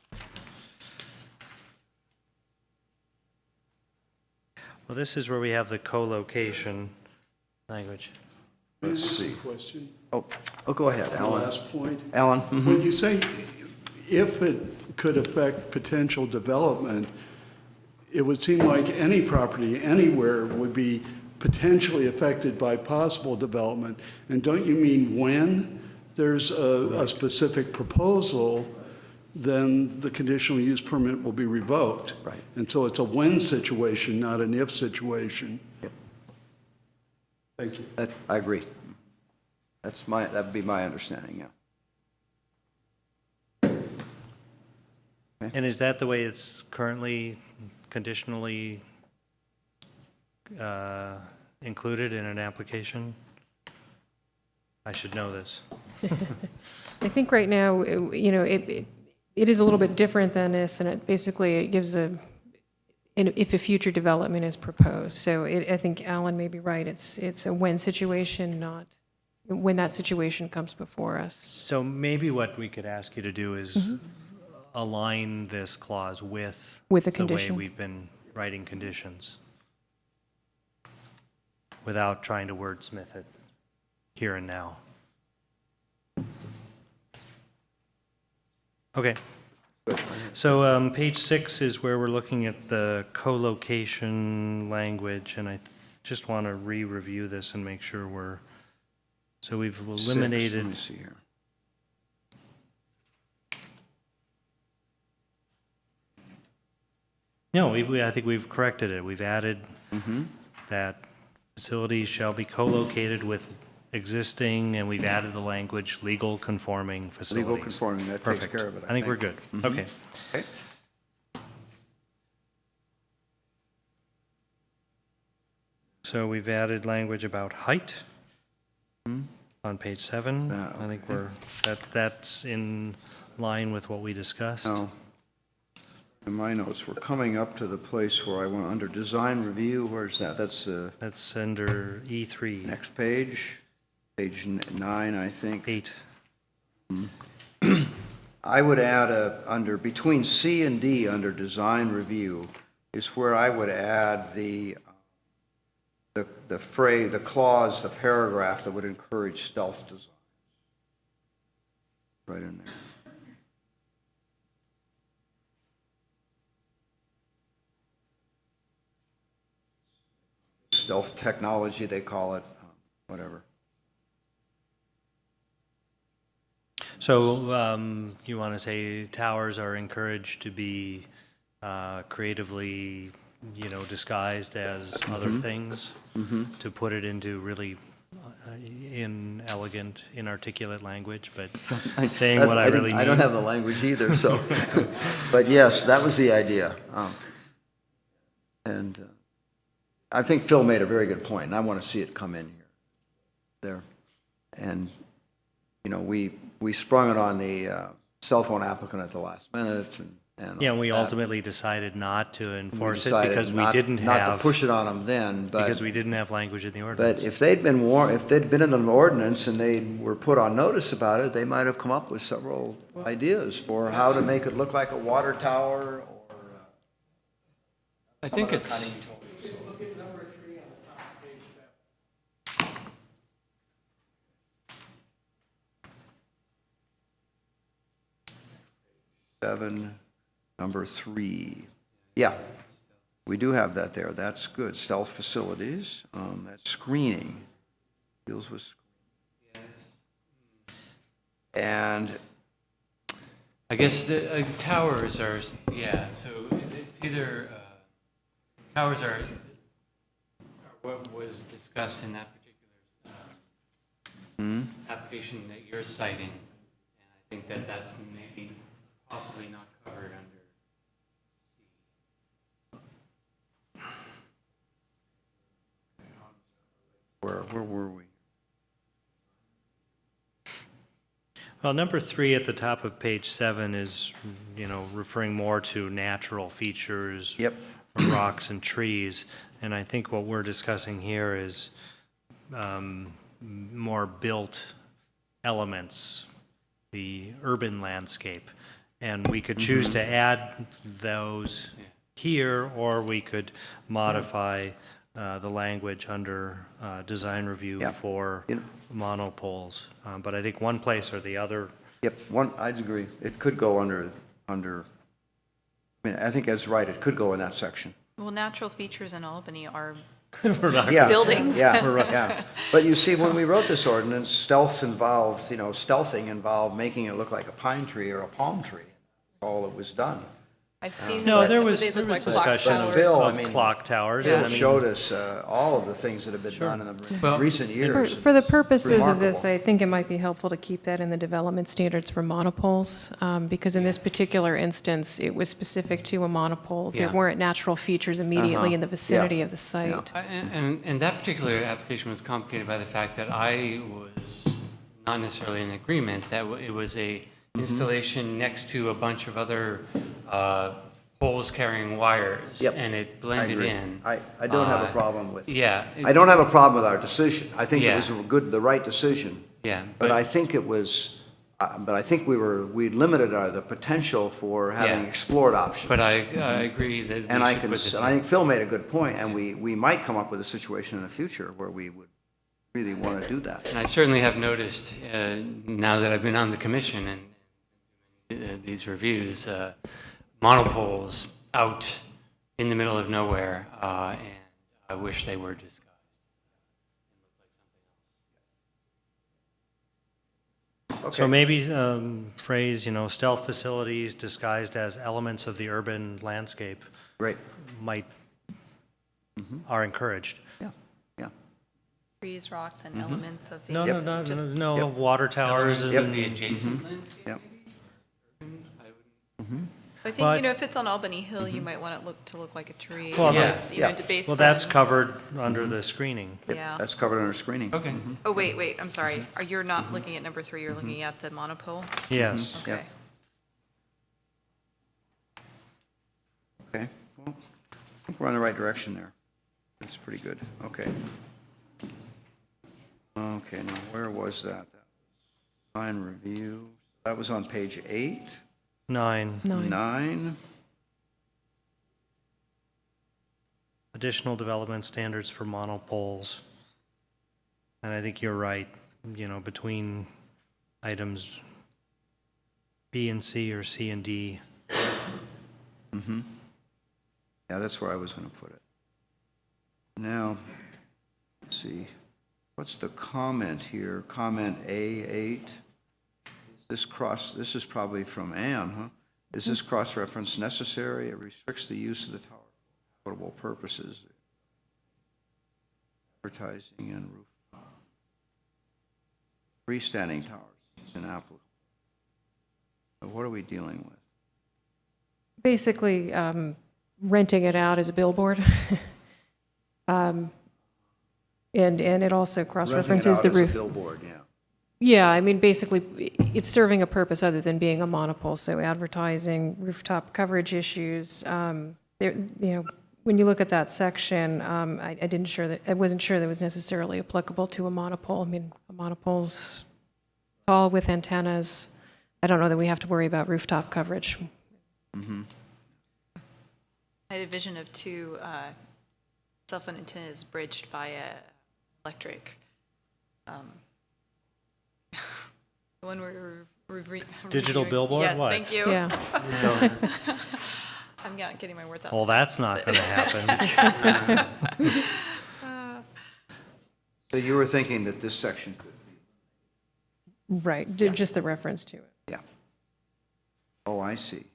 Well, this is where we have the co-location language. Let's see. Question, Oh, go ahead, Alan. last point. Alan? Mhm. When you say if it could affect potential development, it would seem like any property anywhere would be potentially affected by possible development. And don't you mean when there's a specific proposal, then the conditional use permit will be revoked? Right. And so it's a when situation, not an if situation. Yep. Thank you. I agree. That would be my understanding, yeah. And is that the way it's currently conditionally included in an application? I should know this. I think right now, it is a little bit different than this, and it basically gives if a future development is proposed. So I think Alan may be right. It's a when situation, not when that situation comes before us. So maybe what we could ask you to do is align this clause with the way condition. we've been writing conditions, without trying to wordsmith it here and now. Okay. So page 6 is where we're looking at the co-location language, and I just want to re-review this and make sure so we've eliminated. 6, let me see here. No, I think we've corrected it. We've added that facilities shall be co-located with existing, and we've added the language legal conforming facilities. Legal conforming, that takes Perfect. care of it, I think we're good. Okay. Okay. So we've added language about height on page 7. I think that's in line with what we discussed. Now, in my notes, we're coming up to the place where I want, under design review, where's that? That's That's under E3. next page, page 9, I think. 8. I would add under, between C and D, under design review, is where I would add the phrase, the clause, the paragraph that would encourage stealth design. Right in there. Stealth technology, they call it, whatever. So you want to say towers are encouraged to be creatively, disguised as other things, to put it into really inelegant, inarticulate language, but Sometimes- saying what I really I don't mean. have the language either, so, but yes, that was the idea. And I think Phil made a very good point, and I want to see it come in here, there. And, you know, we sprung it on the cell phone applicant at the last minute, and Yeah, and we all that. ultimately decided not to We enforce it decided because we not- didn't Not to have, push it on them then, but. because we didn't have language in the But ordinance. if they'd been if they'd been in an ordinance and they were put on notice about it, they might have come up with several ideas for how to make it look like a water tower or. I think it's, Seven, number 3. Yeah, we do have that there. That's good. Stealth facilities, that's screening, deals with. And I guess the towers are, yeah, so it's either, towers are what was discussed in that particular application that you're citing. And I think that that's maybe possibly not covered under where were we? Well, number 3 at the top of page 7 is, referring more to natural features. Yep. Rocks and trees. And I think what we're discussing here is more built elements, the urban landscape. And we could choose to add those here, or we could modify the language under design review Yeah. for monopoles. But I think one place or the other. Yep, I'd agree. It could go under, I mean, I think Ed's right. It could go in that section. Well, natural features in Albany are Yeah, buildings. Yeah, yeah. But you see, when we wrote this ordinance, stealthing involved making it look like a pine tree or a palm tree. All that was done. I've seen No, them, there but was they look like clock discussion towers. Phil, of clock towers. Phil and I mean, showed us all of the things that have been done in the recent For, years. for the purposes of this, Remarkable. I think it might be helpful to keep that in the development standards for monopoles, because in this particular instance, it was specific to a monopole. There Yeah. weren't natural features immediately in the vicinity of the site. And that particular application was complicated by the fact that I was not necessarily in agreement that it was a installation next to a bunch of other poles carrying wires, Yep. and it I blended agree. in. I don't have a problem with. Yeah. I don't have a problem with our decision. I think it Yeah. was the right decision. Yeah, But I think it was, but I think we limited the potential for having Yeah. explored options. But I agree that we And I should can, put this and I in. think Phil made a good point, and we might come up with a situation in the future where we would really want to do that. And I certainly have noticed, now that I've been on the commission and these reviews, monopoles out in the middle of nowhere, and I wish they were disguised. So maybe phrase, stealth facilities disguised as elements of the urban landscape Great. are encouraged. Yeah, yeah. Trees, rocks, and elements of the. No, Yep. no, Just- no, water towers Elements of and the adjacent landscape. Yep. I think, Well, if it's on Albany Hill, you might want it to look like a tree. Well, If yeah. it's, Yeah. based well, that's on- covered under the screening. Yeah. That's covered under screening. Okay. Oh, wait, I'm sorry. You're not looking at number 3, you're looking at the monopole? Yes. Yeah. Okay. Okay, well, I think we're on the right direction there. That's pretty good, okay. Okay, now where was that? Design review, that was on page 8, 9, 9. additional development standards for monopoles. And I think you're right, between items B and C or C and D. Yeah, that's where I was going to put it. Now, let's see, what's the comment here? Comment A8? This is probably from Ann, huh? Is this cross-reference necessary? It restricts the use of the tower for equitable purposes. Advertising and roof. freestanding towers is inapplicable. So what are we dealing with? Basically, renting it out as a billboard. And it also cross-references the Renting it out roof. as a billboard, yeah. Yeah, I mean, basically, it's serving a purpose other than being a monopole, so advertising, rooftop coverage issues. When you look at that section, I wasn't sure that was necessarily applicable to a monopole. I mean, a monopole's tall with antennas. I don't know that we have to worry about rooftop coverage. Mm-hmm. I had a vision of two cell phone antennas bridged by a electric. The one where we're Digital billboard? Yes, What? thank you. Yeah. I'm not getting my words out. Well, that's not going to happen. So you were thinking that this section could be, Right, just the reference to it. yeah. Oh, I see.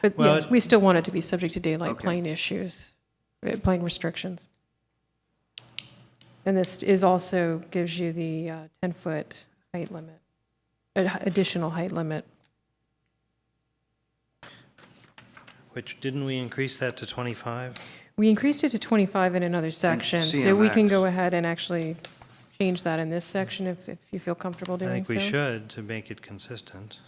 But Well, yeah, we still want it to be subject to daylight Okay. plane issues, plane restrictions. And this is also gives you the 10-foot height limit, additional height limit. Which, didn't we increase that to 25? We increased it to 25 in another section, so we can go ahead and actually change that in this section if you feel comfortable I doing think so. we should, to make it consistent.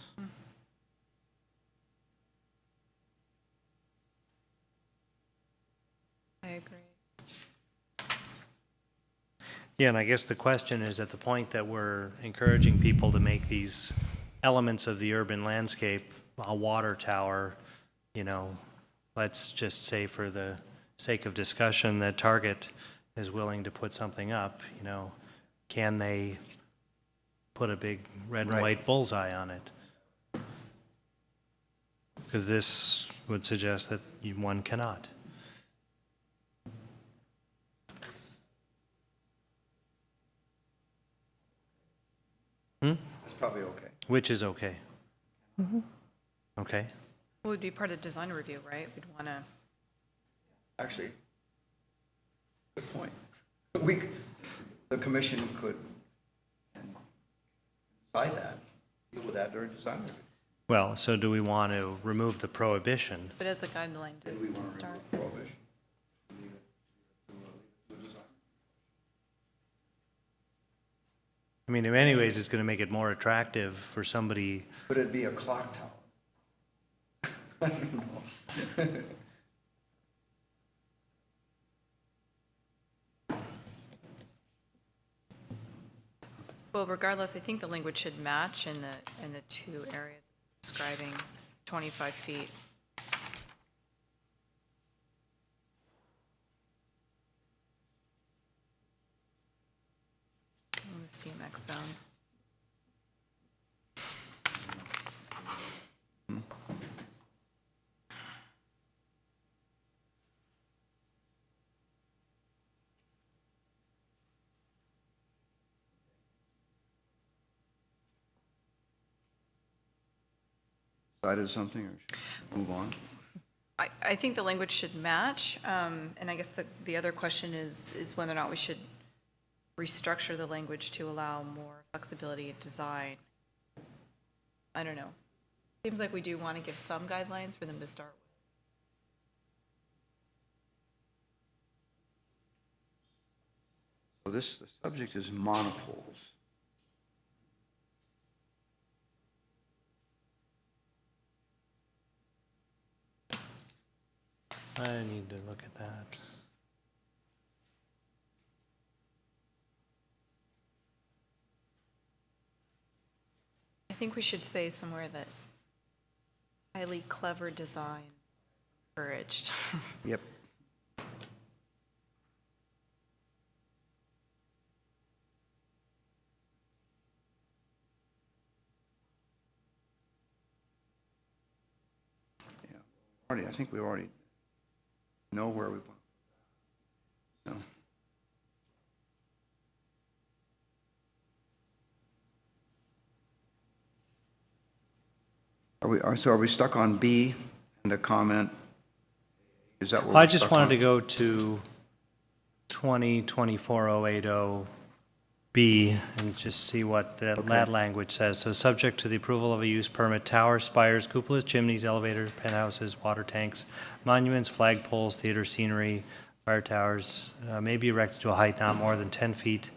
I agree. Yeah, and I guess the question is, at the point that we're encouraging people to make these elements of the urban landscape a water tower, let's just say for the sake of discussion that Target is willing to put something up, can they put a big red and Right. white bullseye on it? Because this would suggest that one cannot. That's probably okay. Which is okay. Okay. Well, it would be part of the design review, right? We'd want to. Actually, good point. The commission could decide that, deal with that during design review. Well, so do we want to remove the prohibition? But as a guideline Did we to want to start. remove prohibition? I mean, in many ways, it's going to make it more attractive for somebody. Could it be a clock tower? I don't know. Well, regardless, I think the language should match in the two areas describing 25 feet. In the CMX zone. Decided something, or should we move on? I think the language should match, and I guess the other question is whether or not we should restructure the language to allow more flexibility in design. I don't know. Seems like we do want to give some guidelines for them to start with. So the subject is monopoles. I need to look at that. I think we should say somewhere that highly clever design encouraged. Yep. Yeah, I think we already know where we want. So. Are we stuck on B and the comment? Is that what I we're just stuck wanted on? to go to 2024-080 B and just see what that language says. So subject to the approval of a use permit, towers, spires, cupolas, chimneys, elevators, penthouses, water tanks, monuments, flagpoles, theater scenery, fire towers may be erected to a height not more than 10 feet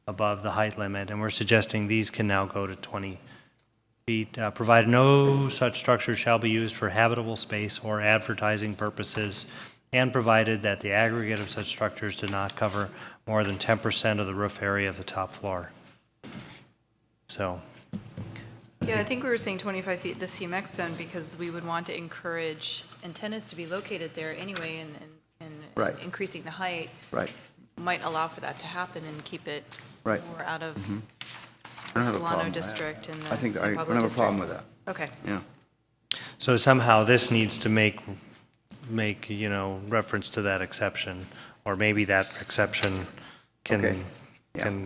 above the height limit. And we're suggesting these can now go to 20 feet. Provided no such structure shall be used for habitable space or advertising purposes, and provided that the aggregate of such structures do not cover more than 10% of the roof area of the top floor. So, Yeah, I think we were saying 25 feet, the CMX zone, because we would want to encourage antennas to be located there anyway, and Right. increasing the height Right. might allow for that to happen and keep it Right. more out of I the don't have a Solano problem with that. district and I think the I San don't Pablo have a district. problem with that. Okay. Yeah. so somehow this needs to make, reference to that exception, or maybe that exception Okay. can, Yeah. can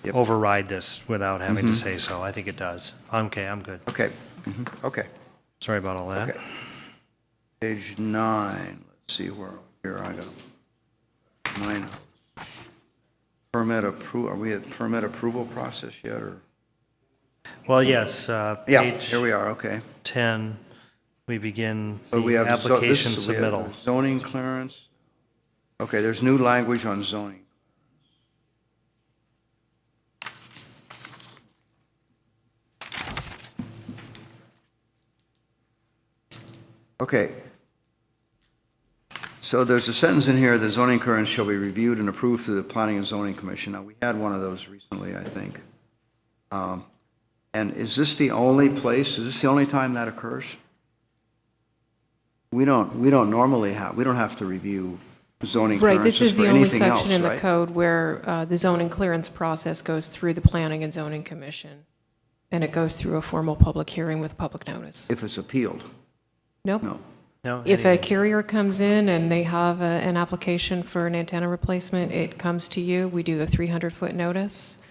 Yep. override this without having to say so. I think it does. Okay, I'm good. Okay. Okay. Sorry about all that. Okay. Page 9, let's see where, here I go. 9. Permit approval, are we at permit approval process yet, or? Well, yes, Yeah, page here we are, okay. 10, we begin So we the have zo- this- application we have submittal. Zoning clearance. Okay, there's new language on zoning. Okay. So there's a sentence in here, the zoning clearance shall be reviewed and approved through the Planning and Zoning Commission. Now, we had one of those recently, I think. And is this the only place, is this the only time that occurs? We don't normally have, we don't have to review zoning Right, this clearances is for the only anything else, section in the right? code where the zoning clearance process goes through the Planning and Zoning Commission, and it goes through a formal public hearing with public notice. If it's appealed, Nope. no. No, If a carrier comes in and they have an application for an antenna replacement, it comes to you, we do a 300-foot notice,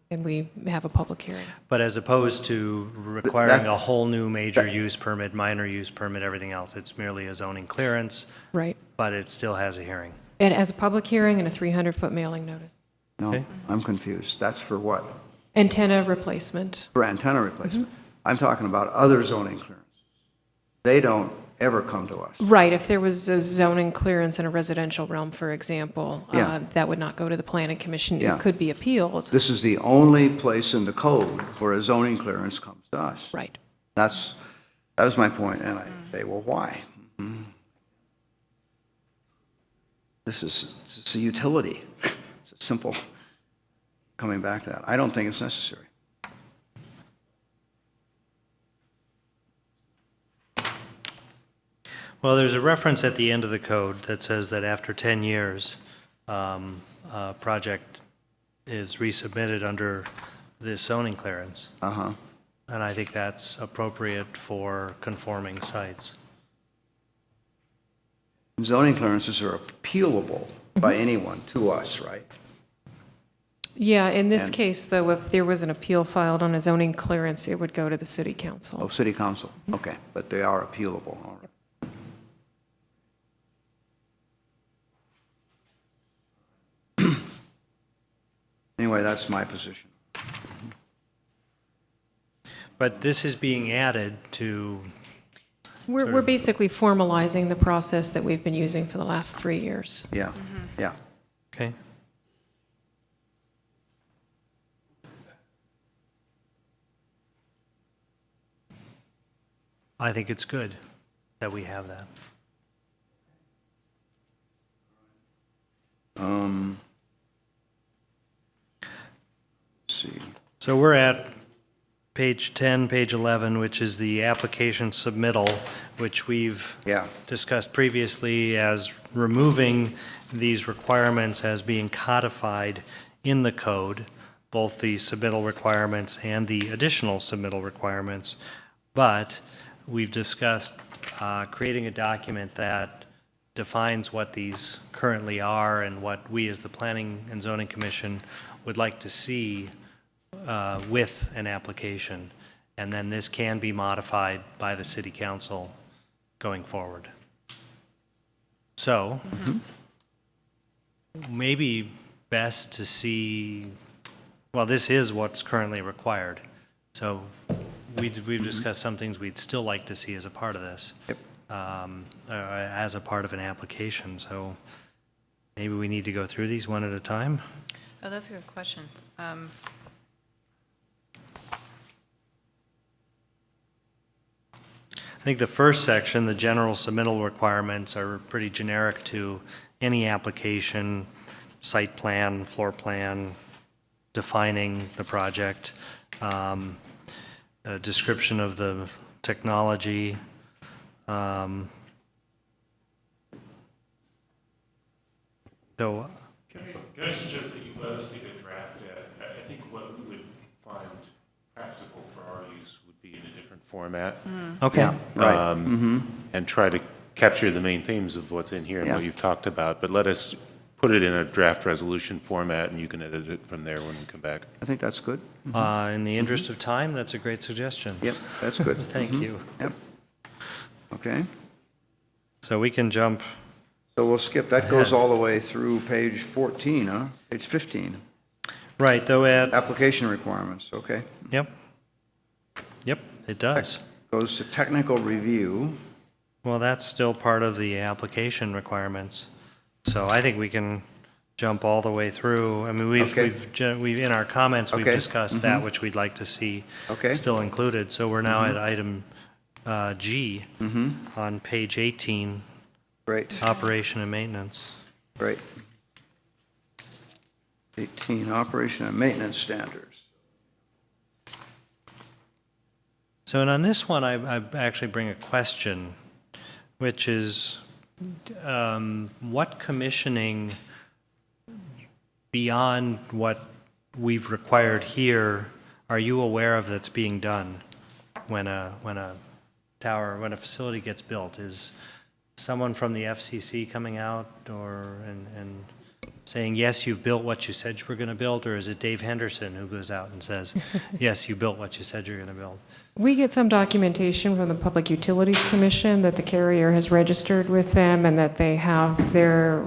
and we have a public hearing. But as opposed to requiring a whole new major use permit, minor use permit, everything else, it's merely a zoning clearance, Right. but it still has a hearing. It has a public hearing and a 300-foot mailing notice. No, Okay. I'm confused. That's for what? Antenna replacement. For antenna replacement. I'm talking about other zoning clearances. They don't ever come to us. Right, if there was a zoning clearance in a residential realm, for example, Yeah. that would not go to the Planning Commission. Yeah. It could be appealed. This is the only place in the code where a zoning clearance comes to us. Right. That was my point, and I say, well, why? This is a utility. It's a simple, coming back to that. I don't think it's necessary. Well, there's a reference at the end of the code that says that after 10 years, a project is resubmitted under this zoning clearance. Uh-huh. And I think that's appropriate for conforming sites. Zoning clearances are appealable by anyone to us, right? Yeah, in this And- case, though, if there was an appeal filed on a zoning clearance, it would go to the city council. Oh, city council, okay, but they are appealable, all right. Anyway, that's my position. But this is being added to, We're basically formalizing the process that we've been using for the last 3 years. Yeah, yeah. okay? I think it's good that we have that. Let's see. So we're at page 10, page 11, which is the application submittal, which we've Yeah. discussed previously as removing these requirements as being codified in the code, both the submittal requirements and the additional submittal requirements. But we've discussed creating a document that defines what these currently are and what we as the Planning and Zoning Commission would like to see with an application. And then this can be modified by the city council going forward. So maybe best to see, well, this is what's currently required. So we've discussed some things we'd still like to see as a part of this. Yep. As a part of an application. So maybe we need to go through these one at a time. Oh, that's a good question. I think the first section, the general submittal requirements, are pretty generic to any application, site plan, floor plan, defining the project, a description of the technology. So, Can I suggest that you let us take a draft at, I think what we would find practical for our use would be in a different format. okay. Yeah, right. And try to capture the main themes of what's in here and Yeah. what you've talked about, but let us put it in a draft resolution format, and you can edit it from there when we come back. I think that's good. In the interest of time, that's a great suggestion. Yep, that's good. Thank you. Yep. Okay, So we can jump, so we'll skip, that goes all the way through page 14, huh? Page 15, right, though at, application requirements, okay. yep. Yep, it does. Goes to technical review. Well, that's still part of the application requirements. So I think we can jump all the way through. I mean, Okay. we've in our comments, we've Okay. discussed that which we'd like to see Okay. still included. So we're now at item G on page 18, Great, operation and maintenance. great. 18, operation and maintenance standards. So, and on this one, I actually bring a question, which is, what commissioning beyond what we've required here are you aware of that's being done when a tower, when a facility gets built? Is someone from the FCC coming out and saying, yes, you've built what you said you were going to build, or is it Dave Henderson who goes out and says, yes, you built what you said you're going to build? We get some documentation from the Public Utilities Commission that the carrier has registered with them and that they have their,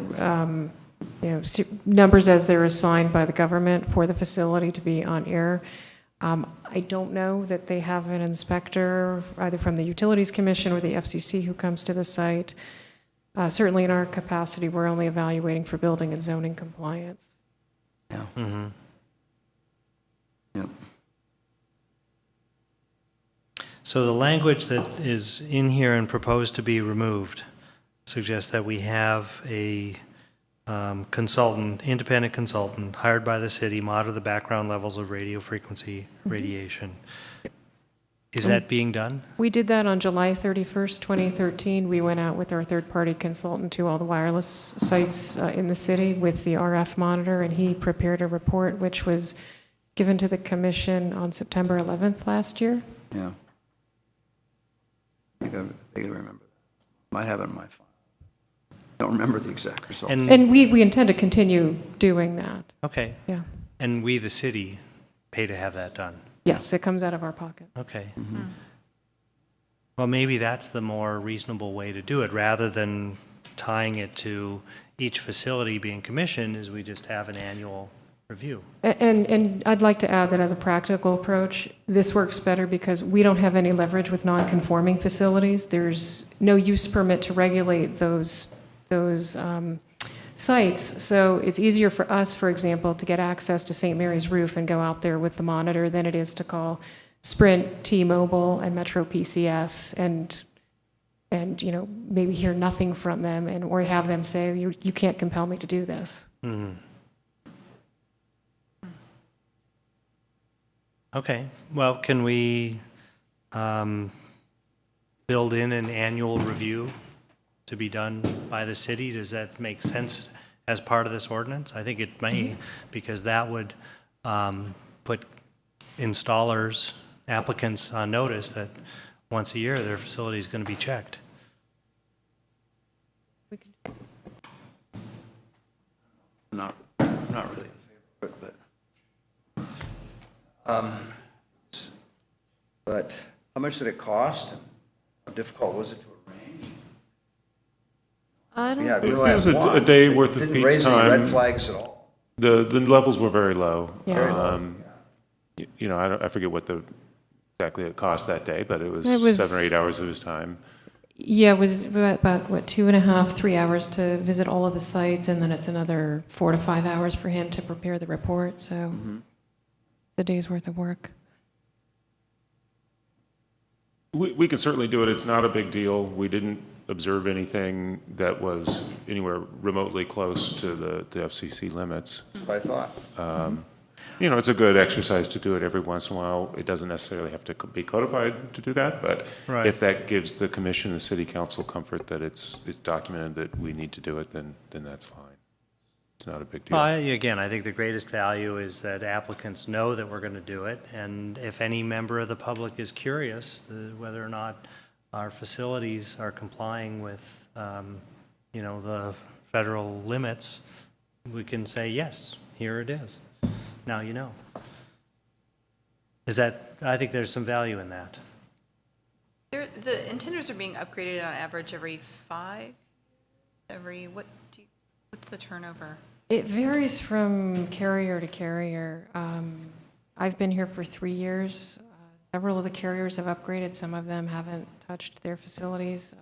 numbers as they're assigned by the government for the facility to be on air. I don't know that they have an inspector either from the Utilities Commission or the FCC who comes to the site. Certainly in our capacity, we're only evaluating for building and zoning compliance. Yeah. Mm-hmm. Yep. So the language that is in here and proposed to be removed suggests that we have a consultant, independent consultant, hired by the city, monitor the background levels of radio frequency radiation. Is that being done? We did that on July 31st, 2013. We went out with our third-party consultant to all the wireless sites in the city with the RF monitor, and he prepared a report which was given to the commission on September 11th last year. Yeah. I vaguely remember that. Might have it in my file. Don't remember the exact results. And we intend to continue doing that. Okay. Yeah. And we, the city, pay to have that done? Yes, it comes out of our pocket. Okay. Well, maybe that's the more reasonable way to do it, rather than tying it to each facility being commissioned, is we just have an annual review. And I'd like to add that as a practical approach, this works better because we don't have any leverage with non-conforming facilities. There's no use permit to regulate those sites. So it's easier for us, for example, to get access to St. Mary's Roof and go out there with the monitor than it is to call Sprint, T-Mobile, and Metro PCS and maybe hear nothing from them or have them say, you can't compel me to do this. Mhm. Okay, well, can we build in an annual review to be done by the city? Does that make sense as part of this ordinance? I think it may, because that would put installers, applicants on notice that once a year their facility is going to be checked. Not really in favor of it, but how much did it cost? How difficult was it to arrange? I don't Yeah, we It only was had a one. day It worth of didn't Pete's raise any time. red flags at all. The levels were very low. Yeah. You know, I forget what exactly it cost that day, but it was It was- 7 or 8 hours of his time. Yeah, it was about, what, 2.5, 3 hours to visit all of the sites, and then it's another 4 to 5 hours for him to prepare the report, so it's a day's worth of work. We can certainly do it. It's not a big deal. We didn't observe anything that was anywhere remotely close to the FCC limits. That's what I thought. You know, it's a good exercise to do it every once in a while. It doesn't necessarily have to be codified to do that, but Right. if that gives the commission, the city council comfort that it's documented that we need to do it, then that's fine. It's not a big deal. Well, again, I think the greatest value is that applicants know that we're going to do it, and if any member of the public is curious whether or not our facilities are complying with, you know, the federal limits, we can say, yes, here it is. Now you know. I think there's some value in that. The intenders are being upgraded on average every what's the turnover? It varies from carrier to carrier. I've been here for 3 years. Several of the carriers have upgraded. Some of them haven't touched their facilities.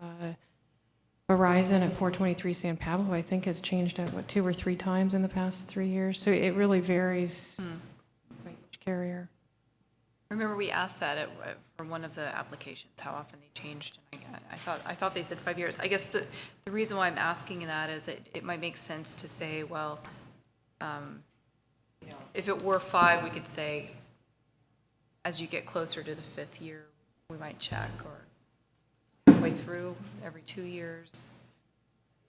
Verizon at 423 San Pablo, I think, has changed out, 2 or 3 times in the past 3 years. So it really varies by each carrier. Remember, we asked that for one of the applications, how often they changed. And I thought they said 5 years. I guess the reason why I'm asking that is it might make sense to say, well, you know, if it were 5, we could say, as you get closer to the 5th year, we might check, or halfway through, every 2 years.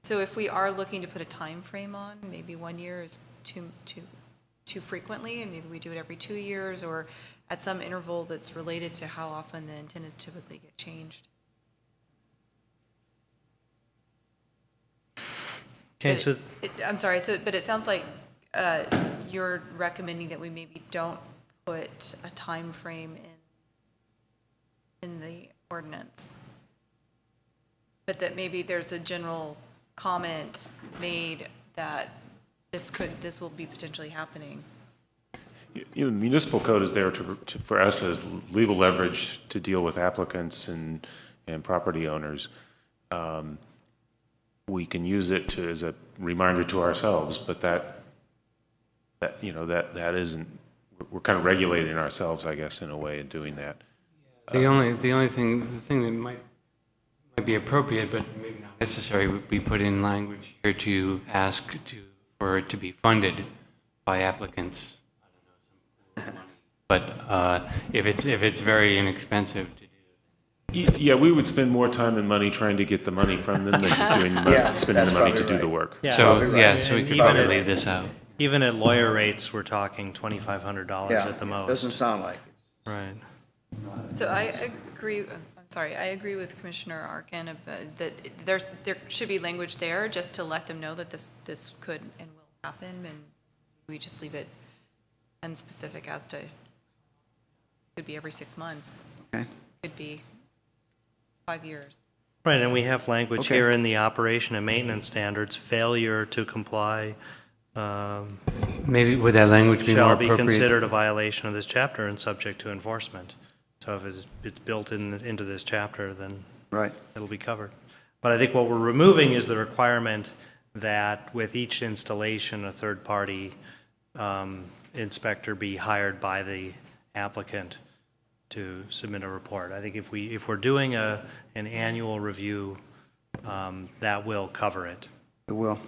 So if we are looking to put a time frame on, maybe 1 year is too frequently, and maybe we do it every 2 years, or at some interval that's related to how often the antennas typically get changed. Okay, But so I'm sorry, but it sounds like you're recommending that we maybe don't put a time frame in the ordinance, but that maybe there's a general comment made that this will be potentially happening. You know, municipal code is there for us as legal leverage to deal with applicants and property owners. We can use it as a reminder to ourselves, but that isn't, we're kind of regulating ourselves, I guess, in a way in doing that. The thing that might be appropriate, but maybe not necessary, would be put in language here to ask for it to be funded by applicants. I don't know, but if it's very inexpensive to do. Yeah, we would spend more time and money trying to get the money from them than just doing spending the money to do the work. Yeah, So right. so we And could even probably at- leave this out. even at lawyer rates, we're talking $2,500 Yeah, at the most. doesn't sound like it. Right. So I agree, I agree with Commissioner Arkin that there should be language there just to let them know that this could and will happen, and we just leave it unspecific as to, could be every 6 months. Okay. Could be 5 years. Right, and we have language Okay. here in the operation and maintenance standards, failure to comply Maybe would that language be more shall appropriate? be considered a violation of this chapter and subject to enforcement. So if it's built into this chapter, then Right. it'll be covered. But I think what we're removing is the requirement that with each installation, a third-party inspector be hired by the applicant to submit a report. I think if we're doing an annual review, that will cover it. It will.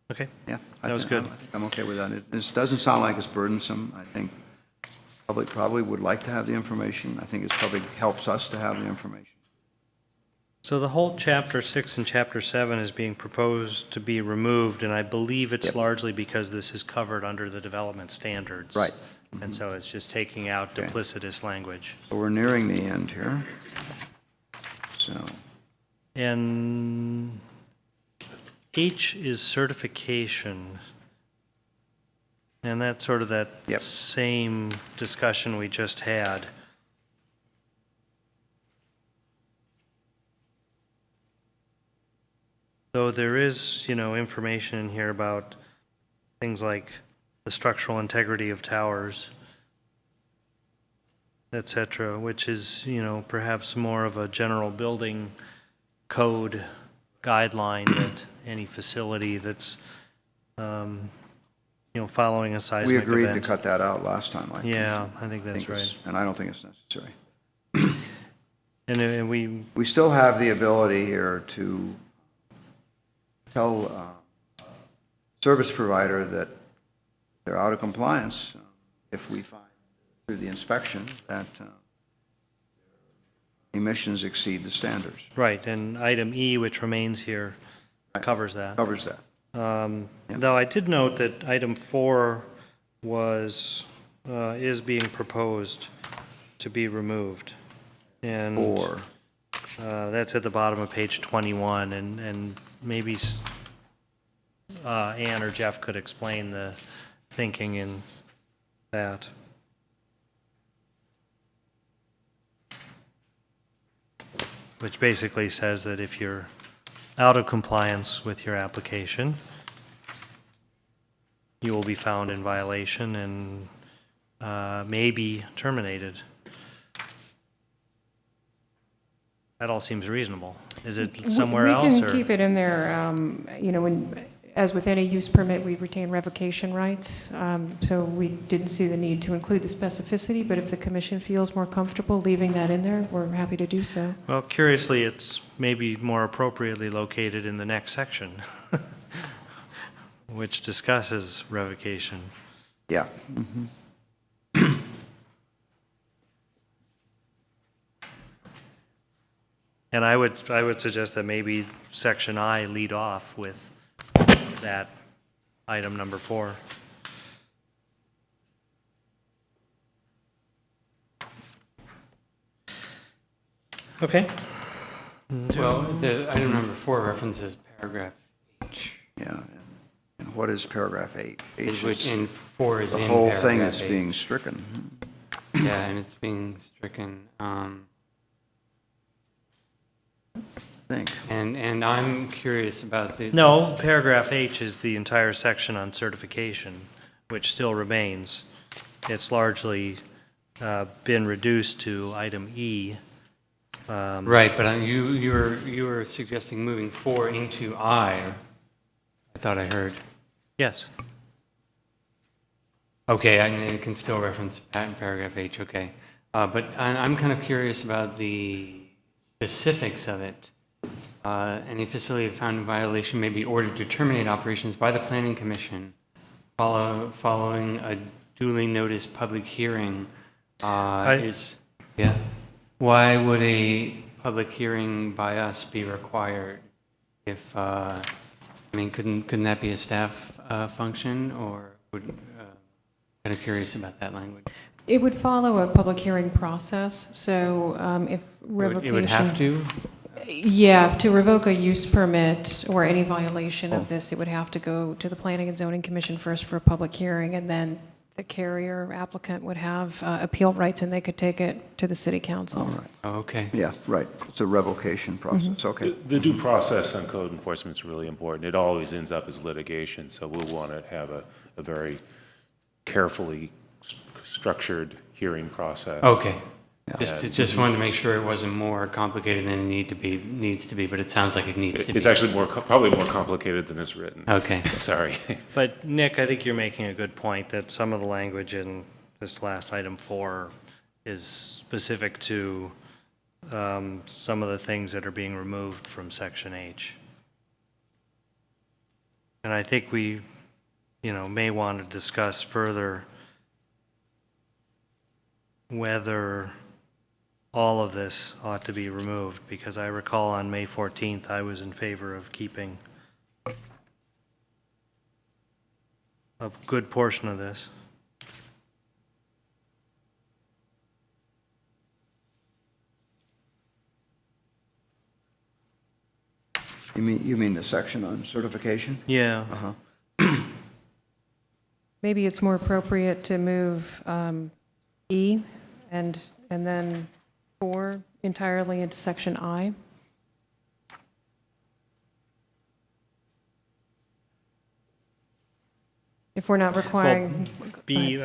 Okay? Yeah. That was good. I think I'm okay with that. This doesn't sound like it's burdensome. I think public probably would like to have the information. I think it probably helps us to have the information. So the whole Chapter 6 and Chapter 7 is being proposed to be removed, and I believe it's Yep. largely because this is covered under the development standards. Right. And so it's just taking out Okay. duplicitous language. So we're nearing the end here. So, And H is certification. And that's sort of that Yep. same discussion we just had. So there is, information in here about things like the structural integrity of towers, et cetera, which is, perhaps more of a general building code guideline that any facility that's, following a We seismic event. agreed to cut that out last time, I think. Yeah, I think that's right. And I don't think it's necessary. And We still have the ability here to tell service provider that they're out of compliance if we find through the inspection that emissions exceed the standards. right, and item E, which remains here, covers that. Covers that. Though I did note that item 4 is being proposed to be removed. And Or, that's at the bottom of page 21, and maybe Ann or Jeff could explain the thinking in that. Which basically says that if you're out of compliance with your application, you will be found in violation and may be terminated. That all seems reasonable. Is it somewhere else? We or- can keep it in there, as with any use permit, we retain revocation rights. So we didn't see the need to include the specificity, but if the commission feels more comfortable leaving that in there, we're happy to do so. Well, curiously, it's maybe more appropriately located in the next section, which discusses revocation. yeah. And I would suggest that maybe section I lead off with that item number 4. Okay. Well, the item number 4 references paragraph H. Yeah. And what is paragraph 8? H Which is- in 4 is in The paragraph whole thing is 8. being stricken. Yeah, and it's being stricken. Think. And I'm curious about the. No, paragraph H is the entire section on certification, which still remains. It's largely been reduced to item E. Right, but you were suggesting moving 4 into I thought I heard. Yes. Okay, it can still reference paragraph H, okay. But I'm kind of curious about the specifics of it. Any facility found in violation may be ordered to terminate operations by the Planning Commission following a duly noticed public hearing. Yeah. Why would a public hearing by us be required if, couldn't that be a staff function, or kind of curious about that language? It would follow a public hearing process, so if revocation... It would have to? Yeah, to revoke a use permit or any violation of this, it would have to go to the Planning and Zoning Commission first for a public hearing, and then the carrier applicant would have appeal rights, and they could take it to the city council. All right. Oh, okay. Yeah, right. It's a revocation process, okay. The due process on code enforcement is really important. It always ends up as litigation, so we'll want to have a very carefully structured hearing process. Okay. Just wanted to make sure it wasn't more complicated than it needs to be, but it sounds like it needs to be. It's actually probably more complicated than it's written. Okay. Sorry. But Nick, I think you're making a good point that some of the language in this last item 4 is specific to some of the things that are being removed from section H. And I think we, may want to discuss further whether all of this ought to be removed, because I recall on May 14th, I was in favor of keeping a good portion of this. You mean the section on certification? Yeah. Uh-huh. Maybe it's more appropriate to move E and then 4 entirely into section I. If we're not requiring, B,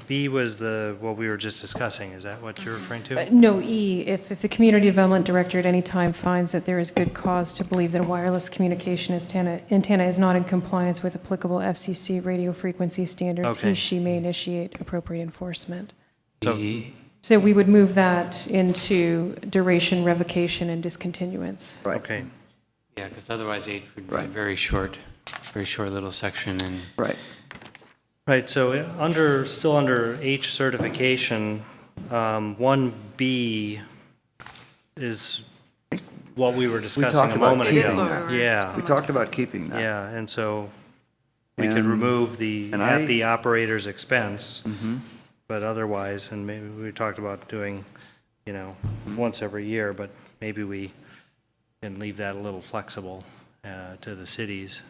B was what we were just discussing. Is that what you're referring to? no, E, if the community development director at any time finds that there is good cause to believe that a wireless communication antenna is not in compliance with applicable FCC radio frequency standards, Okay. she may initiate appropriate enforcement. So- So we would move that into duration, revocation, and discontinuance. Right. Okay. Yeah, because otherwise H would be a Right. very short little section, and Right. Right, so still under H certification, 1B is what we were discussing talked a about moment keeping ago. that. Yeah, We talked about keeping that. yeah, and so we could And- remove and at I- the operator's expense, Mm-hmm. but otherwise, and maybe we talked about doing, once every year, but maybe we can leave that a little flexible to the cities.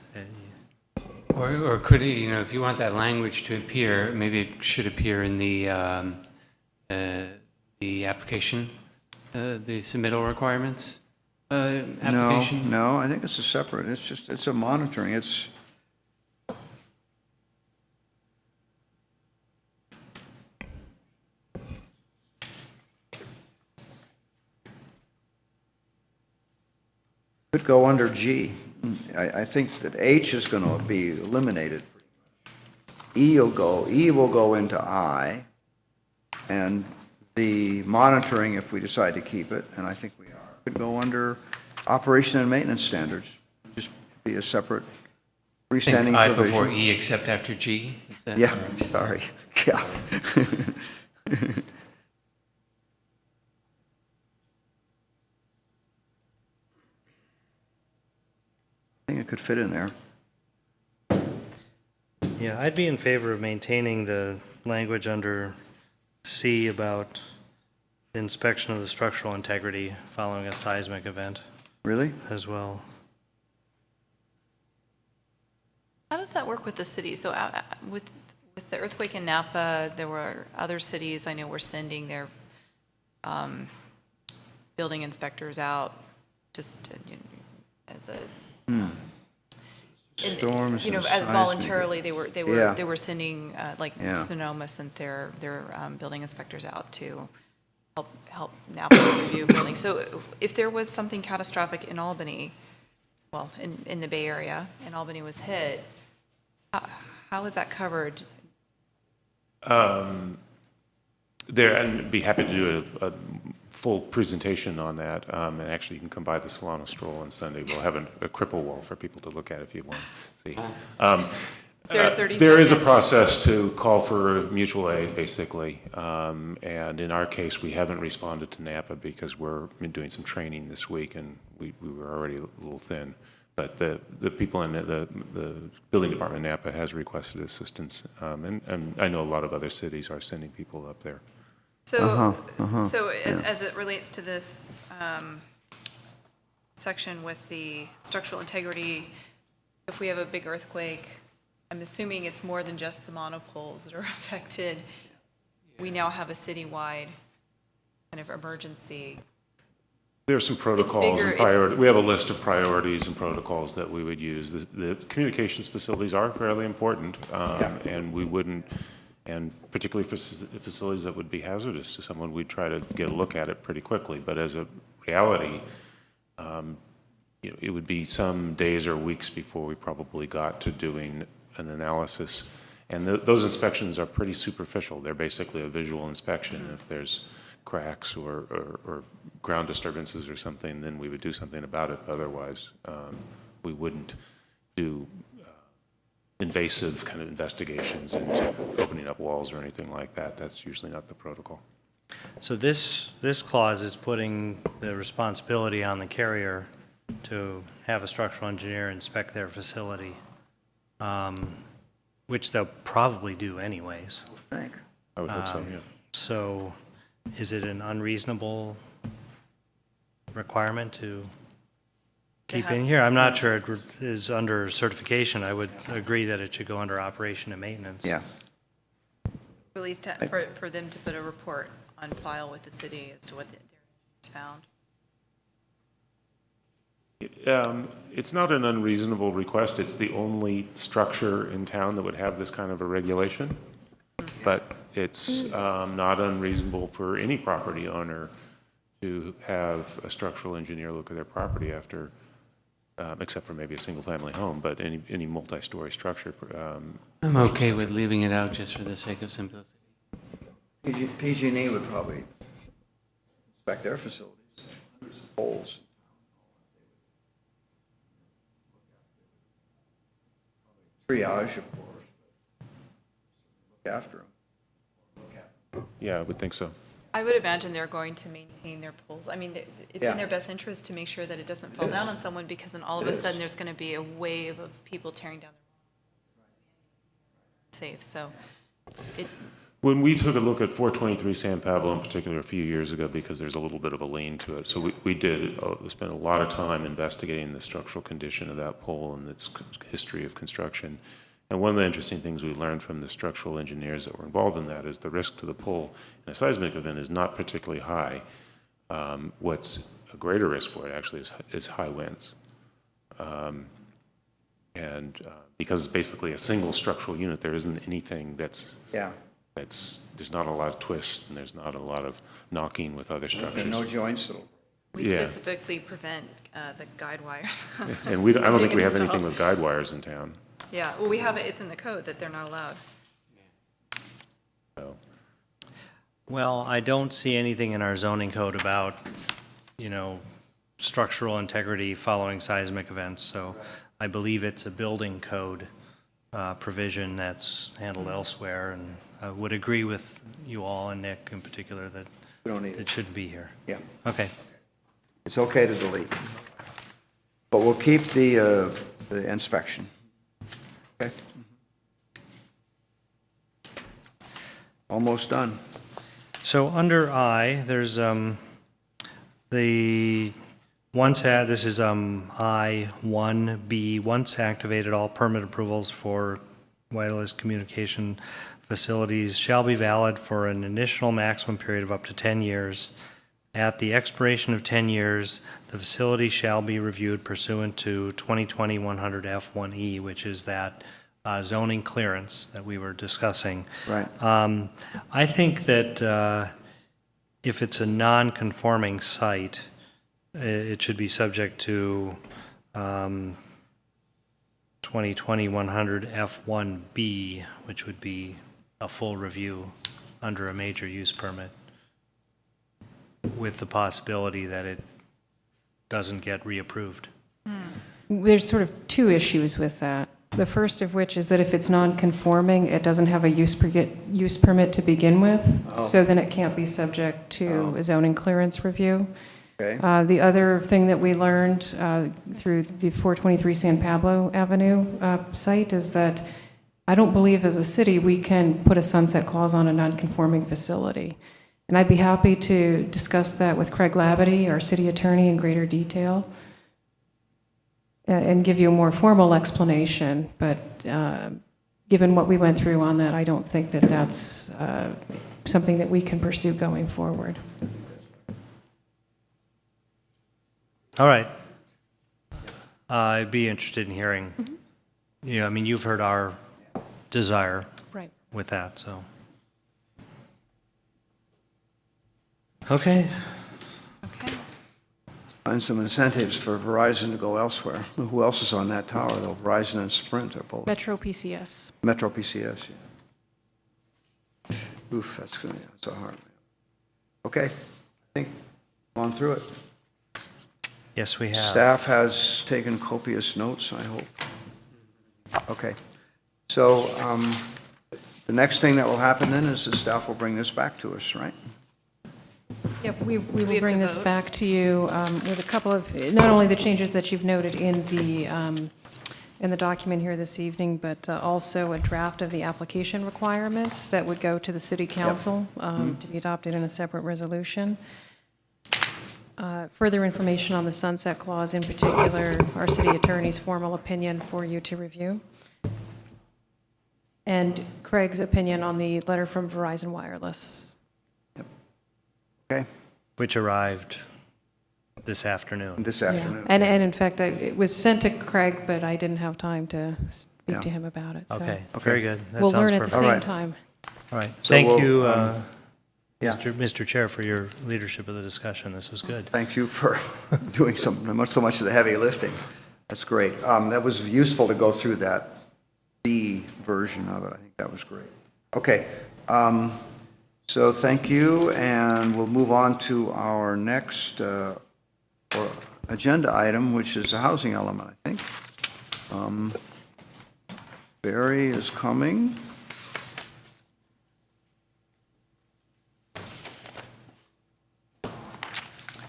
or could it, if you want that language to appear, maybe it should appear in the application, the submittal requirements application? No, I think it's a separate, it's a monitoring, could go under G. I think that H is going to be eliminated. E will go into I, and the monitoring, if we decide to keep it, and I think we are, could go under operation and maintenance standards, just be a separate freestanding Think I provision. before E except after G? Is that Yeah, correct? sorry, yeah. I think it could fit in there. Yeah, I'd be in favor of maintaining the language under C about inspection of the structural integrity following a seismic event Really? as well. How does that work with the city? So with the earthquake in Napa, there were other cities I know were sending their building inspectors out just as a Storms and as seismic. voluntarily they Yeah. were sending like Yeah. Sonoma sent their building inspectors out to help Napa review buildings. So if there was something catastrophic in Albany, well, in the Bay Area, and Albany was hit, how is that covered? There, and be happy to do a full presentation on that. And actually, you can come by the Solano Stroll on Sunday. We'll have a cripple wall for people to look at if you want to see. Is there a 30 There is a second? process to call for mutual aid, basically. And in our case, we haven't responded to Napa because we're doing some training this week, and we were already a little thin. But the people in the building department in Napa has requested assistance. And I know a lot of other cities are sending people up there. So, as it relates to this section with the structural integrity, if we have a big earthquake, I'm assuming it's more than just the monopoles that are affected. We now have a citywide kind of emergency. There are some protocols bigger, and priority. We have a list of priorities and protocols that we would use. The communications facilities are fairly important, and we wouldn't, and particularly for facilities that would be hazardous to someone, we'd try to get a look at it pretty quickly. But as a reality, it would be some days or weeks before we probably got to doing an analysis. And those inspections are pretty superficial. They're basically a visual inspection. If there's cracks or ground disturbances or something, then we would do something about it. Otherwise, we wouldn't do invasive kind of investigations into opening up walls or anything like that. That's usually not the protocol. So this clause is putting the responsibility on the carrier to have a structural engineer inspect their facility, which they'll probably do anyways. I would hope so, yeah. So is it an unreasonable requirement to keep in here? I'm not sure it is under certification. I would agree that it should go under operation and maintenance. Yeah. At least for them to put a report on file with the city as to what their found. It's not an unreasonable request. It's the only structure in town that would have this kind of a regulation. But it's not unreasonable for any property owner to have a structural engineer look at their property after, except for maybe a single-family home, but any multi-story structure. I'm okay with leaving it out just for the sake of simplicity. PG&E would probably inspect their facilities, holes. Triage, of course. Look after them. Yeah, I would think so. I would imagine they're going to maintain their poles. I mean, it's Yeah. in their best interest to make sure that it doesn't fall down on someone, because then all of a sudden there's going to be a wave of people tearing down their safe. So it, When we took a look at 423 San Pablo in particular a few years ago, because there's a little bit of a lane to it, so we did spend a lot of time investigating the structural condition of that pole and its history of construction. And one of the interesting things we learned from the structural engineers that were involved in that is the risk to the pole in a seismic event is not particularly high. What's a greater risk for it actually is high winds. Because it's basically a single structural unit, there isn't anything there's not a lot of twist and there's not a lot of knocking with other structures. No joints. we specifically prevent the guide wires. And I don't think we have Being anything installed. with guide wires in town. Yeah, well, we have it, it's in the code that they're not allowed. So. Well, I don't see anything in our zoning code about, structural integrity following seismic events. So I believe it's a building code provision that's handled elsewhere. And I would agree with you all, and Nick in particular, that We don't need it it. shouldn't be here. Yeah. Okay. It's okay to delete. But we'll keep the inspection. Okay? Almost done. So under I, there's the this is I-1B, once activated, all permit approvals for wireless communication facilities shall be valid for an initial maximum period of up to 10 years. At the expiration of 10 years, the facility shall be reviewed pursuant to 2020-100F1E, which is that zoning clearance that we were discussing. Right. I think that if it's a non-conforming site, it should be subject to 2020-100F1B, which would be a full review under a major use permit, with the possibility that it doesn't get reapproved. There's sort of two issues with that. The first of which is that if it's non-conforming, it doesn't have a use permit to begin with, so then it can't be subject to a zoning clearance review. Okay. The other thing that we learned through the 423 San Pablo Avenue site is that I don't believe as a city we can put a sunset clause on a non-conforming facility. And I'd be happy to discuss that with Craig Labadie, our city attorney, in greater detail and give you a more formal explanation. But given what we went through on that, I don't think that that's something that we can pursue going forward. All right. I'd be interested in hearing, you've heard our desire Right. with that, so. Okay. Okay. Find some incentives for Verizon to go elsewhere. Who else is on that tower, though? Verizon and Sprint are both. Metro PCS. Metro PCS, yeah. Oof, that's a hard one. Okay, I think, gone through it. Yes, we have. Staff has taken copious notes, I hope. Okay. So the next thing that will happen then is the staff will bring this back to us, right? Yep, we we will have bring to this vote? back to you with a couple of, not only the changes that you've noted in the document here this evening, but also a draft of the application requirements that would go to the city council to be adopted in a separate resolution. Further information on the sunset clause, in particular, our city attorney's formal opinion for you to review. And Craig's opinion on the letter from Verizon Wireless. Okay. Which arrived this afternoon. This Yeah. afternoon. And in fact, it was sent to Craig, but I didn't have time to speak Yeah. to him about it. So Okay, very good. That we'll sounds learn at the perfect. same All right. time. All right, So thank we'll, you, yeah. Mr. Chair, for your leadership of the discussion. This was good. Thank you for doing so much of the heavy lifting. That's great. That was useful to go through that B version of it. I think that was great. Okay, so thank you, and we'll move on to our next agenda item, which is the housing element, I think. Barry is coming.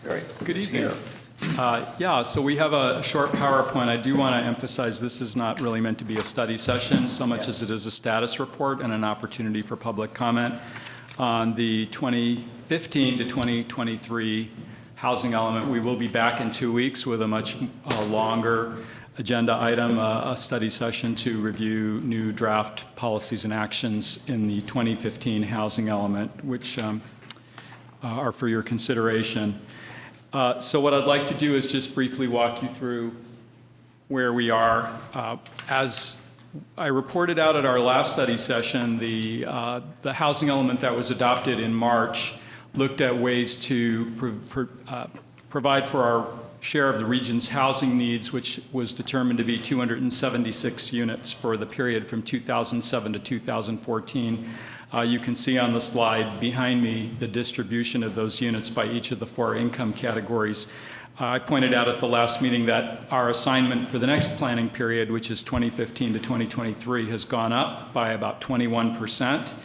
Barry, Good evening. here. Yeah, so we have a short PowerPoint. I do want to emphasize this is not really meant to be a study session so much as it is a status report and an opportunity for public comment on the 2015 to 2023 housing element. We will be back in 2 weeks with a much longer agenda item, a study session to review new draft policies and actions in the 2015 housing element, which are for your consideration. So what I'd like to do is just briefly walk you through where we are. As I reported out at our last study session, the housing element that was adopted in March looked at ways to provide for our share of the region's housing needs, which was determined to be 276 units for the period from 2007 to 2014. You can see on the slide behind me the distribution of those units by each of the 4 income categories. I pointed out at the last meeting that our assignment for the next planning period, which is 2015 to 2023, has gone up by about 21%.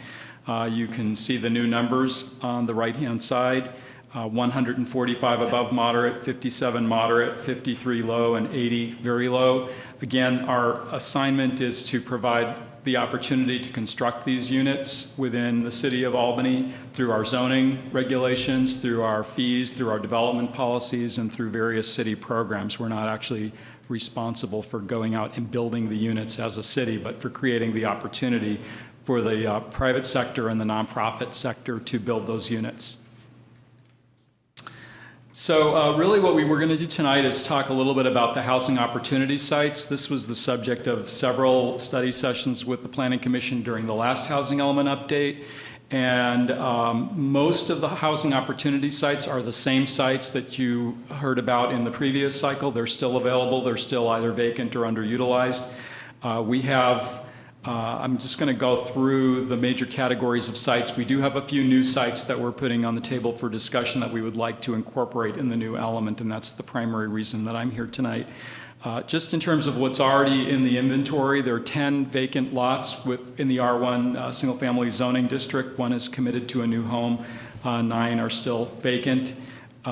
You can see the new numbers on the right-hand side. 145 above moderate, 57 moderate, 53 low, and 80 very low. Again, our assignment is to provide the opportunity to construct these units within the city of Albany through our zoning regulations, through our fees, through our development policies, and through various city programs. We're not actually responsible for going out and building the units as a city, but for creating the opportunity for the private sector and the nonprofit sector to build those units. So really what we were going to do tonight is talk a little bit about the housing opportunity sites. This was the subject of several study sessions with the Planning Commission during the last housing element update. And most of the housing opportunity sites are the same sites that you heard about in the previous cycle. They're still available. They're still either vacant or underutilized. We have I'm just going to go through the major categories of sites. We do have a few new sites that we're putting on the table for discussion that we would like to incorporate in the new element, and that's the primary reason that I'm here tonight. Just in terms of what's already in the inventory, there are 10 vacant lots in the R1 single-family zoning district. 1 is committed to a new home. 9 are still vacant.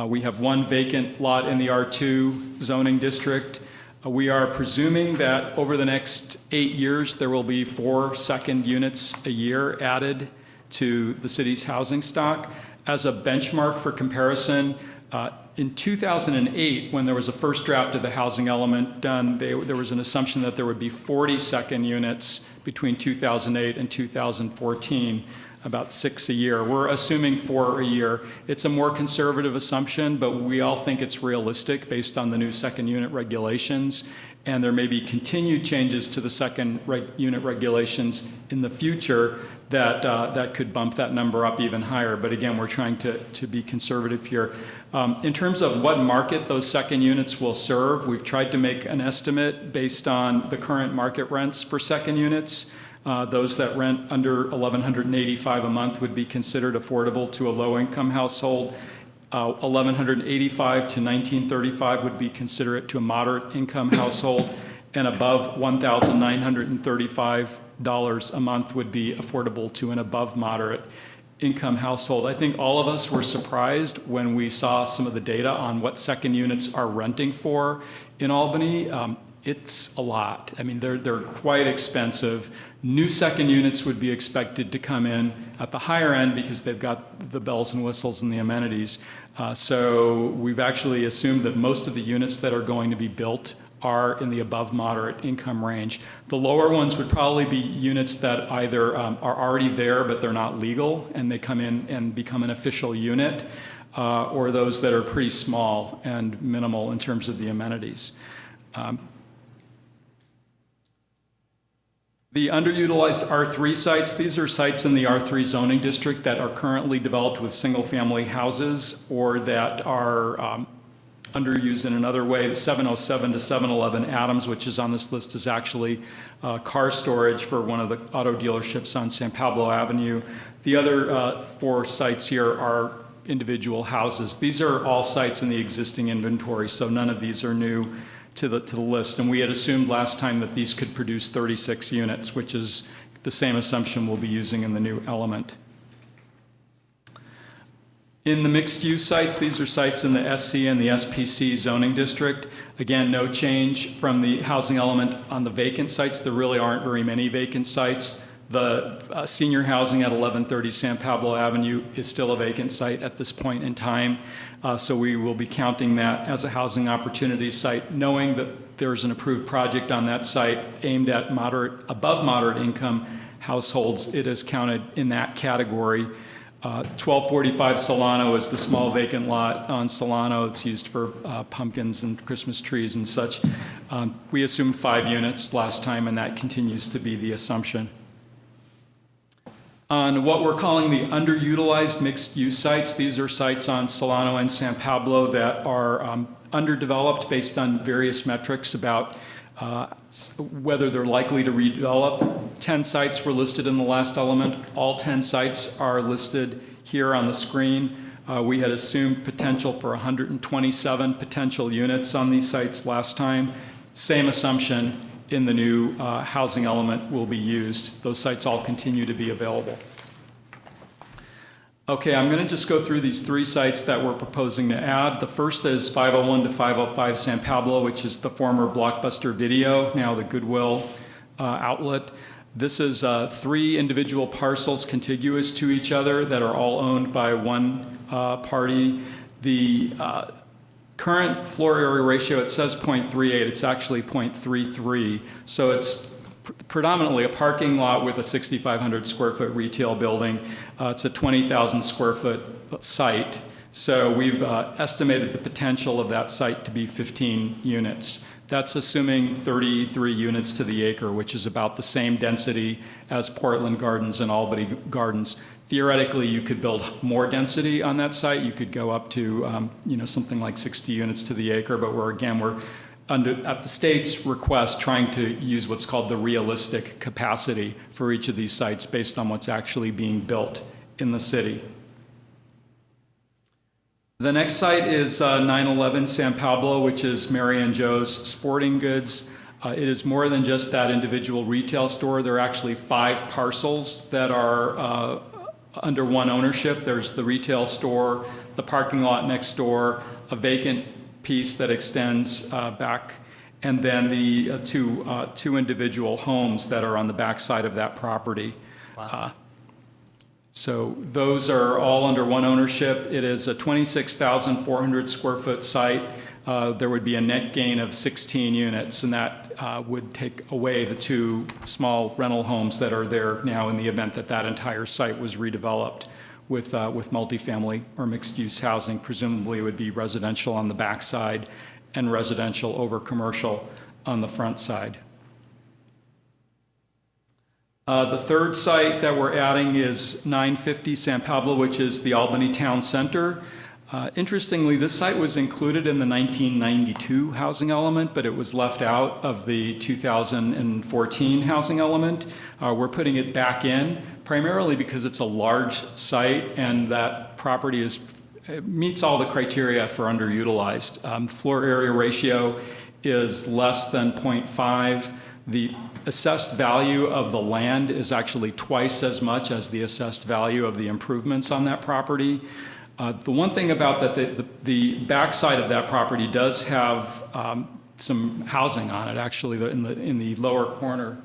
We have 1 vacant lot in the R2 zoning district. We are presuming that over the next 8 years, there will be 4 second units a year added to the city's housing stock. As a benchmark for comparison, in 2008, when there was a first draft of the housing element done, there was an assumption that there would be 40 second units between 2008 and 2014. About 6 a year. We're assuming 4 a year. It's a more conservative assumption, but we all think it's realistic based on the new second unit regulations. And there may be continued changes to the second unit regulations in the future that could bump that number up even higher. But again, we're trying to be conservative here. In terms of what market those second units will serve, we've tried to make an estimate based on the current market rents for second units. Those that rent under $1,185 a month would be considered affordable to a low-income household. $1,185 to $1,935 would be considerate to a moderate-income household, and above $1,935 a month would be affordable to an above-moderate-income household. I think all of us were surprised when we saw some of the data on what second units are renting for in Albany. It's a lot. I mean, they're quite expensive. New second units would be expected to come in at the higher end because they've got the bells and whistles and the amenities. So we've actually assumed that most of the units that are going to be built are in the above moderate income range. The lower ones would probably be units that either are already there but they're not legal and they come in and become an official unit. or those that are pretty small and minimal in terms of the amenities. The underutilized R3 sites, these are sites in the R3 zoning district that are currently developed with single-family houses or that are underused in another way. The 707 to 711 Adams, which is on this list, is actually car storage for one of the auto dealerships on San Pablo Avenue. The other 4 sites here are individual houses. These are all sites in the existing inventory, so none of these are new to the list. And we had assumed last time that these could produce 36 units, which is the same assumption we'll be using in the new element. In the mixed-use sites, these are sites in the SC and the SPC zoning district. Again, no change from the housing element on the vacant sites. There really aren't very many vacant sites. The senior housing at 1130 San Pablo Avenue is still a vacant site at this point in time. So we will be counting that as a housing opportunity site, knowing that there's an approved project on that site aimed at above moderate income households. It is counted in that category. 1245 Solano is the small vacant lot on Solano. It's used for pumpkins and Christmas trees and such. We assumed 5 units last time, and that continues to be the assumption. On what we're calling the underutilized mixed-use sites, these are sites on Solano and San Pablo that are underdeveloped based on various metrics about whether they're likely to redevelop. 10 sites were listed in the last element. All 10 sites are listed here on the screen. We had assumed potential for 127 potential units on these sites last time. Same assumption in the new housing element will be used. Those sites all continue to be available. Okay, I'm going to just go through these 3 sites that we're proposing to add. The first is 501 to 505 San Pablo, which is the former Blockbuster Video, now the Goodwill outlet. This is 3 individual parcels contiguous to each other that are all owned by one party. The current floor area ratio, it says 0.38, it's actually 0.33. So it's predominantly a parking lot with a 6,500 square foot retail building. It's a 20,000 square foot site. So we've estimated the potential of that site to be 15 units. That's assuming 33 units to the acre, which is about the same density as Portland Gardens and Albany Gardens. Theoretically, you could build more density on that site. You could go up to something like 60 units to the acre, but we're at the state's request trying to use what's called the realistic capacity for each of these sites based on what's actually being built in the city. The next site is 911 San Pablo, which is Mary and Joe's Sporting Goods. It is more than just that individual retail store. There are actually 5 parcels that are under one ownership. There's the retail store, the parking lot next door, a vacant piece that extends back, and then the two individual homes that are on the back side of that property. Wow. So those are all under one ownership. It is a 26,400 square foot site. There would be a net gain of 16 units, and that would take away the 2 small rental homes that are there now in the event that that entire site was redeveloped with multifamily or mixed-use housing. Presumably it would be residential on the back side and residential over commercial on the front side. The third site that we're adding is 950 San Pablo, which is the Albany Town Center. Interestingly, this site was included in the 1992 housing element, but it was left out of the 2014 housing element. We're putting it back in, primarily because it's a large site and that property meets all the criteria for underutilized. Floor area ratio is less than 0.5. The assessed value of the land is actually twice as much as the assessed value of the improvements on that property. The one thing about that, the backside of that property does have some housing on it, actually, in the lower corner.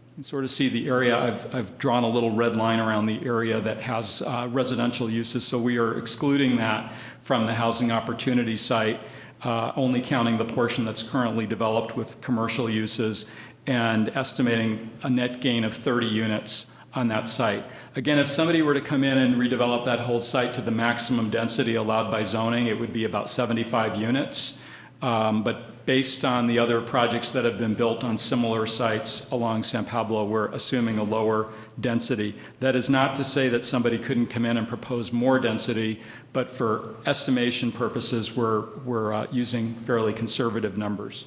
You can sort of see the area. I've drawn a little red line around the area that has residential uses, so we are excluding that from the housing opportunity site, only counting the portion that's currently developed with commercial uses and estimating a net gain of 30 units on that site. Again, if somebody were to come in and redevelop that whole site to the maximum density allowed by zoning, it would be about 75 units. But based on the other projects that have been built on similar sites along San Pablo, we're assuming a lower density. That is not to say that somebody couldn't come in and propose more density, but for estimation purposes, we're using fairly conservative numbers.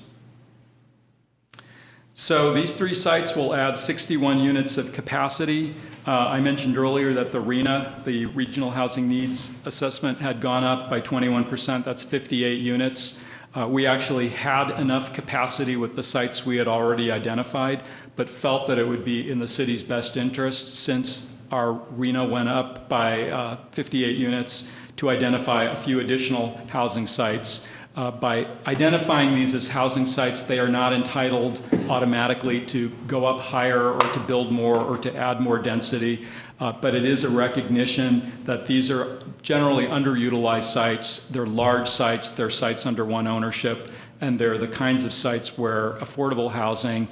So these 3 sites will add 61 units of capacity. I mentioned earlier that the RHNA, the Regional Housing Needs Assessment, had gone up by 21%. That's 58 units. We actually had enough capacity with the sites we had already identified, but felt that it would be in the city's best interest, since our RHNA went up by 58 units, to identify a few additional housing sites. By identifying these as housing sites, they are not entitled automatically to go up higher or to build more or to add more density, but it is a recognition that these are generally underutilized sites. They're large sites, they're sites under one ownership, and they're the kinds of sites where affordable housing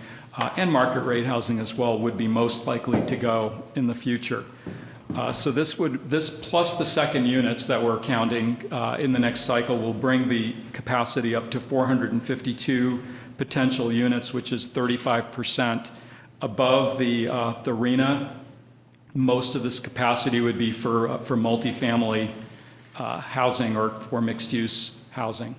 and market rate housing as well would be most likely to go in the future. So this plus the second units that we're counting in the next cycle will bring the capacity up to 452 potential units, which is 35% above the RHNA. Most of this capacity would be for multifamily housing or for mixed-use housing.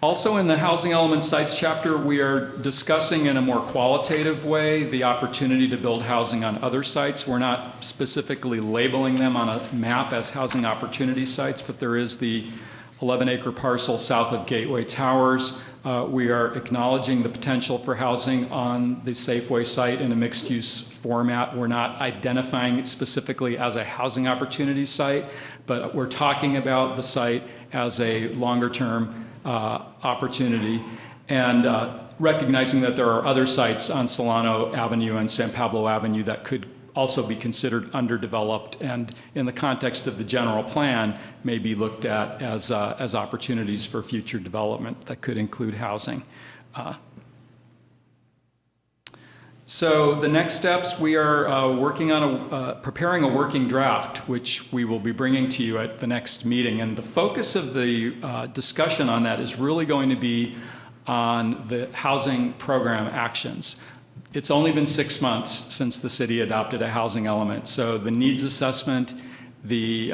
Also, in the Housing Element Sites chapter, we are discussing in a more qualitative way the opportunity to build housing on other sites. We're not specifically labeling them on a map as housing opportunity sites, but there is the 11-acre parcel south of Gateway Towers. We are acknowledging the potential for housing on the Safeway site in a mixed-use format. We're not identifying it specifically as a housing opportunity site, but we're talking about the site as a longer-term opportunity, and recognizing that there are other sites on Solano Avenue and San Pablo Avenue that could also be considered underdeveloped, and in the context of the general plan may be looked at as opportunities for future development that could include housing. So the next steps, we are working on preparing a working draft, which we will be bringing to you at the next meeting. And the focus of the discussion on that is really going to be on the housing program actions. It's only been 6 months since the city adopted a housing element. So the needs assessment, the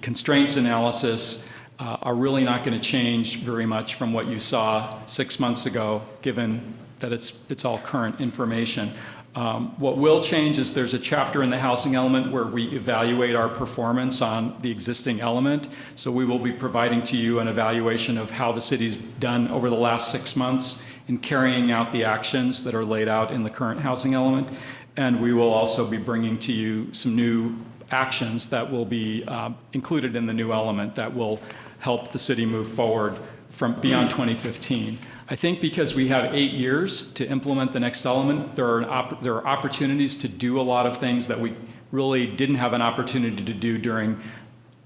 constraints analysis are really not going to change very much from what you saw 6 months ago, given that it's all current information. What will change is there's a chapter in the housing element where we evaluate our performance on the existing element. So we will be providing to you an evaluation of how the city's done over the last 6 months in carrying out the actions that are laid out in the current housing element. And we will also be bringing to you some new actions that will be included in the new element that will help the city move forward from beyond 2015. I think because we have 8 years to implement the next element, there are opportunities to do a lot of things that we really didn't have an opportunity to do during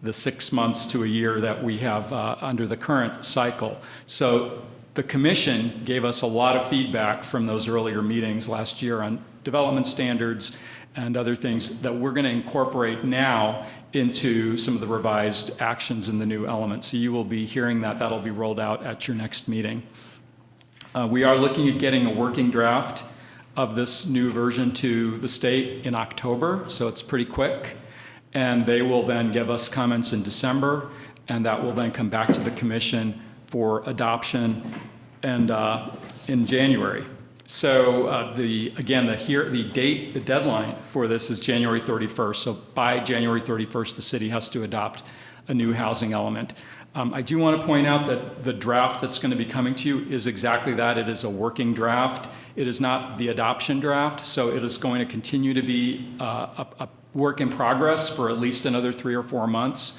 the 6 months to a year that we have under the current cycle. So the commission gave us a lot of feedback from those earlier meetings last year on development standards and other things that we're going to incorporate now into some of the revised actions in the new element. So you will be hearing that. That'll be rolled out at your next meeting. We are looking at getting a working draft of this new version to the state in October, so it's pretty quick. And they will then give us comments in December, and that will then come back to the commission for adoption and in January. So the deadline for this is January 31st. So by January 31st, the city has to adopt a new housing element. I do want to point out that the draft that's going to be coming to you is exactly that. It is a working draft. It is not the adoption draft, so it is going to continue to be a work in progress for at least another 3 or 4 months.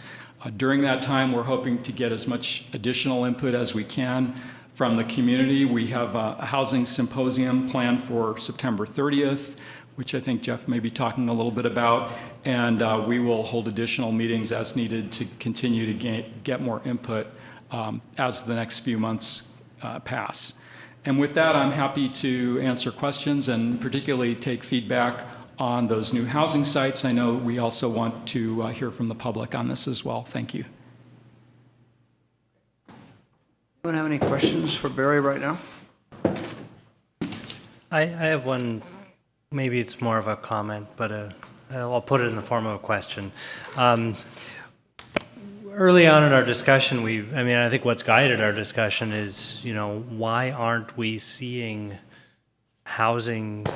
During that time, we're hoping to get as much additional input as we can from the community. We have a housing symposium planned for September 30th, which I think Jeff may be talking a little bit about, and we will hold additional meetings as needed to continue to get more input as the next few months pass. And with that, I'm happy to answer questions and particularly take feedback on those new housing sites. I know we also want to hear from the public on this as well. Thank you. Anyone have any questions for Barry right now? I have one, maybe it's more of a comment, but I'll put it in the form of a question. Early on in our discussion, I think what's guided our discussion is, why aren't we seeing housing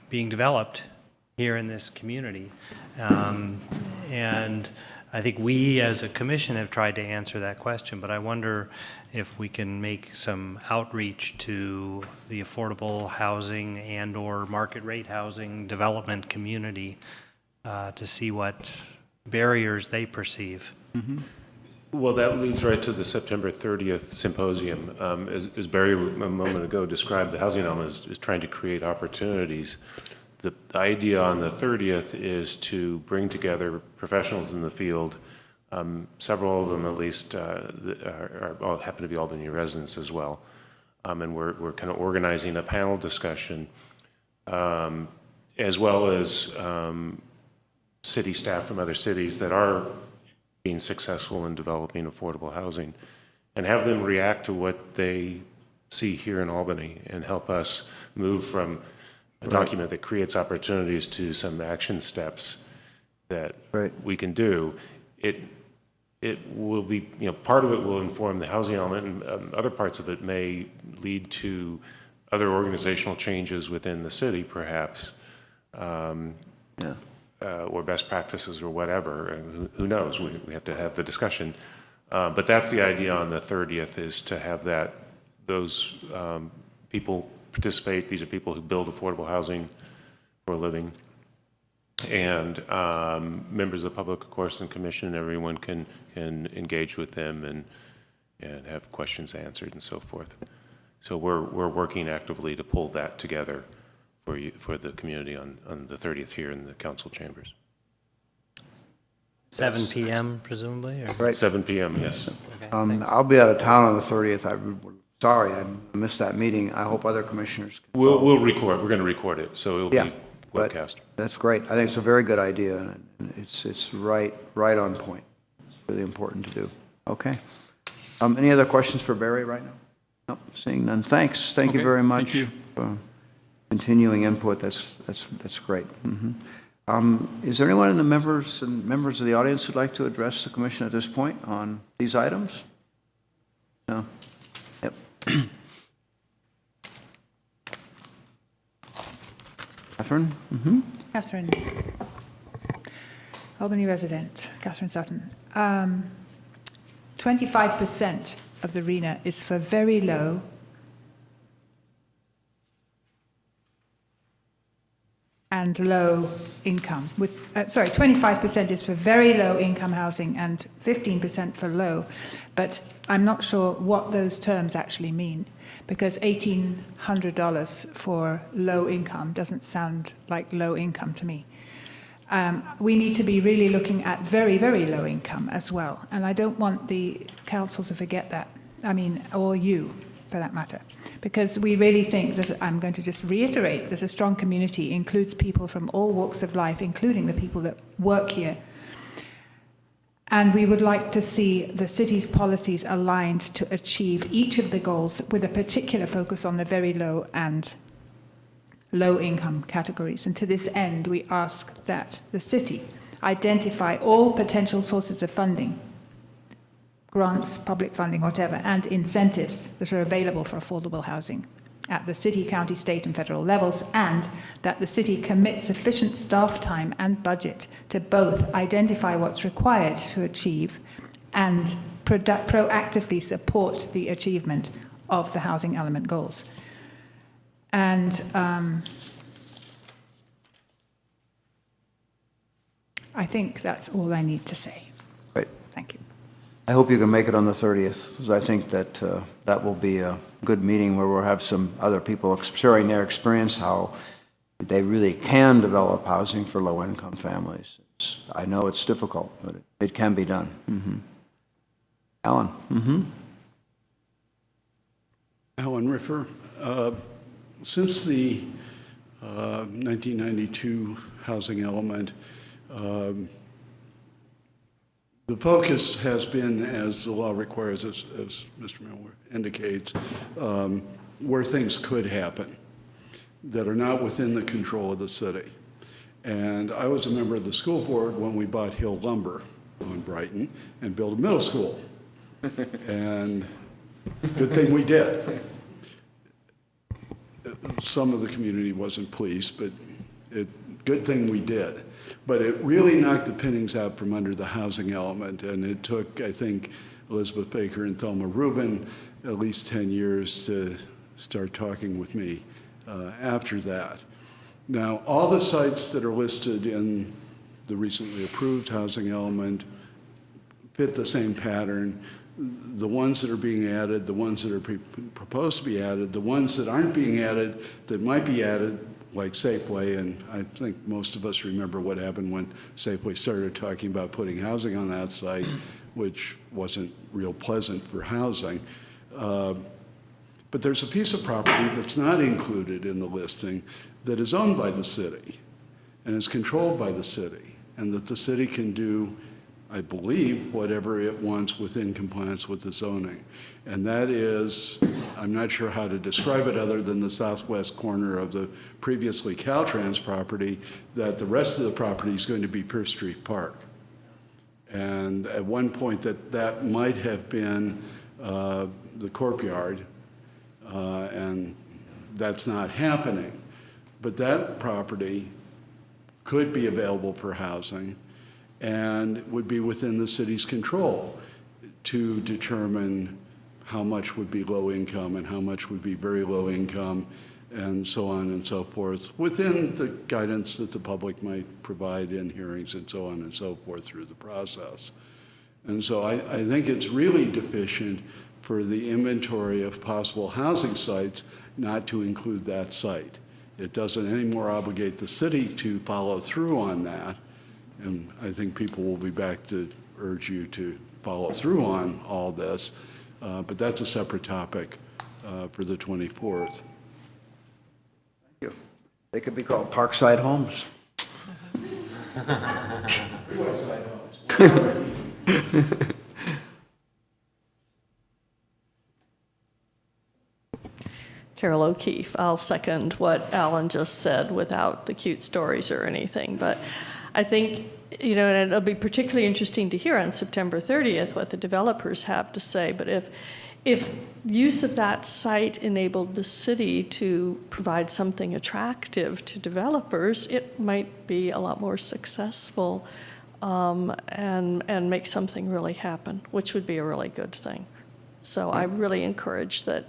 being developed here in this community? And I think we as a commission have tried to answer that question, but I wonder if we can make some outreach to the affordable housing and/or market rate housing development community to see what barriers they perceive. Well, that leads right to the September 30th symposium. As Barry a moment ago described, the housing element is trying to create opportunities. The idea on the 30th is to bring together professionals in the field, several of them at least all happen to be Albany residents as well, and we're kind of organizing a panel discussion as well as city staff from other cities that are being successful in developing affordable housing, and have them react to what they see here in Albany and help us move from a document that creates opportunities to some action steps that we can do. It will be, part of it will inform the housing element, and other parts of it may lead to other organizational changes within the city, perhaps, or best practices or whatever. Who knows? We have to have the discussion. But that's the idea on the 30th, is to have those people participate. These are people who build affordable housing for a living. And members of the public, of course, and commission, everyone can engage with them and have questions answered and so forth. So we're working actively to pull that together for the community on the 30th here in the council chambers. 7 p.m. presumably? Or? Right. 7 p.m., yes. Okay, I'll be out of town on the 30th. Sorry, I missed that meeting. I hope other commissioners can. We'll record. We're going to record it, so it'll be webcast. That's great. I think it's a very good idea, and it's right on point. It's really important to do. Okay. Any other questions for Barry right now? Nope, seeing none. Thanks. Thank you very much. Thank you. For continuing input. That's great. Is there anyone in the members of the audience who'd like to address the commission at this point on these items? No. Yep. Catherine? Catherine. Albany resident, Catherine Sutton. 25% of the RENA is for very low and low income. 25% is for very low income housing and 15% for low. But I'm not sure what those terms actually mean, because $1,800 for low income doesn't sound like low income to me. We need to be really looking at very, very low income as well. And I don't want the council to forget that. Or you, for that matter. Because we really think that, I'm going to just reiterate, that a strong community includes people from all walks of life, including the people that work here. And we would like to see the city's policies aligned to achieve each of the goals with a particular focus on the very low and low-income categories. And to this end, we ask that the city identify all potential sources of funding, grants, public funding, whatever, and incentives that are available for affordable housing at the city, county, state, and federal levels, and that the city commits sufficient staff time and budget to both identify what's required to achieve and proactively support the achievement of the housing element goals. And I think that's all I need to say. Great. Thank you. I hope you can make it on the 30th, because I think that that will be a good meeting where we'll have some other people sharing their experience, how they really can develop housing for low-income families. I know it's difficult, but it can be done. Alan? Alan Riffer. Since the 1992 housing element, the focus has been, as the law requires, as Mr. Miller indicates, where things could happen that are not within the control of the city. And I was a member of the school board when we bought Hill Lumber on Brighton and built a middle school. And good thing we did. Some of the community wasn't pleased, but good thing we did. But it really knocked the pinnings out from under the housing element, and it took, I think, Elizabeth Baker and Thelma Rubin at least 10 years to start talking with me after that. Now, all the sites that are listed in the recently approved housing element fit the same pattern. The ones that are being added, the ones that are proposed to be added, the ones that aren't being added, that might be added, like Safeway, and I think most of us remember what happened when Safeway started talking about putting housing on that site, which wasn't real pleasant for housing. But there's a piece of property that's not included in the listing that is owned by the city and is controlled by the city, and that the city can do, I believe, whatever it wants within compliance with the zoning. And that is, I'm not sure how to describe it other than the southwest corner of the previously Caltrans property, that the rest of the property is going to be Pierce Street Park. And at one point that might have been the courtyard, and that's not happening. But that property could be available for housing and would be within the city's control to determine how much would be low income and how much would be very low income, and so on and so forth, within the guidance that the public might provide in hearings and so on and so forth through the process. And so I think it's really deficient for the inventory of possible housing sites not to include that site. It doesn't anymore obligate the city to follow through on that. And I think people will be back to urge you to follow through on all this. But that's a separate topic for the 24th. Thank you. They could be called Parkside Homes. Carol O'Keefe. I'll second what Alan just said without the cute stories or anything. But I think, you know, and it'll be particularly interesting to hear on September 30th what the developers have to say. But if use of that site enabled the city to provide something attractive to developers, it might be a lot more successful and make something really happen, which would be a really good thing. So I really encourage that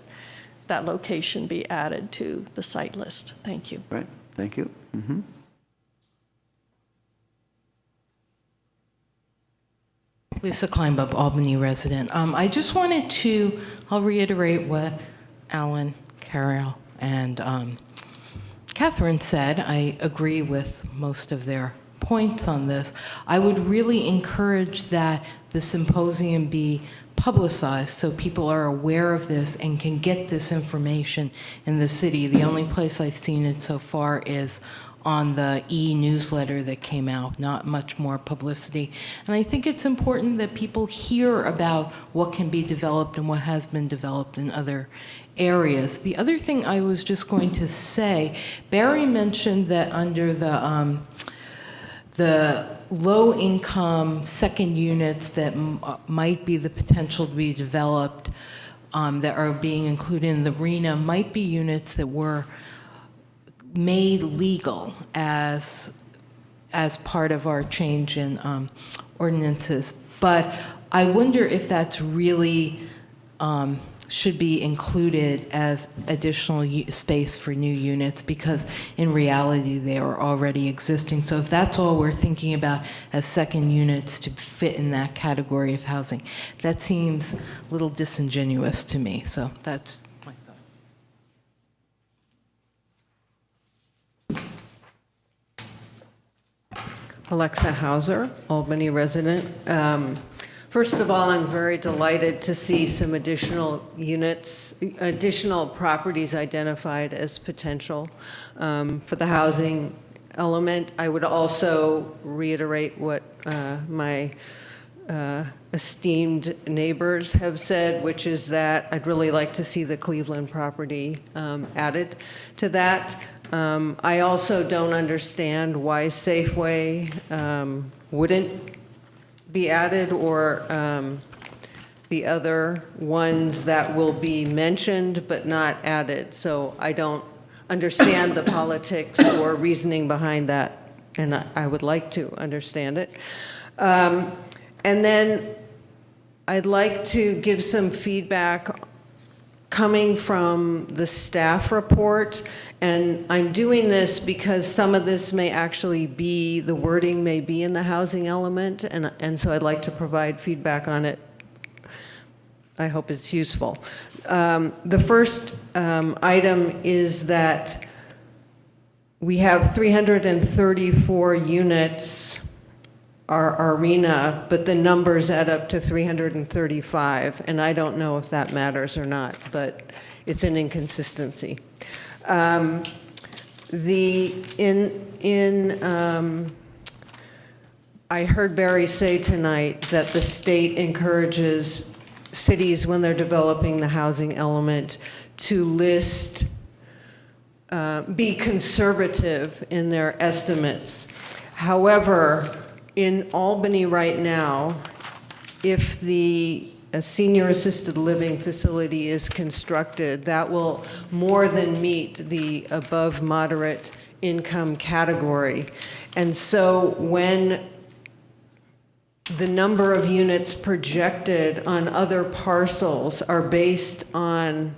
that location be added to the site list. Thank you. Right, thank you. Mm-hmm. Lisa Kleinbub, Albany resident. I just wanted to, I'll reiterate what Alan, Carol, and Catherine said. I agree with most of their points on this. I would really encourage that the symposium be publicized so people are aware of this and can get this information in the city. The only place I've seen it so far is on the e-newsletter that came out, not much more publicity. And I think it's important that people hear about what can be developed and what has been developed in other areas. The other thing I was just going to say, Barry mentioned that under the low-income second units that might be the potential to be developed that are being included in the RENA might be units that were made legal as part of our change in ordinances. But I wonder if that's really should be included as additional space for new units, because in reality they are already existing. So if that's all we're thinking about as second units to fit in that category of housing, that seems a little disingenuous to me. So that's my thought. Alexa Hauser, Albany resident. First of all, I'm very delighted to see some additional units, additional properties identified as potential for the housing element. I would also reiterate what my esteemed neighbors have said, which is that I'd really like to see the Cleveland property added to that. I also don't understand why Safeway wouldn't be added, or the other ones that will be mentioned but not added. So I don't understand the politics or reasoning behind that, and I would like to understand it. And then I'd like to give some feedback coming from the staff report, and I'm doing this because some of this may actually be, the wording may be in the housing element, and so I'd like to provide feedback on it. I hope it's useful. The first item is that we have 334 units, our arena, but the numbers add up to 335, and I don't know if that matters or not, but it's an inconsistency. I heard Barry say tonight that the state encourages cities, when they're developing the housing element, to list, be conservative in their estimates. However, in Albany right now, if a senior assisted living facility is constructed, that will more than meet the above moderate income category. And so when the number of units projected on other parcels are based on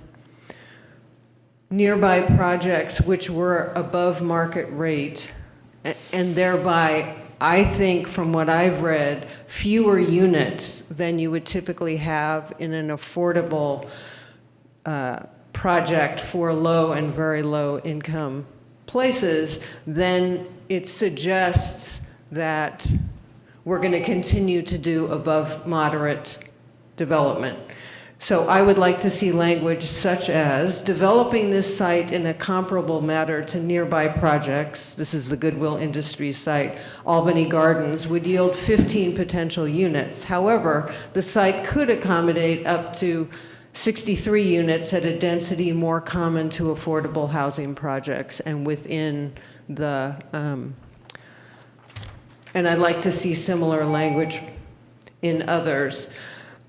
nearby projects which were above market rate, and thereby, I think from what I've read, fewer units than you would typically have in an affordable project for low and very low income places, then it suggests that we're going to continue to do above moderate development. So I would like to see language such as developing this site in a comparable manner to nearby projects. This is the Goodwill Industries site. Albany Gardens would yield 15 potential units. However, the site could accommodate up to 63 units at a density more common to affordable housing projects and within the, and I'd like to see similar language in others.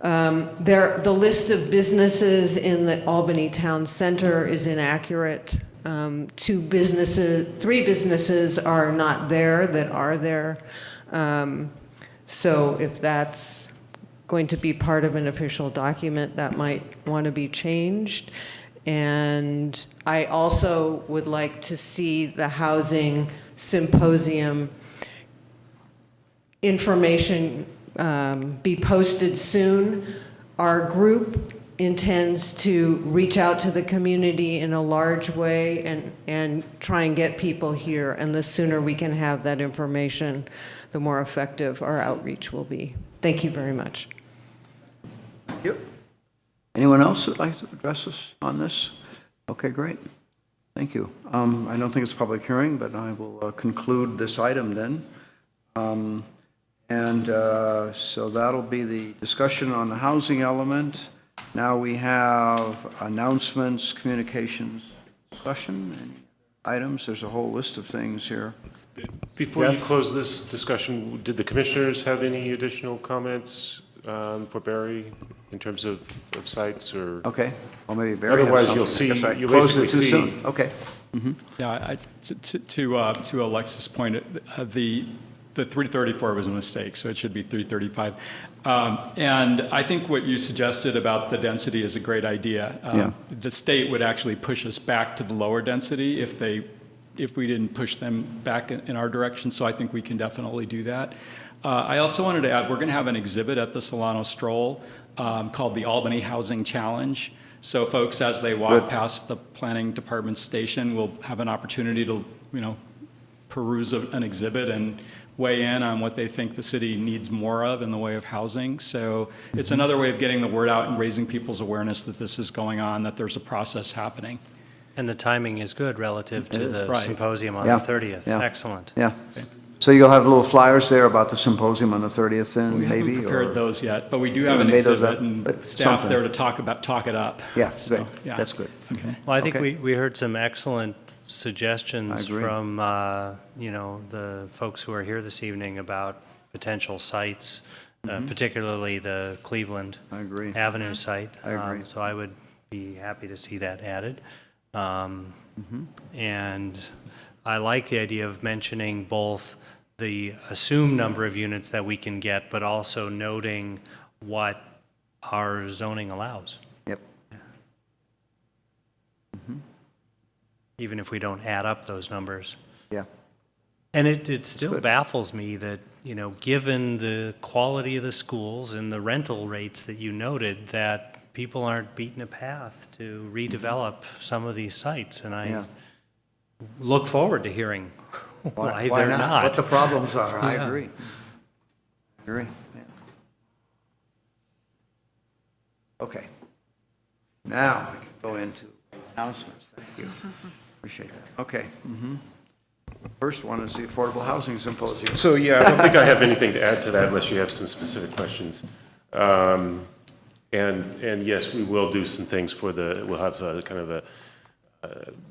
The list of businesses in the Albany Town Center is inaccurate. 3 businesses are not there that are there. So if that's going to be part of an official document, that might want to be changed. And I also would like to see the housing symposium information be posted soon. Our group intends to reach out to the community in a large way and try and get people here. And the sooner we can have that information, the more effective our outreach will be. Thank you very much. Thank you. Anyone else that'd like to address us on this? Okay, great. Thank you. I don't think it's a public hearing, but I will conclude this item then. So that'll be the discussion on the housing element. Now we have announcements, communications, discussion, any items. There's a whole list of things here. Before you close this discussion, did the commissioners have any additional comments for Barry in terms of sites or? Okay, well, maybe Barry has Otherwise, something. you'll see, I guess I you'll closed it basically too see. soon. Okay. Yeah, to Alexis' point, the 334 was a mistake, so it should be 335. And I think what you suggested about the density is a great idea. The state would actually push us back to the lower density if we didn't push them back in our direction, so I think we can definitely do that. I also wanted to add, we're going to have an exhibit at the Solano Stroll called the Albany Housing Challenge. So folks, as they walk past the planning department station, will have an opportunity to, peruse an exhibit and weigh in on what they think the city needs more of in the way of housing. So it's another way of getting the word out and raising people's awareness that this is going on, that there's a process happening. And the timing is good relative to the Right. symposium on Yeah. the 30th. Yeah. Excellent. Yeah. So you'll have little flyers there about the symposium on the 30th then, We maybe? haven't prepared or- those yet, but we do You have an haven't made those exhibit up, and but staff something. there to talk it up. Yeah, So, good. yeah. That's good. Okay. Well, I think Okay. we heard some excellent suggestions I agree. from, the folks who are here this evening about potential sites, particularly the Cleveland I agree. Avenue site. I agree. So I would be happy to see that added. And I like the idea of mentioning both the assumed number of units that we can get, but also noting what our zoning allows. Yep. Even if we don't add up those numbers. Yeah. And it still baffles me that, given the quality of the schools and the rental rates that you noted, that people aren't beating a path to redevelop some of these sites. And I Yeah. look forward to hearing why they're not. What the problems are, I Yeah. agree. Agree, yeah. Okay. Now, we can go into announcements, thank you. Appreciate that. Okay. First one is the Affordable Housing Symposium. So, yeah, I don't think I have anything to add to that unless you have some specific questions. And yes, we will do some things we'll have kind of a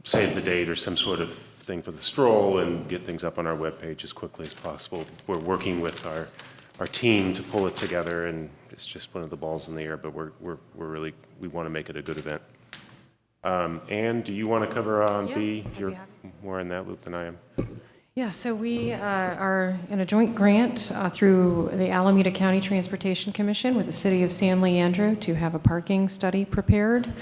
save the date or some sort of thing for the stroll and get things up on our webpage as quickly as possible. We're working with our team to pull it together, and it's just one of the balls in the air, but we want to make it a good event. Anne, do you want to cover on Yeah, B? I'd be You're happy. more in that loop than I am. Yeah, so we are in a joint grant through the Alameda County Transportation Commission with the City of San Leandro to have a parking study prepared.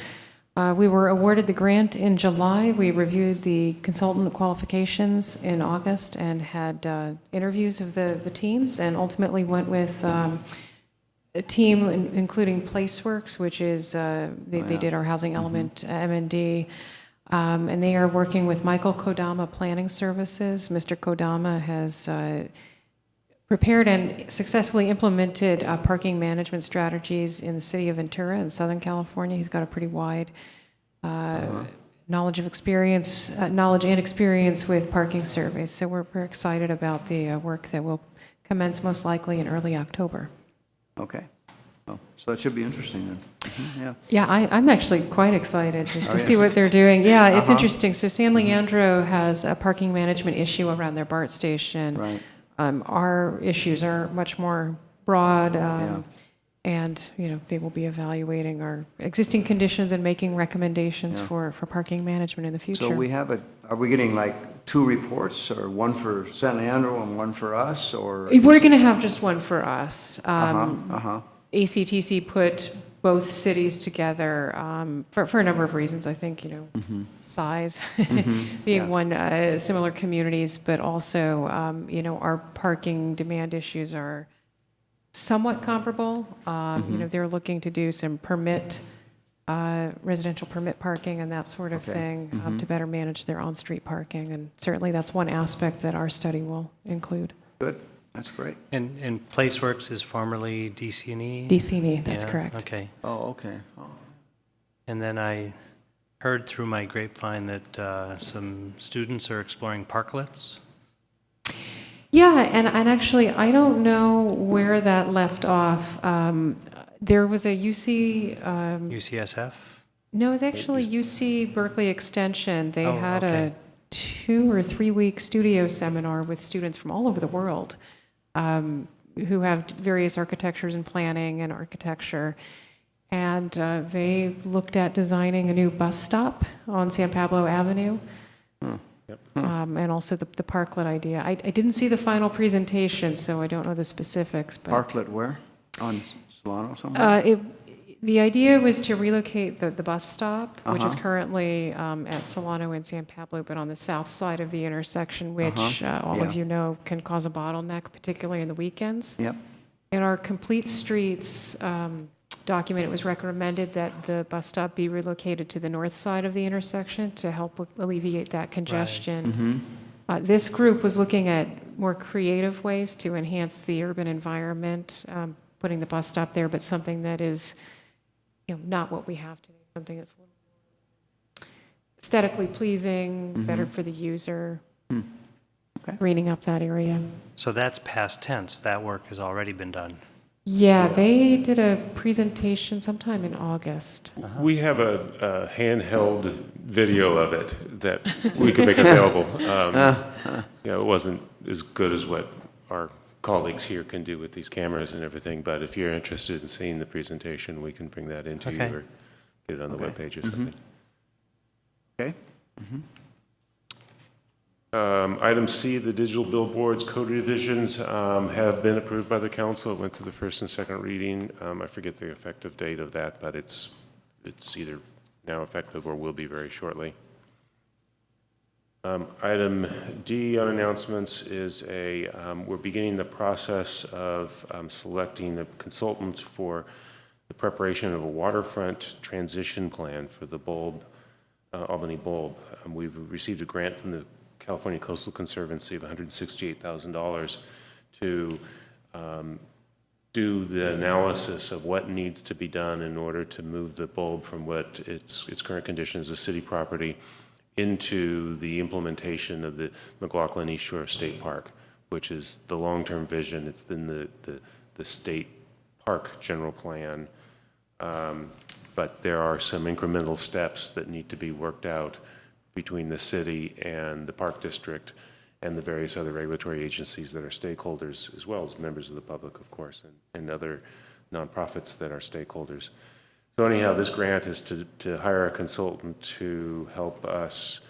We were awarded the grant in July. We reviewed the consultant qualifications in August and had interviews of the teams, and ultimately went with a team including PlaceWorks, which is, they did our housing element M&D. And they are working with Michael Kodama Planning Services. Mr. Kodama has prepared and successfully implemented parking management strategies in the city of Ventura in Southern California. He's got a pretty wide knowledge and experience with parking surveys. So we're excited about the work that will commence most likely in early October. Okay. Oh, so that should be interesting then. Yeah. Yeah, I'm actually quite excited to see what they're doing. Yeah, it's interesting. So San Leandro has a parking management issue around their BART station. Right. Our issues are much more broad, and they will be evaluating our existing conditions and making recommendations for parking management in the future. So are we getting like 2 reports, or one for San Leandro and one for us, or? We're going to have just one for us. Uh-huh. ACTC put both cities together for a number of reasons. I think, size being one, similar communities, but also, our parking demand issues are somewhat comparable. They're looking to do some residential permit parking and that sort of thing to better manage their on-street parking. And certainly that's one aspect that our study will include. Good. That's great. And PlaceWorks is formerly DC&E? DC&E, that's Yeah, correct. Okay. Oh, okay. Oh. And then I heard through my grapevine that some students are exploring parklets. Yeah, and actually, I don't know where that left off. There was a UCSF? No, it was actually UC Berkeley Extension. They had okay. a 2 or 3 week studio seminar with students from all over the world who have various architectures and planning and architecture. And they looked at designing a new bus stop on San Pablo Avenue. And also the parklet idea. I didn't see the final presentation, so I don't know the specifics. But Parklet where? On Solano somewhere? The idea was to relocate the bus stop, which is currently at Solano and San Pablo, but on the south side of the intersection, which all of you know can cause a bottleneck, particularly in the weekends. Yep. In our Complete Streets document, it was recommended that the bus stop be relocated to the north side of the intersection to help alleviate that congestion. This group was looking at more creative ways to enhance the urban environment, putting the bus stop there, but something that is, not what we have today, something that's a little more aesthetically pleasing, better for the user, greening up that area. So that's past tense. That work has already been done. Yeah, they did a presentation sometime in August. We have a handheld video of it that we could make available. It wasn't as good as what our colleagues here can do with these cameras and everything, but if you're interested in seeing the presentation, we can bring that into you or get it on the webpage or something. Okay. Item C, the digital billboards code revisions have been approved by the council. It went through the first and second reading. I forget the effective date of that, but it's either now effective or will be very shortly. Item D on announcements is we're beginning the process of selecting a consultant for the preparation of a waterfront transition plan for the Albany bulb. We've received a grant from the California Coastal Conservancy of $168,000 to do the analysis of what needs to be done in order to move the bulb from what its current condition as a city property into the implementation of the McLaughlin East Shore State Park, which is the long-term vision. It's in the state park general plan, but there are some incremental steps that need to be worked out between the city and the park district and the various other regulatory agencies that are stakeholders, as well as members of the public, of course, and other nonprofits that are stakeholders. So anyhow, this grant is to hire a consultant to help us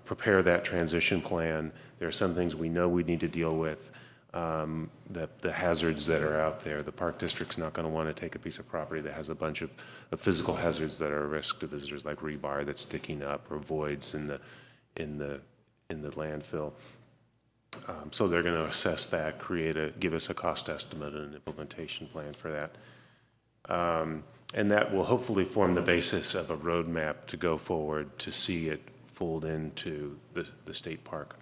prepare that transition plan. There are some things we know we need to deal with, the hazards that are out there. The park district's not going to want to take a piece of property that has a bunch of physical hazards that are a risk to visitors, like rebar that's sticking up or voids in the landfill. So they're going to assess that, give us a cost estimate and an implementation plan for that. And that will hopefully form the basis of a roadmap to go forward to see it fold into the state park.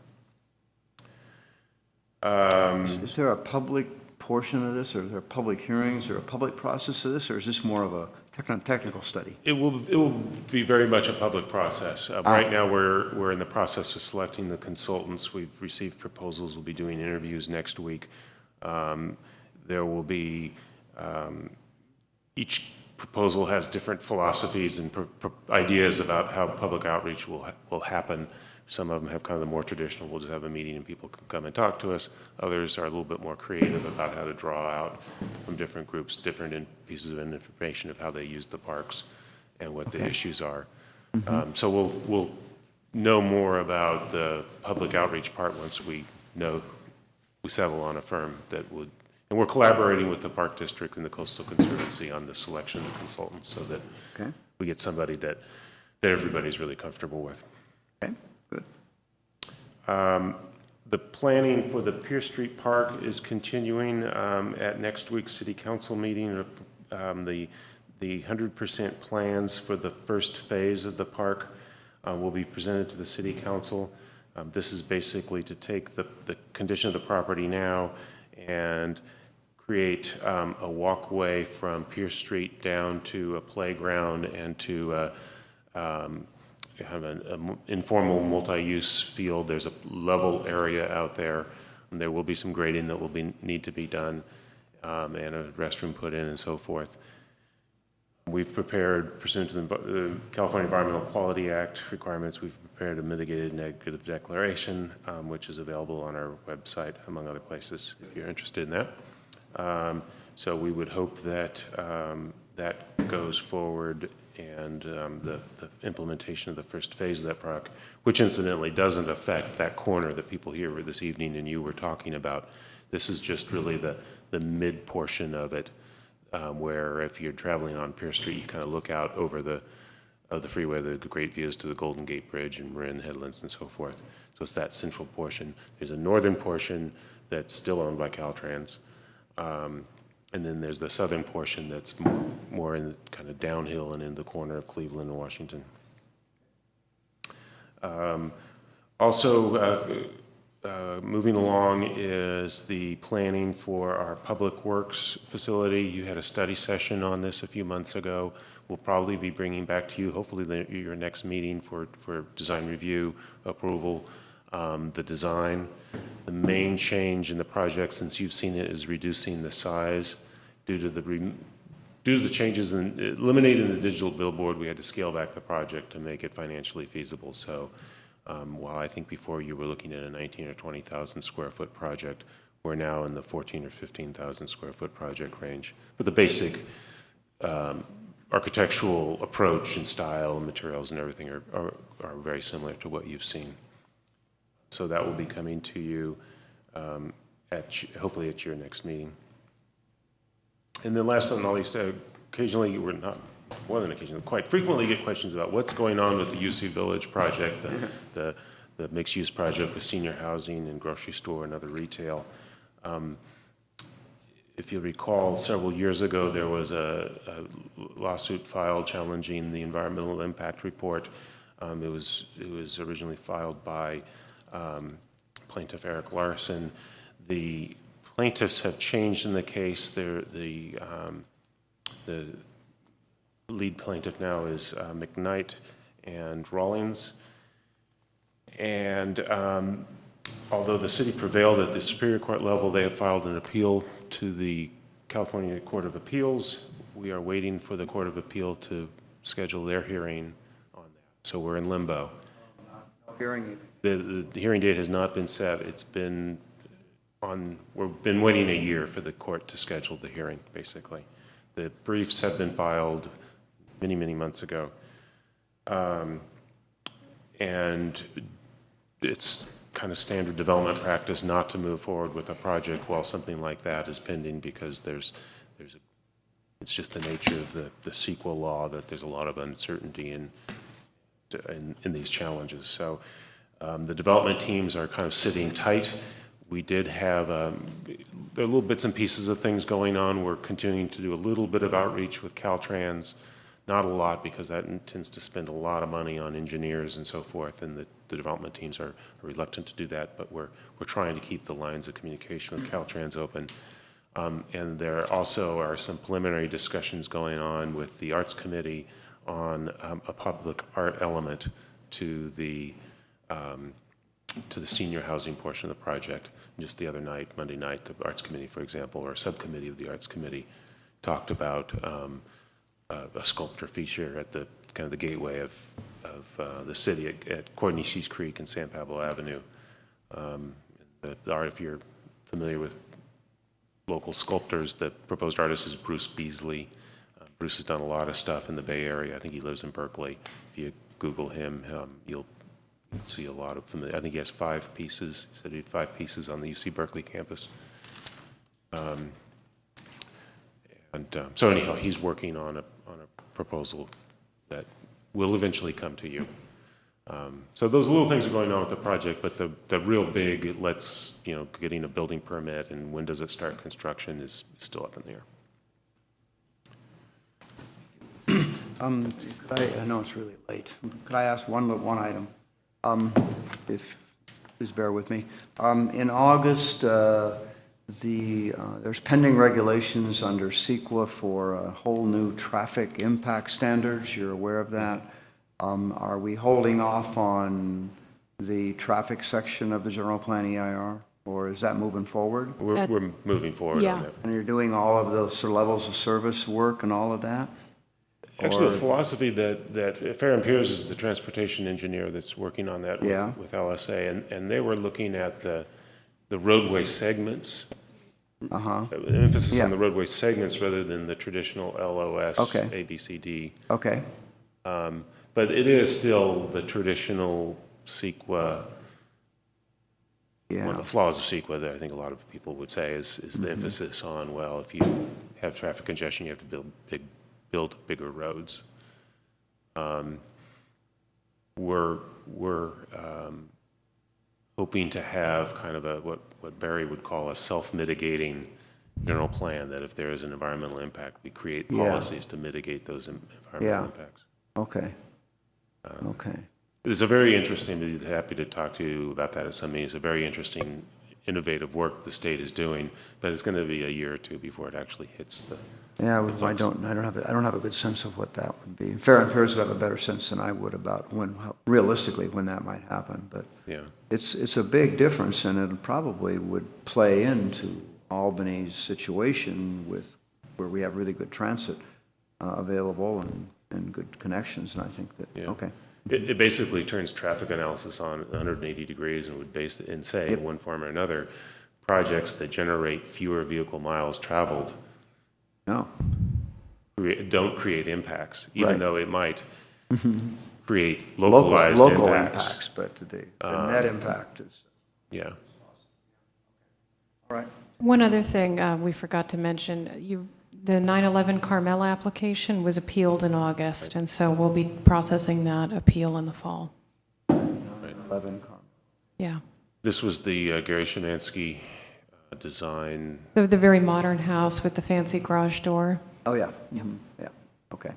Is there a public portion of this, or are there public hearings, or a public process of this, or is this more of a technical study? It will be very much a public process. Right now, we're in the process of selecting the consultants. We've received proposals. We'll be doing interviews next week. There will be each proposal has different philosophies and ideas about how public outreach will happen. Some of them have kind of the more traditional, we'll just have a meeting and people can come and talk to us. Others are a little bit more creative about how to draw out from different groups, different pieces of information of how they use the parks and what the issues are. So we'll know more about the public outreach part once we settle on a firm that would, and we're collaborating with the Park District and the Coastal Conservancy on the selection of consultants so that we get somebody that everybody's really comfortable with. Okay, good. The planning for the Pierce Street Park is continuing at next week's City Council meeting. The 100% plans for the first phase of the park will be presented to the City Council. This is basically to take the condition of the property now and create a walkway from Pierce Street down to a playground and to have an informal multi-use field. There's a level area out there, and there will be some grading that will need to be done, and a restroom put in and so forth. We've prepared, pursuant to the California Environmental Quality Act requirements, we've prepared a mitigated negative declaration, which is available on our website, among other places, if you're interested in that. So we would hope that that goes forward, and the implementation of the first phase of that park, which incidentally doesn't affect that corner that people here this evening and you were talking about. This is just really the mid portion of it, where if you're traveling on Pierce Street, you kind of look out over the freeway, the great views to the Golden Gate Bridge and Marin Headlands and so forth. So it's that central portion. There's a northern portion that's still owned by Caltrans. And then there's the southern portion that's more in the kind of downhill and in the corner of Cleveland and Washington. Also, moving along is the planning for our Public Works facility. You had a study session on this a few months ago. We'll probably be bringing back to you, hopefully, your next meeting for design review, approval, the design. The main change in the project, since you've seen it, is reducing the size due to the changes in eliminating the digital billboard. We had to scale back the project to make it financially feasible. So while I think before you were looking at a 19 or 20,000 square foot project, we're now in the 14 or 15,000 square foot project range. But the basic architectural approach and style and materials and everything are very similar to what you've seen. So that will be coming to you hopefully at your next meeting. And then last but not least, occasionally, we're not more than occasionally, quite frequently get questions about what's going on with the UC Village project, the mixed-use project with senior housing and grocery store and other retail. If you recall, several years ago, there was a lawsuit filed challenging the environmental impact report. It was originally filed by plaintiff Eric Larson. The plaintiffs have changed in the case. The lead plaintiff now is McKnight and Rawlings. And although the city prevailed at the Superior Court level, they have filed an appeal to the California Court of Appeals. We are waiting for the Court of Appeal to schedule their hearing on that. So we're in limbo. Hearing. The hearing date has not been set. It's been we've been waiting a year for the court to schedule the hearing, basically. The briefs have been filed many, many months ago. And it's kind of standard development practice not to move forward with a project while something like that is pending, because it's just the nature of the CEQA law that there's a lot of uncertainty in these challenges. So the development teams are kind of sitting tight. We did have, there are little bits and pieces of things going on. We're continuing to do a little bit of outreach with Caltrans, not a lot, because that tends to spend a lot of money on engineers and so forth, and the development teams are reluctant to do that, but we're trying to keep the lines of communication with Caltrans open. And there also are some preliminary discussions going on with the Arts Committee on a public art element to the senior housing portion of the project. Just the other night, Monday night, the Arts Committee, for example, or a subcommittee of the Arts Committee talked about a sculpture feature at the kind of the gateway of the city at Cornices Creek and San Pablo Avenue. The art, if you're familiar with local sculptors, the proposed artist is Bruce Beasley. Bruce has done a lot of stuff in the Bay Area. I think he lives in Berkeley. If you Google him, you'll see a lot of familiar. I think he has 5 pieces. He said he had 5 pieces on the UC Berkeley campus. So anyhow, he's working on a proposal that will eventually come to you. So those little things are going on with the project, but the real big, getting a building permit and when does it start construction is still up in the air. I know it's really late. Could I ask one item? Please bear with me. In August, there's pending regulations under CEQA for a whole new traffic impact standards. You're aware of that. Are we holding off on the traffic section of the general plan EIR, or is that moving forward? We're moving forward on it. And you're doing all of those levels of service work and all of that? Actually, the philosophy that Farron Piers is the transportation engineer that's working on that with LSA, and they were looking at the roadway segments. Emphasis on the roadway segments rather than the traditional LOS, A, B, C, D. Okay. But it is still the traditional CEQA. One of the flaws of CEQA that I think a lot of people would say is the emphasis on, well, if you have traffic congestion, you have to build bigger roads. We're hoping to have kind of what Barry would call a self-mitigating general plan, that if there is an environmental impact, we create policies to mitigate those environmental impacts. Okay. Okay. It's a very interesting, I'd be happy to talk to you about that at some meeting. It's a very interesting, innovative work the state is doing, but it's going to be a year or two before it actually hits the. Yeah, I don't have a good sense of what that would be. Fair and Piers would have a better sense than I would about realistically, when that might happen, but Yeah. it's a big difference, and it probably would play into Albany's situation where we have really good transit available and good connections, and I think that, Yeah. okay. It basically turns traffic analysis on 180 degrees and would base it and say, in one form or another, projects that generate fewer vehicle miles traveled No. don't create impacts, even Right. though it might create localized Local impacts. impacts, but the net impact is, Yeah. all right. One other thing we forgot to mention, the 911 Carmel application was appealed in August, and so we'll be processing that appeal in the fall. 11 car. Yeah. This was the Gary Szymanski design. The very modern house with the fancy garage door. Oh, yeah. Yeah, okay.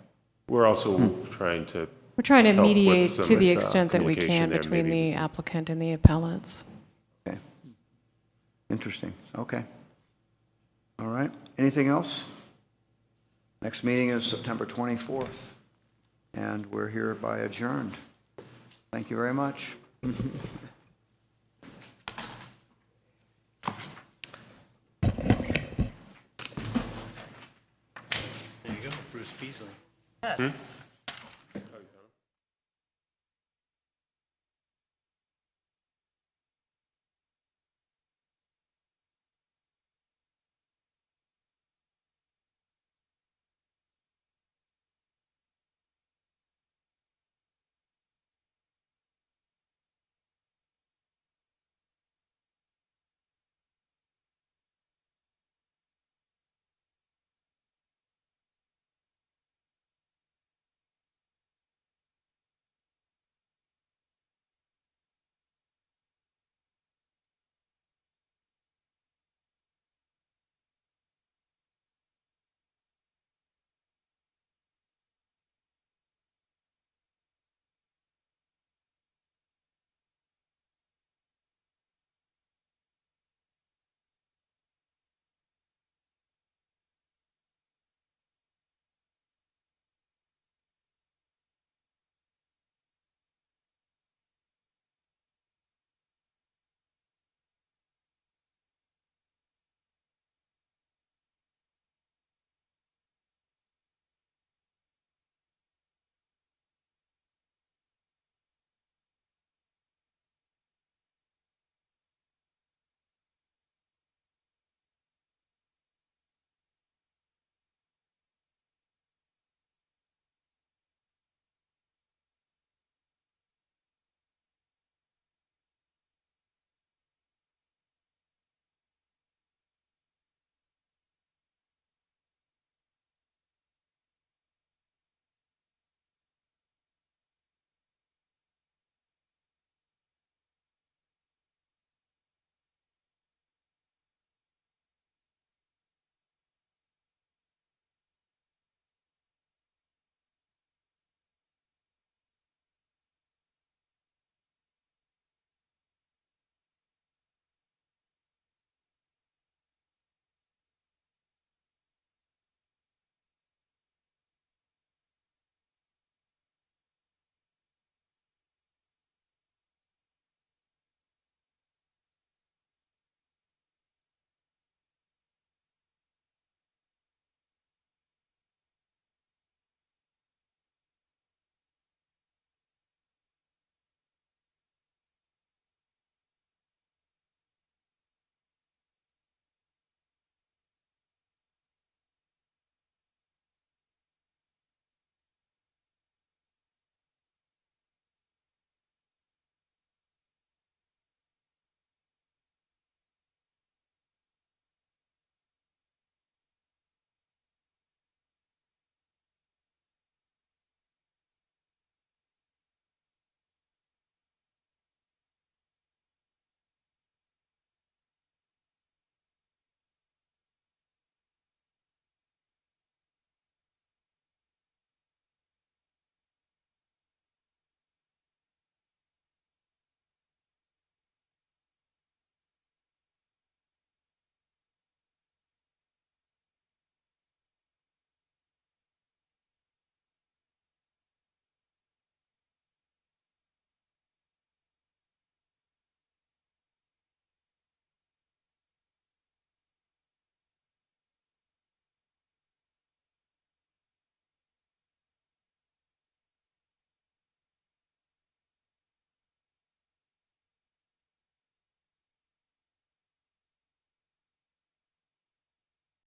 We're also trying to. We're trying to help with mediate some to the extent that we communication can there, between maybe. the applicant and the appellants. Okay. Interesting, okay. All right, anything else? Next meeting is September 24th, and we're hereby adjourned. Thank you very much. There you go, Bruce Beasley. Yes.